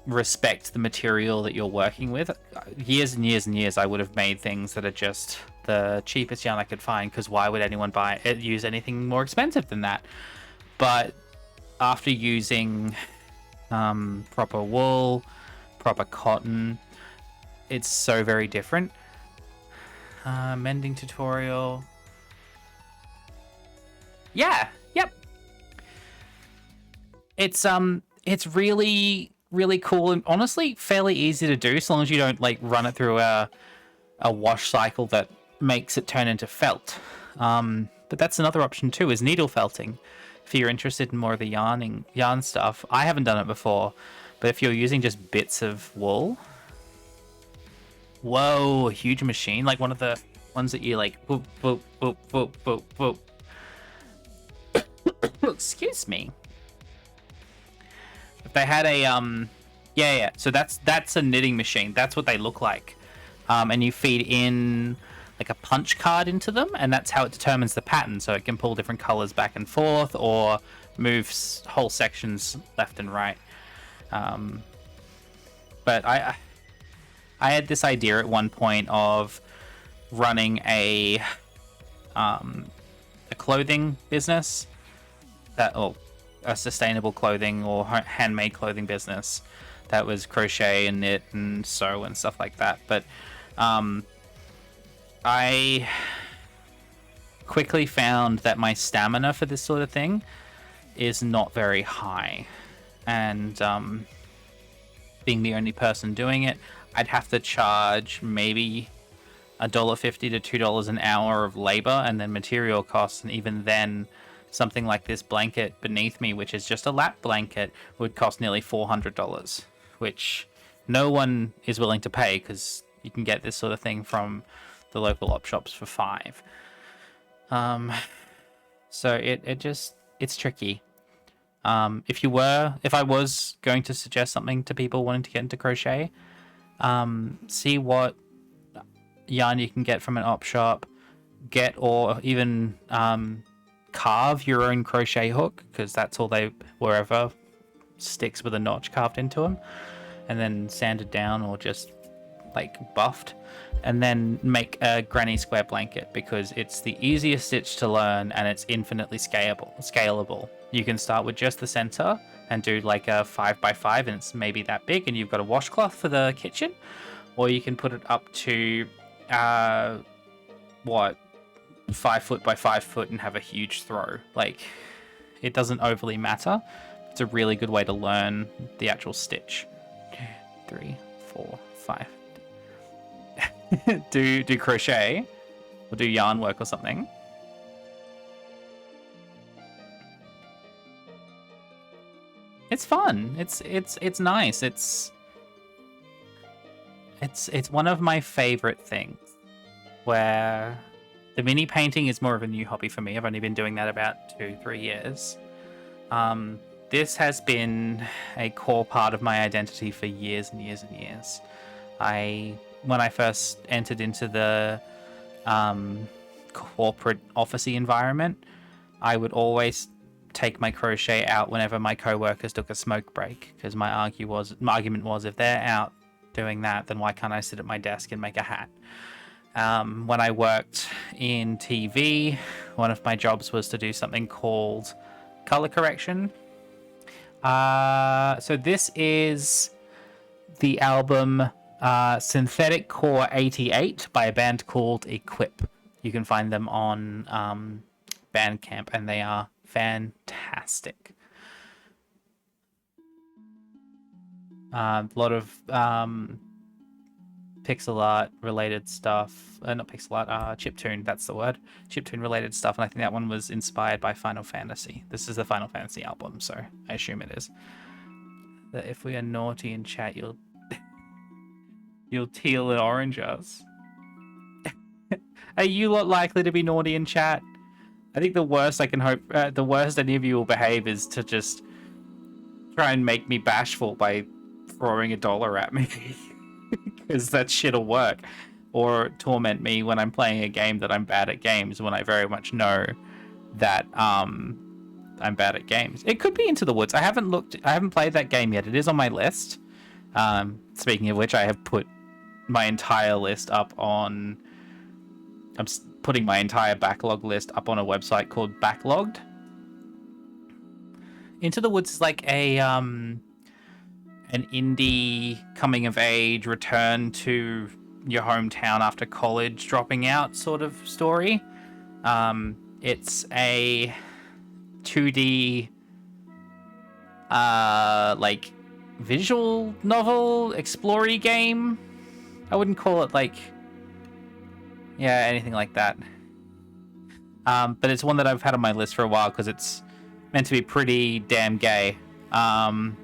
respect the material that you're working with. Years and years and years, I would have made things that are just the cheapest yarn I could find, because why would anyone use anything more expensive than that? But after using proper wool, proper cotton, it's so very different. Mending tutorial. Yeah, yep. It's really, really cool, and honestly fairly easy to do, so long as you don't like run it through a wash cycle that makes it turn into felt. But that's another option too, is needle felting. If you're interested in more of the yarn stuff, I haven't done it before, but if you're using just bits of wool, whoa, a huge machine, like one of the ones that you like, whoop, whoop, whoop, whoop, whoop, whoop. Excuse me. If they had a yeah. So that's a knitting machine. That's what they look like. And you feed in like a punch card into them, and that's how it determines the pattern. So it can pull different colors back and forth, or move whole sections left and right. But I had this idea at one point of running a clothing business, a sustainable clothing or handmade clothing business that was crochet and knit and sew and stuff like that. But I quickly found that my stamina for this sort of thing is not very high, and being the only person doing it, I'd have to charge maybe $1.50 to $2 an hour of labor and then material costs, and even then something like this blanket beneath me, which is just a lap blanket, would cost nearly $400, which no one is willing to pay because you can get this sort of thing from the local op shops for $5. So it's tricky. If I was going to suggest something to people wanting to get into crochet, see what yarn you can get from an op shop, or even carve your own crochet hook, because that's all wherever sticks with a notch carved into them, and then sanded down or just like buffed, and then make a granny square blanket, because it's the easiest stitch to learn and it's infinitely scalable. You can start with just the center and do like a 5x5, and it's maybe that big, and you've got a washcloth for the kitchen, or you can put it up to 5 foot by 5 foot and have a huge throw. Like, it doesn't overly matter. It's a really good way to learn the actual stitch. 2, 3, 4, 5. do crochet or do yarn work or something. It's fun. It's nice. It's one of my favorite things, where the mini painting is more of a new hobby for me. I've only been doing that about 2-3 years. This has been a core part of my identity for years and years and years. When I first entered into the corporate officey environment, I would always take my crochet out whenever my co-workers took a smoke break, because my argument was, if they're out doing that, then why can't I sit at my desk and make a hat? When I worked in TV, one of my jobs was to do something called color correction. So this is the album Synthetic Core 88 by a band called Equip. You can find them on Bandcamp, and they are fantastic. A lot of pixel art related stuff. Not pixel art, chiptune, that's the word. Chiptune related stuff, and I think that one was inspired by Final Fantasy. This is the Final Fantasy album, so I assume it is. That if we are naughty in chat, you'll teal and orange us. Are you lot likely to be naughty in chat? I think the worst I can hope, the worst any of you will behave is to just try and make me bashful by throwing $1 at me. Because that shit'll work. Or torment me when I'm playing a game that I'm bad at games, when I very much know that I'm bad at games. It could be Into the Woods. I haven't played that game yet. It is on my list. Speaking of which, I have put my entire list up on... I'm putting my entire backlog list up on a website called Backlogged. Into the Woods is like an indie coming of age, return to your hometown after college, dropping out sort of story. It's a 2D like visual novel explory game. I wouldn't call it like anything like that. But it's one that I've had on my list for a while because it's meant to be pretty damn gay. And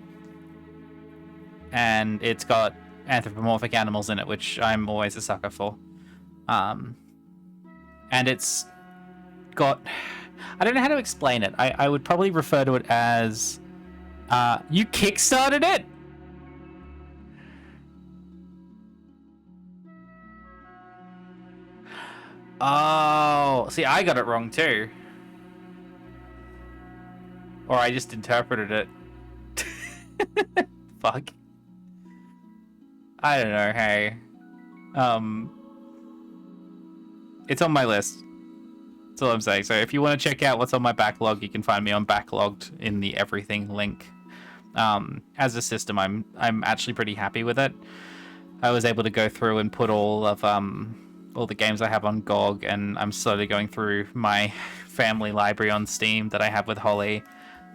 it's got anthropomorphic animals in it, which I'm always a sucker for. And it's got... I don't know how to explain it. I would probably refer to it as... you kickstarted it? Oh, see, I got it wrong too. Or I just interpreted it. Fuck. I don't know, hey. It's on my list. That's all I'm saying. So if you want to check out what's on my backlog, you can find me on Backlogged in the everything link. As a system, I'm actually pretty happy with it. I was able to go through and put all the games I have on GOG, and I'm slowly going through my family library on Steam that I have with Holly,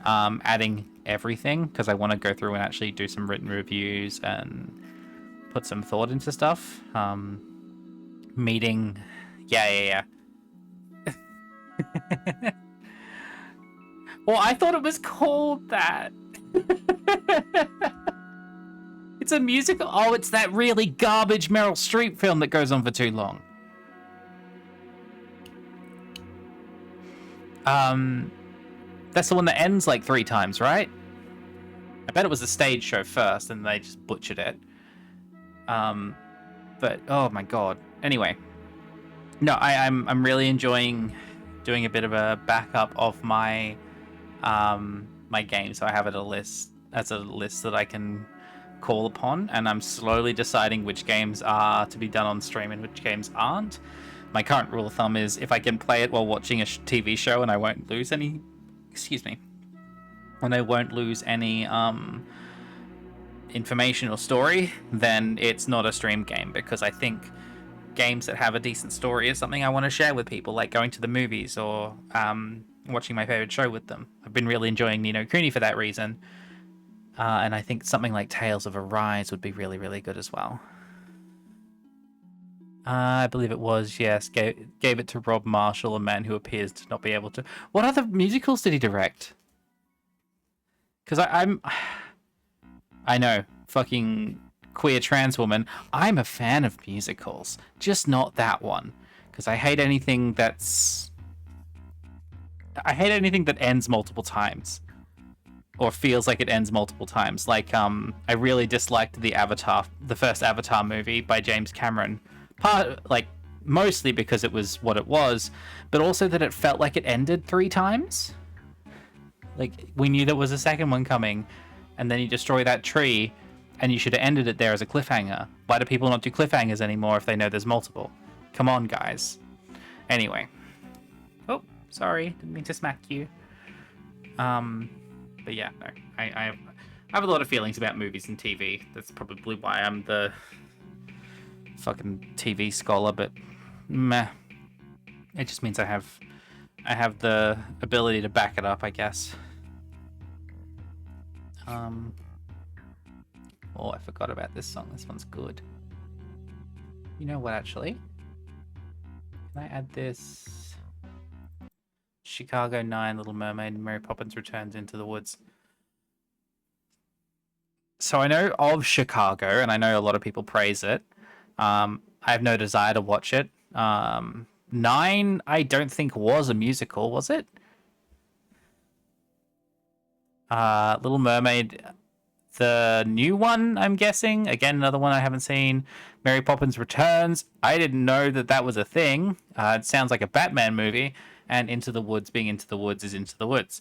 adding everything because I want to go through and actually do some written reviews and put some thought into stuff. Meeting, yeah. Well, I thought it was called that. It's a musical. Oh, it's that really garbage Meryl Streep film that goes on for too long. That's the one that ends like 3 times, right? I bet it was a stage show first, and they just butchered it. But oh my god. Anyway, no, I'm really enjoying doing a bit of a backup of my my game, so I have it a list that I can call upon, and I'm slowly deciding which games are to be done on stream and which games aren't. My current rule of thumb is if I can play it while watching a TV show and I won't lose any, and I won't lose any information or story, then it's not a stream game, because I think games that have a decent story is something I want to share with people, like going to the movies or watching my favorite show with them. I've been really enjoying Ni no Kuni for that reason, and I think something like Tales of Arise would be really, really good as well. I believe it was, yes. Gave it to Rob Marshall, a man who appears to not be able to... What other musicals did he direct? Because I know, fucking queer trans woman. I'm a fan of musicals, just not that one. Because I hate anything that ends multiple times. Or feels like it ends multiple times. Like, I really disliked the first Avatar movie by James Cameron. Mostly because it was what it was, but also that it felt like it ended 3 times. Like, we knew there was a second one coming, and then you destroy that tree, and you should have ended it there as a cliffhanger. Why do people not do cliffhangers anymore if they know there's multiple? Come on, guys. Anyway. Oh, sorry. Didn't mean to smack you. But yeah, no. I have a lot of feelings about movies and TV. That's probably why I'm the fucking TV scholar, but meh. It just means I have the ability to back it up, I guess. Oh, I forgot about this song. This one's good. You know what, actually? Can I add this? Chicago 9, Little Mermaid, Mary Poppins Returns into the Woods. So I know of Chicago, and I know a lot of people praise it. I have no desire to watch it. 9, I don't think was a musical, was it? Little Mermaid, the new one, I'm guessing. Again, another one I haven't seen. Mary Poppins Returns. I didn't know that was a thing. It sounds like a Batman movie. And Into the Woods being Into the Woods is Into the Woods.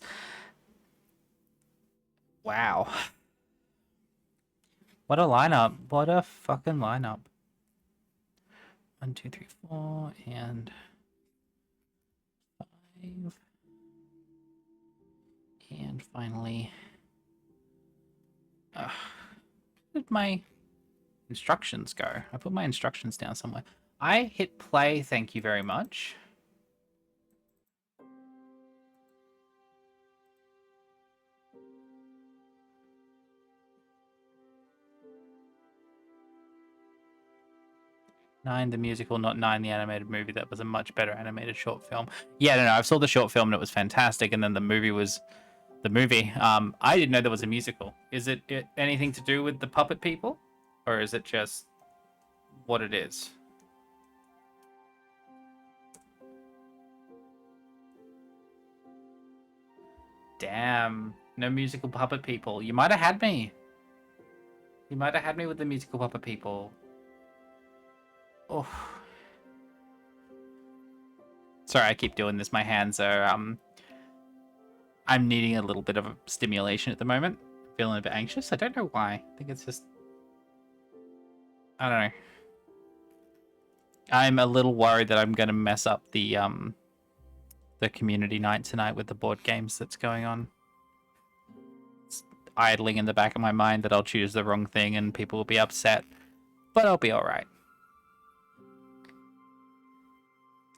Wow. What a lineup. What a fucking lineup. 1, 2, 3, 4, and 5. And finally... where did my instructions go? I put my instructions down somewhere. I hit play, thank you very much. Nine the musical, not Nine the animated movie. That was a much better animated short film. Yeah, no, I saw the short film and it was fantastic, and then the movie was the movie. I didn't know there was a musical. Is it anything to do with the puppet people, or is it just what it is? Damn, no musical puppet people. You might have had me. You might have had me with the musical puppet people. Oh, sorry, I keep doing this. My hands are I'm needing a little bit of stimulation at the moment. Feeling a bit anxious. I don't know why. I think it's just I don't know. I'm a little worried that I'm going to mess up the community night tonight with the board games that's going on. It's idling in the back of my mind that I'll choose the wrong thing and people will be upset, but I'll be all right.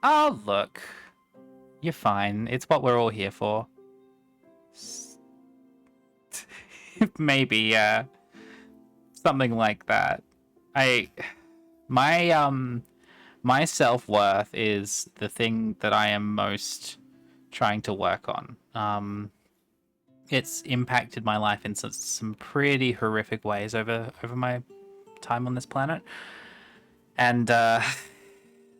Oh, look. You're fine. It's what we're all here for. Maybe something like that. My my self-worth is the thing that I am most trying to work on. It's impacted my life in some pretty horrific ways over my time on this planet, and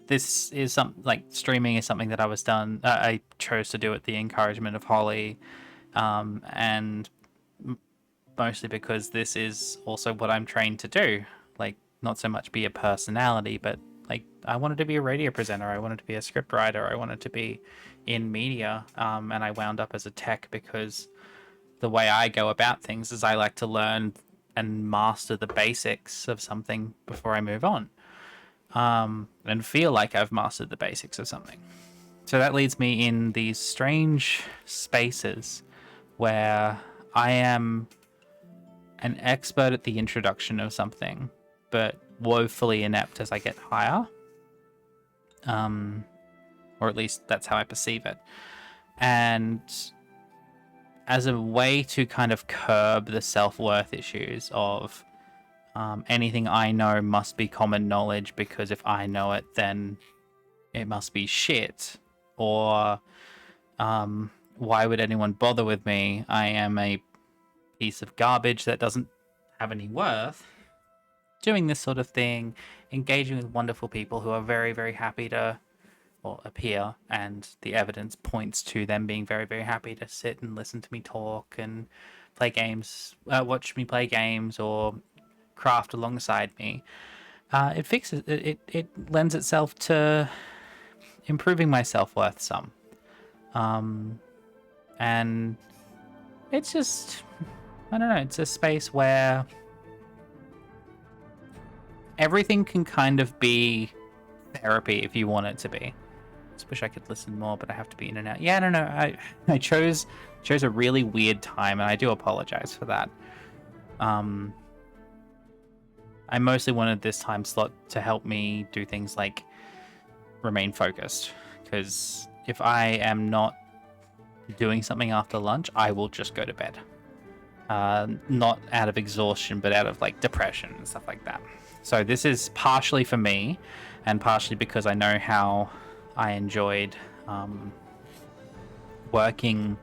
this is like streaming is something that I chose to do at the encouragement of Holly, and mostly because this is also what I'm trained to do. Like, not so much be a personality, but like I wanted to be a radio presenter, I wanted to be a script writer, I wanted to be in media, and I wound up as a tech because the way I go about things is I like to learn and master the basics of something before I move on, and feel like I've mastered the basics of something. So that leads me in these strange spaces where I am an expert at the introduction of something, but woefully inept as I get higher. Or at least that's how I perceive it. And as a way to kind of curb the self-worth issues of anything I know must be common knowledge, because if I know it, then it must be shit. Or why would anyone bother with me? I am a piece of garbage that doesn't have any worth. Doing this sort of thing, engaging with wonderful people who are very, very happy to, or appear, and the evidence points to them being very, very happy to sit and listen to me talk and play games, watch me play games, or craft alongside me. It fixes it. It lends itself to improving my self-worth some, and it's just, I don't know. It's a space where everything can kind of be therapy if you want it to be. Just wish I could listen more, but I have to be in and out. Yeah, no, I chose a really weird time, and I do apologize for that. I mostly wanted this time slot to help me do things like remain focused, because if I am not doing something after lunch, I will just go to bed. Not out of exhaustion, but out of like depression and stuff like that. So this is partially for me, and partially because I know how I enjoyed working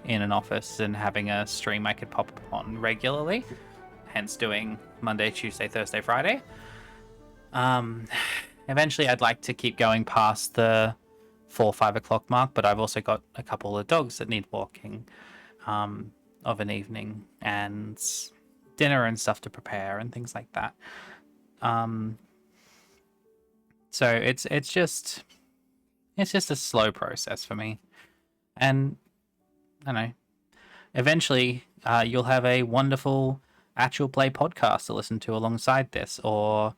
in an office and having a stream I could pop on regularly, hence doing Monday, Tuesday, Thursday, Friday. Eventually I'd like to keep going past the 4-5 o'clock mark, but I've also got a couple of dogs that need walking of an evening, and dinner and stuff to prepare and things like that. So it's just a slow process for me, and I don't know. Eventually, you'll have a wonderful actual play podcast to listen to alongside this, or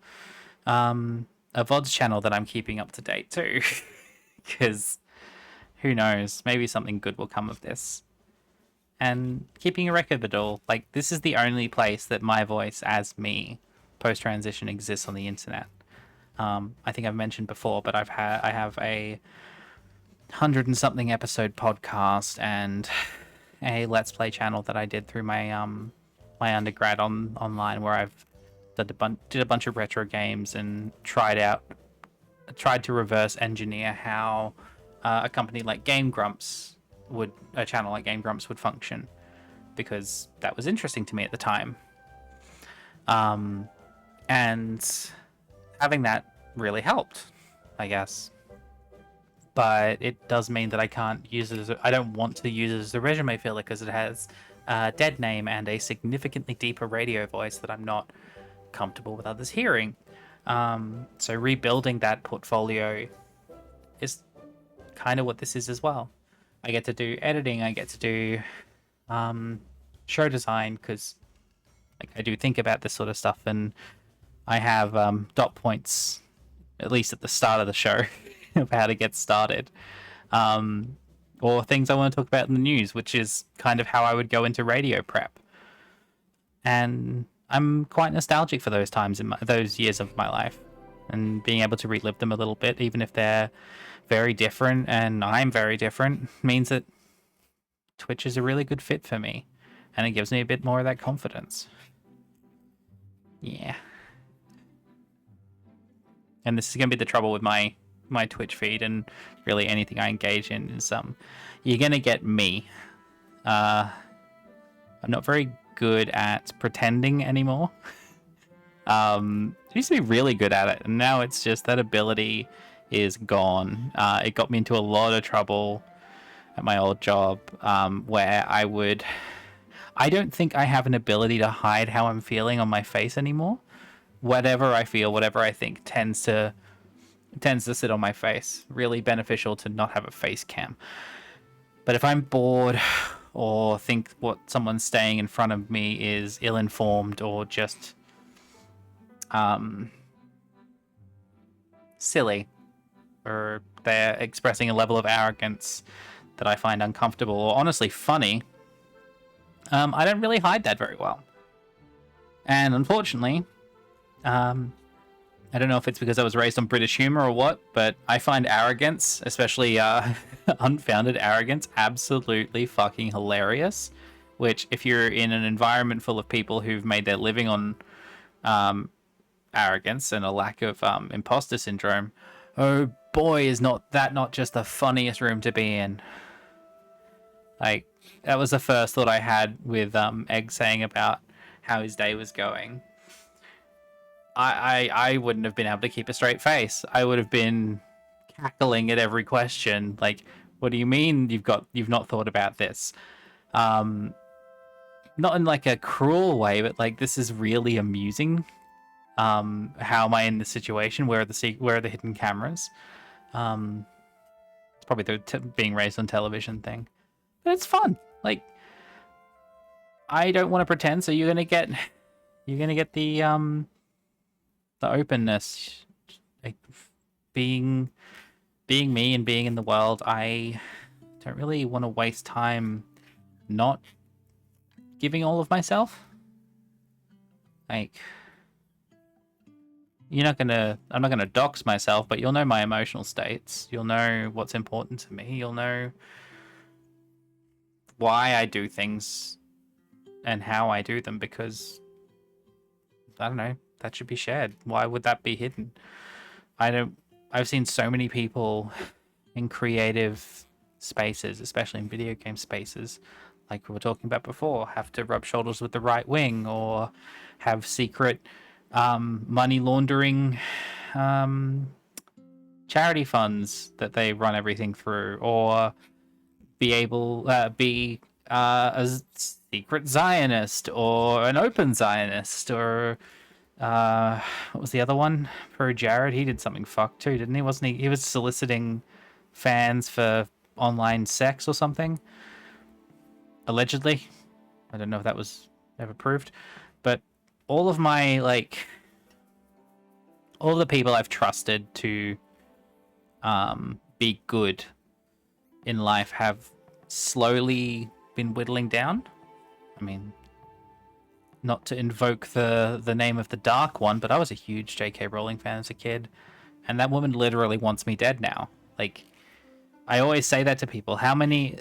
a VODs channel that I'm keeping up to date too, because who knows? Maybe something good will come of this. And keeping a record of it all, like, this is the only place that my voice as me post transition exists on the internet. I think I've mentioned before, but I have a 100 and something episode podcast and a Let's Play channel that I did through my my undergrad online, where I've did a bunch of retro games and tried to reverse engineer how a company like a channel like Game Grumps would function, because that was interesting to me at the time. And having that really helped, I guess. But it does mean that I can't use it I don't want to use it as a resume filler, because it has a dead name and a significantly deeper radio voice that I'm not comfortable with others hearing. So rebuilding that portfolio is kind of what this is as well. I get to do editing, I get to do show design, because like I do think about this sort of stuff, and I have dot points, at least at the start of the show, of how to get started. Or things I want to talk about in the news, which is kind of how I would go into radio prep. And I'm quite nostalgic for those times in those years of my life, and being able to relive them a little bit, even if they're very different and I'm very different, means that Twitch is a really good fit for me, and it gives me a bit more of that confidence. Yeah. And this is going to be the trouble with my Twitch feed, and really anything I engage in, is you're going to get me. I'm not very good at pretending anymore. I used to be really good at it, and now it's just that ability is gone. It got me into a lot of trouble at my old job, where I don't think I have an ability to hide how I'm feeling on my face anymore. Whatever I feel, whatever I think tends to sit on my face. Really beneficial to not have a face cam. But if I'm bored, or think what someone's saying in front of me is ill-informed, or just silly, or they're expressing a level of arrogance that I find uncomfortable, or honestly funny, I don't really hide that very well. And unfortunately, I don't know if it's because I was raised on British humor or what, but I find arrogance, especially unfounded arrogance, absolutely fucking hilarious. Which, if you're in an environment full of people who've made their living on arrogance and a lack of imposter syndrome, oh boy, is not just the funniest room to be in. Like, that was the first thought I had with Egg saying about how his day was going. I wouldn't have been able to keep a straight face. I would have been cackling at every question. Like, what do you mean you've not thought about this? Not in like a cruel way, but like, this is really amusing. How am I in this situation? Where are the hidden cameras? It's probably the being raised on television thing, but it's fun. Like, I don't want to pretend, so you're gonna get the openness, like being me and being in the world. I don't really want to waste time not giving all of myself. Like, I'm not gonna dox myself, but you'll know my emotional states. You'll know what's important to me. You'll know why I do things and how I do them, because I don't know, that should be shared. Why would that be hidden? I've seen so many people in creative spaces, especially in video game spaces, like we were talking about before, have to rub shoulders with the right wing, or have secret money laundering charity funds that they run everything through, or be a secret Zionist, or an open Zionist, or what was the other one? For Jared, he did something fucked too, didn't he? Wasn't he? He was soliciting fans for online sex or something, allegedly. I don't know if that was ever proved, but all of the people I've trusted to be good in life have slowly been whittling down. I mean, not to invoke the name of the Dark One, but I was a huge J.K. Rowling fan as a kid, and that woman literally wants me dead now. Like, I always say that to people. How many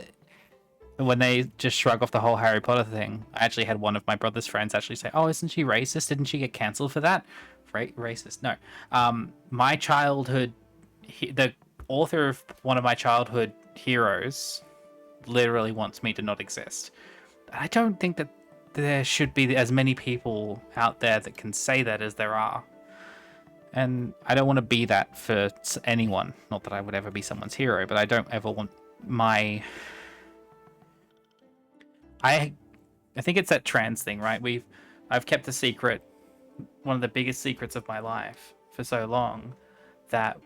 when they just shrug off the whole Harry Potter thing. I actually had one of my brother's friends actually say, "Oh, isn't she racist? Didn't she get cancelled for that?" Racist? No. My childhood, the author of one of my childhood heroes, literally wants me to not exist. I don't think that there should be as many people out there that can say that as there are. And I don't want to be that for anyone. Not that I would ever be someone's hero, but I don't ever want my... I think it's that trans thing, right? I've kept a secret, one of the biggest secrets of my life for so long that...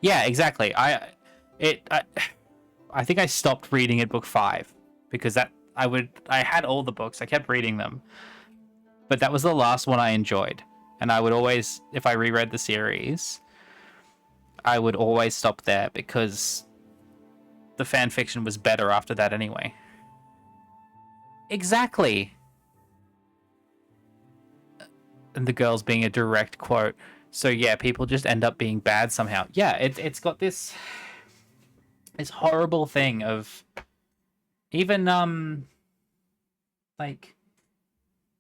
Yeah, exactly. I think I stopped reading at book 5 because I had all the books. I kept reading them. But that was the last one I enjoyed. And I would always, if I reread the series, I would always stop there because the fan fiction was better after that anyway. Exactly. And the girls being a direct quote. So yeah, people just end up being bad somehow. Yeah, it's got this horrible thing of even like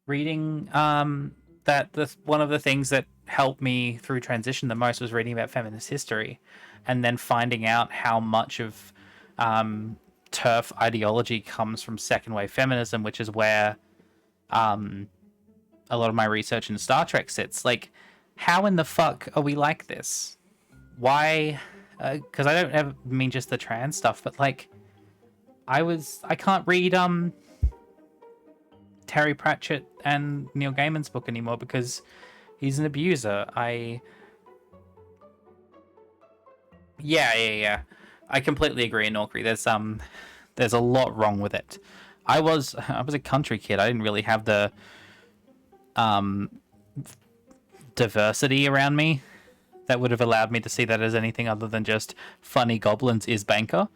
reading that one of the things that helped me through transition the most was reading about feminist history, and then finding out how much of TERF ideology comes from second wave feminism, which is where a lot of my research in Star Trek sits. Like, how in the fuck are we like this? Why? Because I don't ever mean just the trans stuff, but like, I can't read Terry Pratchett and Neil Gaiman's book anymore because he's an abuser. Yeah. I completely agree, Norkri. There's a lot wrong with it. I was a country kid. I didn't really have the diversity around me that would have allowed me to see that as anything other than just funny goblins is banker.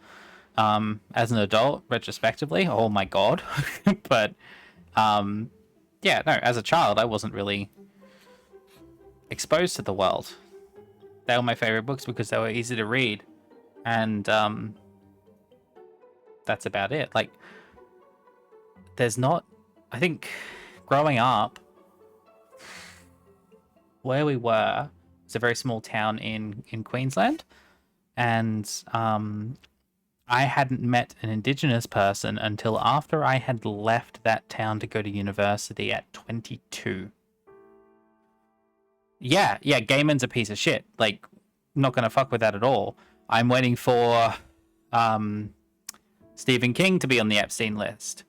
As an adult, retrospectively, oh my god. But yeah, no, as a child, I wasn't really exposed to the world. They were my favorite books because they were easy to read, and that's about it. Like, there's not... I think growing up, where we were, it's a very small town in Queensland, and I hadn't met an Indigenous person until after I had left that town to go to university at 22. Yeah, Gaiman's a piece of shit. Like, not gonna fuck with that at all. I'm waiting for Stephen King to be on the Epstein list.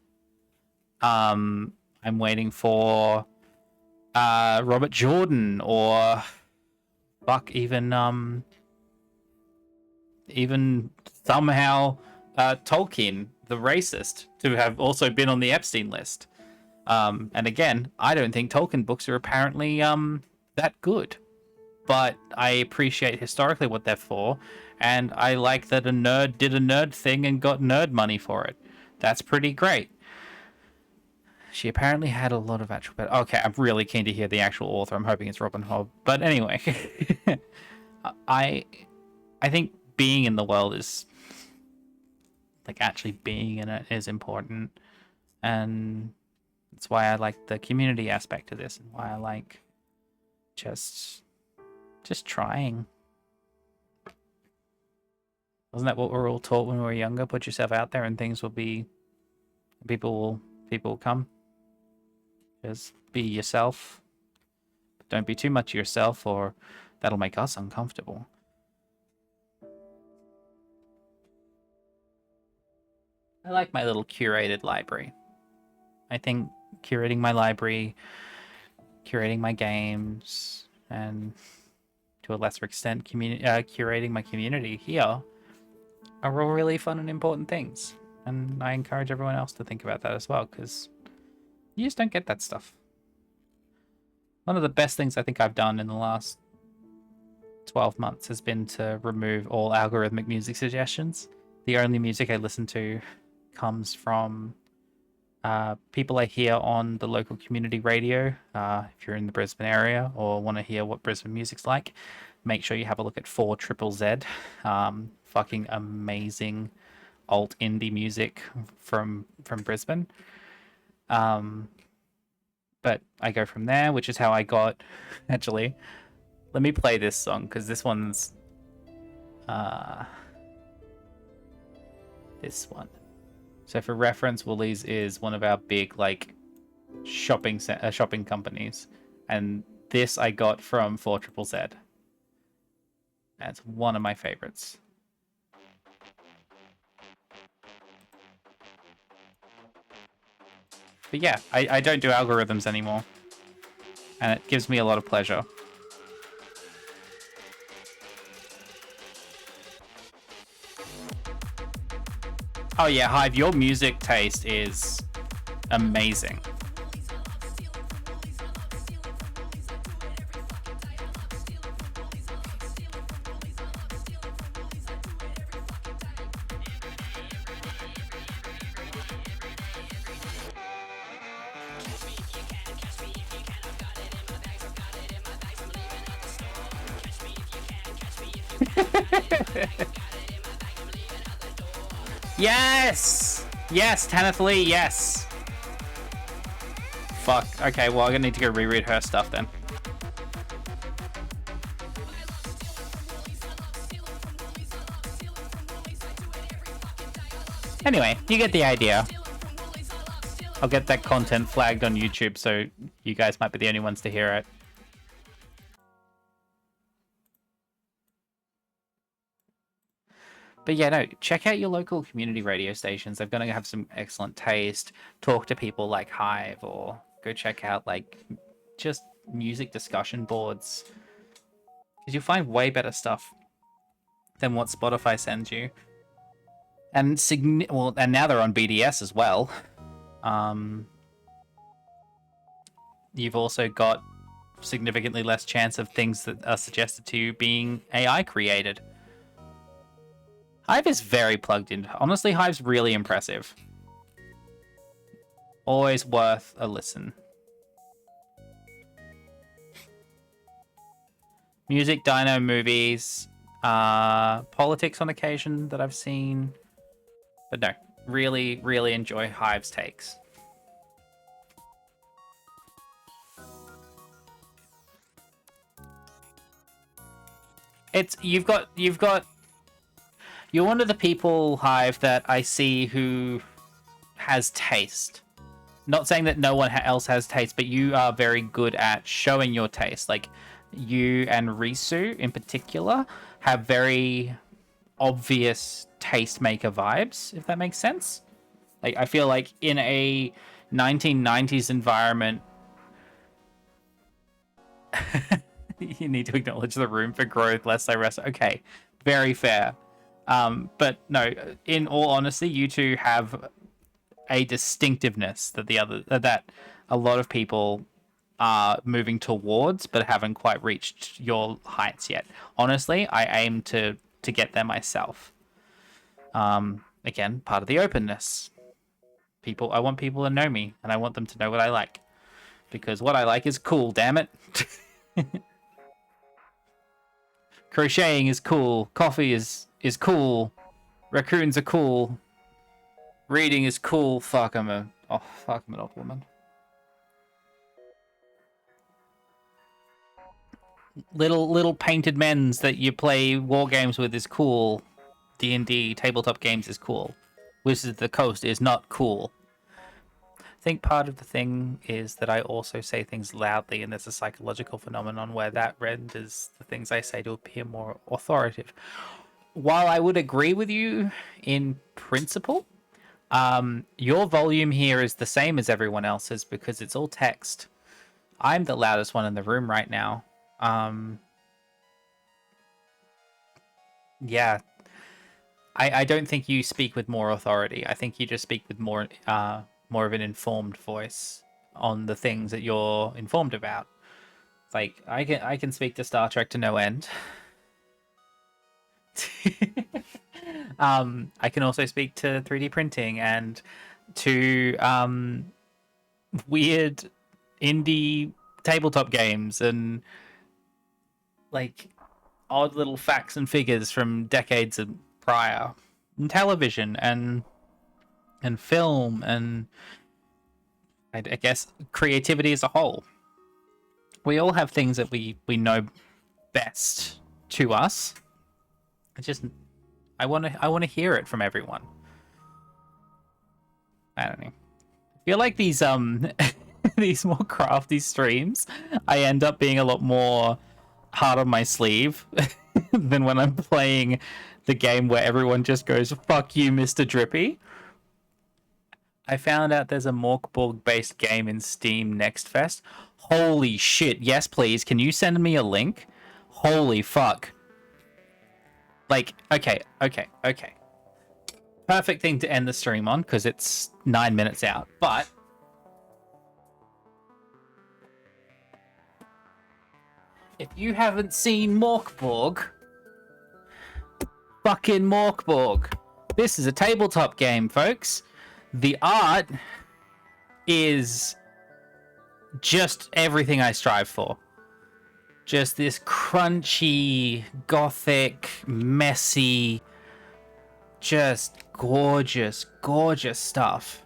I'm waiting for Robert Jordan or fuck even somehow Tolkien, the racist, to have also been on the Epstein list. And again, I don't think Tolkien books are apparently that good, but I appreciate historically what they're for, and I like that a nerd did a nerd thing and got nerd money for it. That's pretty great. She apparently had a lot of actual... Okay, I'm really keen to hear the actual author. I'm hoping it's Robin Hobb. But anyway, I think being in the world is... like, actually being in it is important. And that's why I like the community aspect to this, and why I like just trying. Wasn't that what we're all taught when we were younger? Put yourself out there and things will be... People will come. Just be yourself. But don't be too much yourself, or that'll make us uncomfortable. I like my little curated library. I think curating my library, curating my games, and to a lesser extent, curating my community here are all really fun and important things. And I encourage everyone else to think about that as well, because you just don't get that stuff. One of the best things I think I've done in the last 12 months has been to remove all algorithmic music suggestions. The only music I listen to comes from people I hear on the local community radio. If you're in the Brisbane area or want to hear what Brisbane music's like, make sure you have a look at 4ZZZ. Fucking amazing alt indie music from Brisbane. But I go from there, which is how I got. Actually, let me play this song because this one's this one. So for reference, Woolies is one of our big like shopping companies, and this I got from 4ZZZ. That's one of my favorites. But yeah, I don't do algorithms anymore, and it gives me a lot of pleasure. Oh yeah, Hive, your music taste is amazing. Yes! Yes, Tanith Lee, yes! Fuck. Okay, well, I'm gonna need to go reread her stuff then. Anyway, you get the idea. I'll get that content flagged on YouTube, so you guys might be the only ones to hear it. But yeah, no, check out your local community radio stations. They're going to have some excellent taste. Talk to people like Hive, or go check out like just music discussion boards, because you'll find way better stuff than what Spotify sends you. And and now they're on BDS as well. You've also got significantly less chance of things that are suggested to you being AI created. Hive is very plugged in. Honestly, Hive's really impressive. Always worth a listen. Music, dino, movies, politics on occasion that I've seen. But no, really, really enjoy Hive's takes. You're one of the people, Hive, that I see who has taste. Not saying that no one else has taste, but you are very good at showing your taste. Like, you and Risu in particular have very obvious tastemaker vibes, if that makes sense. Like, I feel like in a 1990s environment, you need to acknowledge the room for growth, lest I rest. Okay, very fair. But no, in all honesty, you two have a distinctiveness that that a lot of people are moving towards, but haven't quite reached your heights yet. Honestly, I aim to get there myself. Again, part of the openness. I want people to know me, and I want them to know what I like, because what I like is cool. Damn it. Crocheting is cool. Coffee is cool. Raccoons are cool. Reading is cool. Fuck, I'm an old woman. Little painted men's that you play war games with is cool. D&D tabletop games is cool. Wizards of the Coast is not cool. I think part of the thing is that I also say things loudly, and there's a psychological phenomenon where that renders the things I say to appear more authoritative. While I would agree with you in principle, your volume here is the same as everyone else's because it's all text. I'm the loudest one in the room right now. Yeah. I don't think you speak with more authority. I think you just speak with more of an informed voice on the things that you're informed about. Like, I can speak to Star Trek to no end. I can also speak to 3D printing and to weird indie tabletop games and like odd little facts and figures from decades prior. television and film and I guess creativity as a whole. We all have things that we know best to us. I want to hear it from everyone. I don't know. I feel like these these more crafty streams, I end up being a lot more hard on my sleeve than when I'm playing the game where everyone just goes, "Fuck you, Mr. Drippy." I found out there's a Morkborg based game in Steam next fest. Holy shit, yes please, can you send me a link? Holy fuck. Like, okay. Perfect thing to end the stream on, because it's 9 minutes out, but if you haven't seen Morkborg, fucking Morkborg. This is a tabletop game, folks. The art is just everything I strive for. Just this crunchy, gothic, messy, just gorgeous, gorgeous stuff.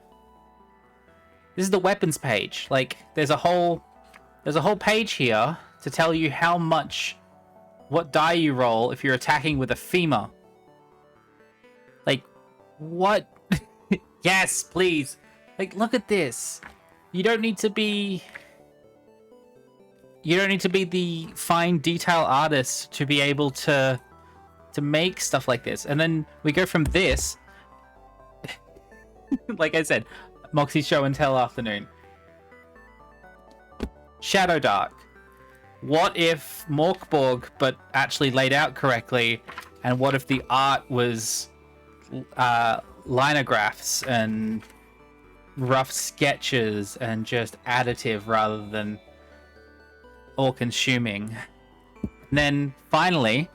This is the weapons page. Like, there's a whole page here to tell you what die you roll if you're attacking with a femur. Like, what? Yes, please. Like, look at this. You don't need to be the fine detail artist to be able to make stuff like this. And then we go from this, like I said, Moxie Show and Tell afternoon. Shadow Dark. What if Morkborg, but actually laid out correctly? And what if the art was linographs and rough sketches and just additive rather than all-consuming? And then finally,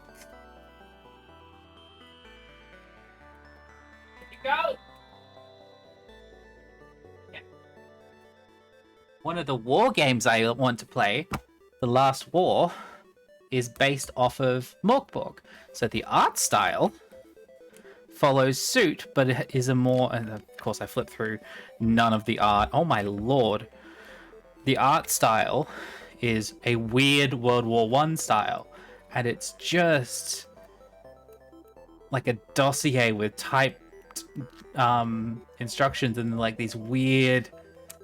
here you go. Yeah. One of the war games I want to play, The Last War, is based off of Morkborg. So the art style follows suit, but it is a more, and of course I flipped through none of the art. Oh my lord. The art style is a weird World War I style, and it's just like a dossier with typed instructions and like these weird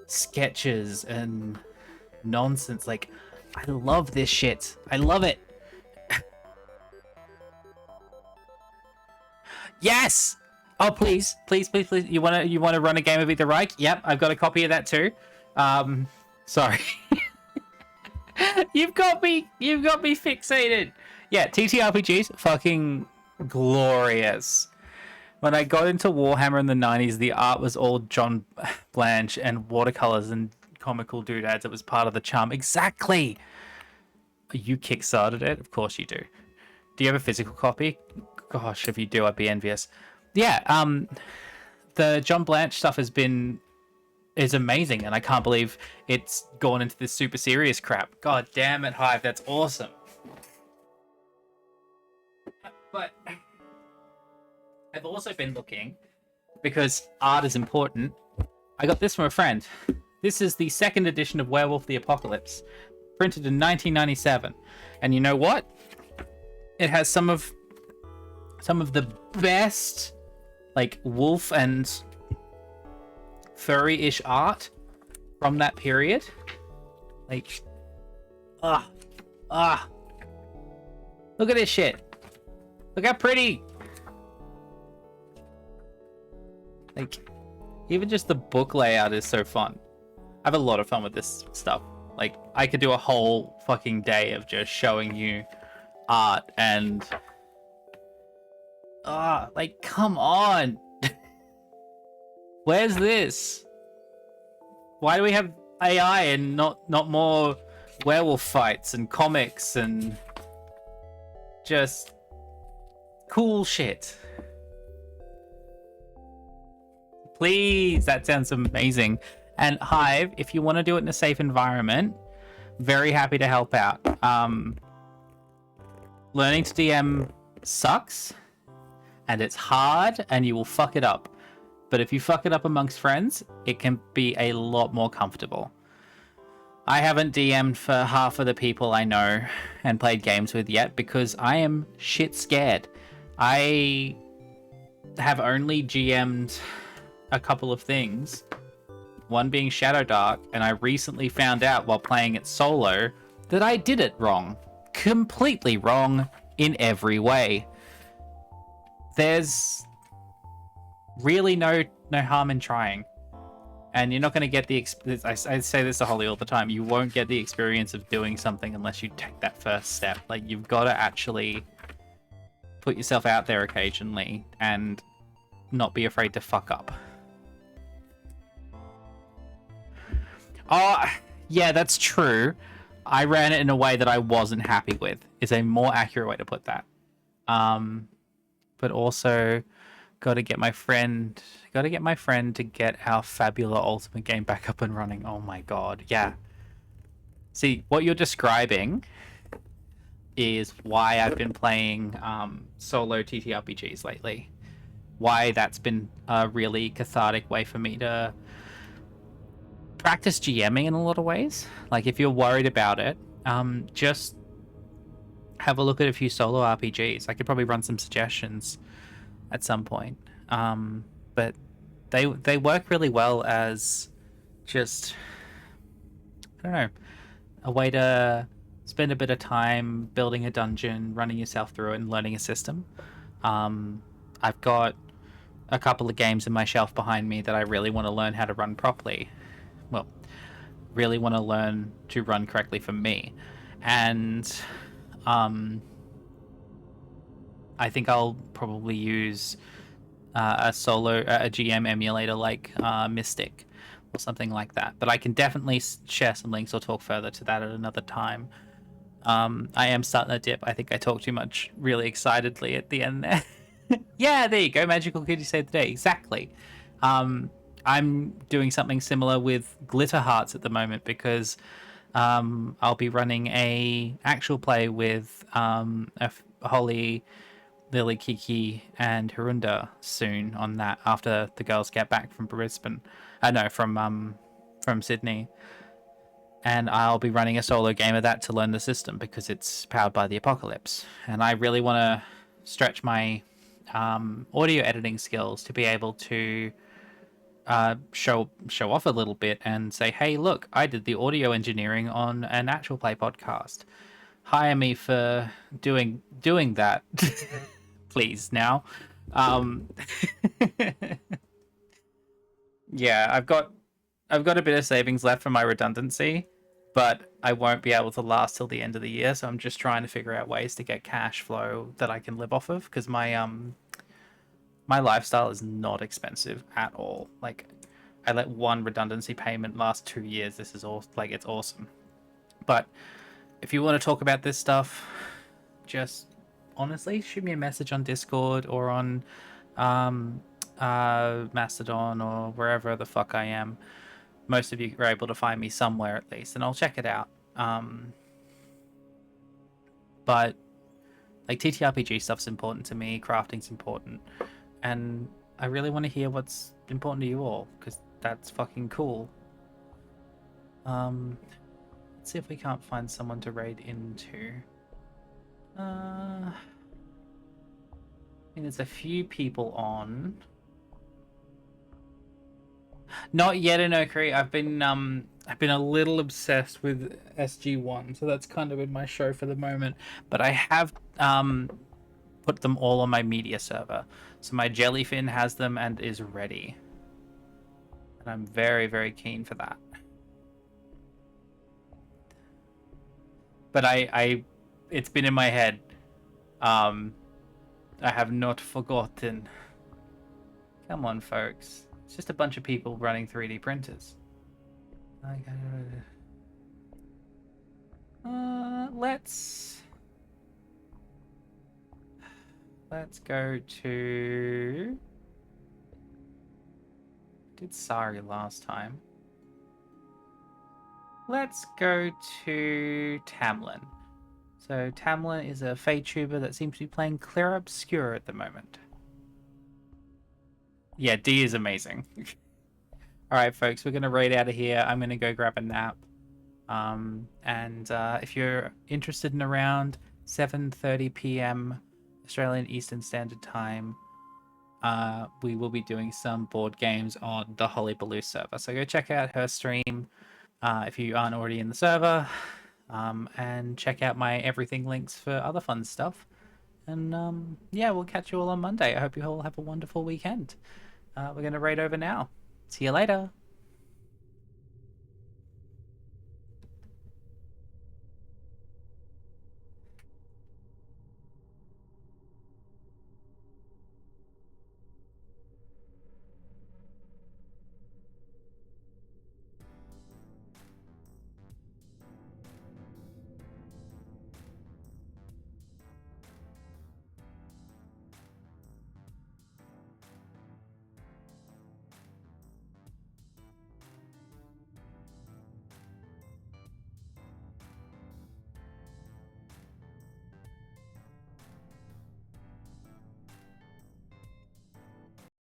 sketches and nonsense. Like, I love this shit. I love it. Yes. Oh please. You wanna run a game of Either Reich? Yep, I've got a copy of that too. Sorry. You've got me fixated. Yeah, TTRPGs, fucking glorious. When I got into Warhammer in the 90s, the art was all John Blanche and watercolors and comical doodads. It was part of the charm. Exactly. You kickstarted it? Of course you do. Do you have a physical copy? Gosh, if you do, I'd be envious. Yeah, the John Blanche stuff is amazing, and I can't believe it's gone into this super serious crap. God damn it, Hive, that's awesome. But I've also been looking, because art is important. I got this from a friend. This is the second edition of Werewolf the Apocalypse, printed in 1997. And you know what? It has some of the best, like, wolf and furry-ish art from that period. Like, look at this shit. Look how pretty. Like, even just the book layout is so fun. I have a lot of fun with this stuff. Like, I could do a whole fucking day of just showing you art and like, come on. Where's this? Why do we have AI and not more werewolf fights and comics and just cool shit? Please, that sounds amazing. And Hive, if you want to do it in a safe environment, very happy to help out. Learning to DM sucks, and it's hard, and you will fuck it up. But if you fuck it up amongst friends, it can be a lot more comfortable. I haven't DM'd for half of the people I know and played games with yet because I am shit scared. I have only GM'd a couple of things, one being Shadow Dark, and I recently found out while playing it solo that I did it wrong. Completely wrong in every way. There's really no harm in trying. And you're not going to get the I say this to Holly all the time. You won't get the experience of doing something unless you take that first step. Like, you've got to actually put yourself out there occasionally and not be afraid to fuck up. Oh, yeah, that's true. I ran it in a way that I wasn't happy with, is a more accurate way to put that. But also got to get my friend to get our Fabula Ultimate game back up and running. Oh my god, yeah. See, what you're describing is why I've been playing solo TTRPGs lately. Why that's been a really cathartic way for me to practice GMing in a lot of ways. Like, if you're worried about it, just have a look at a few solo RPGs. I could probably run some suggestions at some point. But they work really well as just, I don't know, a way to spend a bit of time building a dungeon, running yourself through it, and learning a system. I've got a couple of games in my shelf behind me that I really want to learn how to run properly. Well, really want to learn to run correctly for me. And I think I'll probably use a GM emulator like Mystic or something like that. But I can definitely share some links or talk further to that at another time. I am starting to dip. I think I talked too much really excitedly at the end there. Yeah, there you go. Magical Kid, you saved the day. Exactly. I'm doing something similar with Glitter Hearts at the moment because I'll be running a actual play with Holly, Lily, Kiki, and Harunda soon on that after the girls get back from Brisbane. From Sydney. And I'll be running a solo game of that to learn the system because it's powered by the Apocalypse. And I really want to stretch my audio editing skills to be able to show off a little bit and say, hey, look, I did the audio engineering on an actual play podcast. Hire me for doing that, please. Now, yeah, I've got a bit of savings left for my redundancy, but I won't be able to last till the end of the year. So I'm just trying to figure out ways to get cash flow that I can live off of because my lifestyle is not expensive at all. Like, I let one redundancy payment last 2 years. This is all like, it's awesome. But if you want to talk about this stuff, just honestly shoot me a message on Discord or on Mastodon or wherever the fuck I am. Most of you are able to find me somewhere at least, and I'll check it out. But like, TTRPG stuff's important to me, crafting's important, and I really want to hear what's important to you all because that's fucking cool. Let's see if we can't find someone to raid into. I mean, there's a few people on. Not yet in Okri. I've been a little obsessed with SG1, so that's kind of in my show for the moment. But I have put them all on my media server, so my Jellyfin has them and is ready, and I'm very, very keen for that. But it's been in my head. I have not forgotten. Come on, folks. It's just a bunch of people running 3D printers. Let's go to... Did Sari last time. Let's go to Tamlin. So Tamlin is a Fey tuber that seems to be playing Clear Obscure at the moment. Yeah, D is amazing. All right, folks, we're gonna raid out of here. I'm gonna go grab a nap. And if you're interested in around 7:30 p.m. Australian Eastern Standard Time, we will be doing some board games on the Holly Baloo server. So go check out her stream if you aren't already in the server, and check out my everything links for other fun stuff. And yeah, we'll catch you all on Monday. I hope you all have a wonderful weekend. We're going to raid over now. See you later.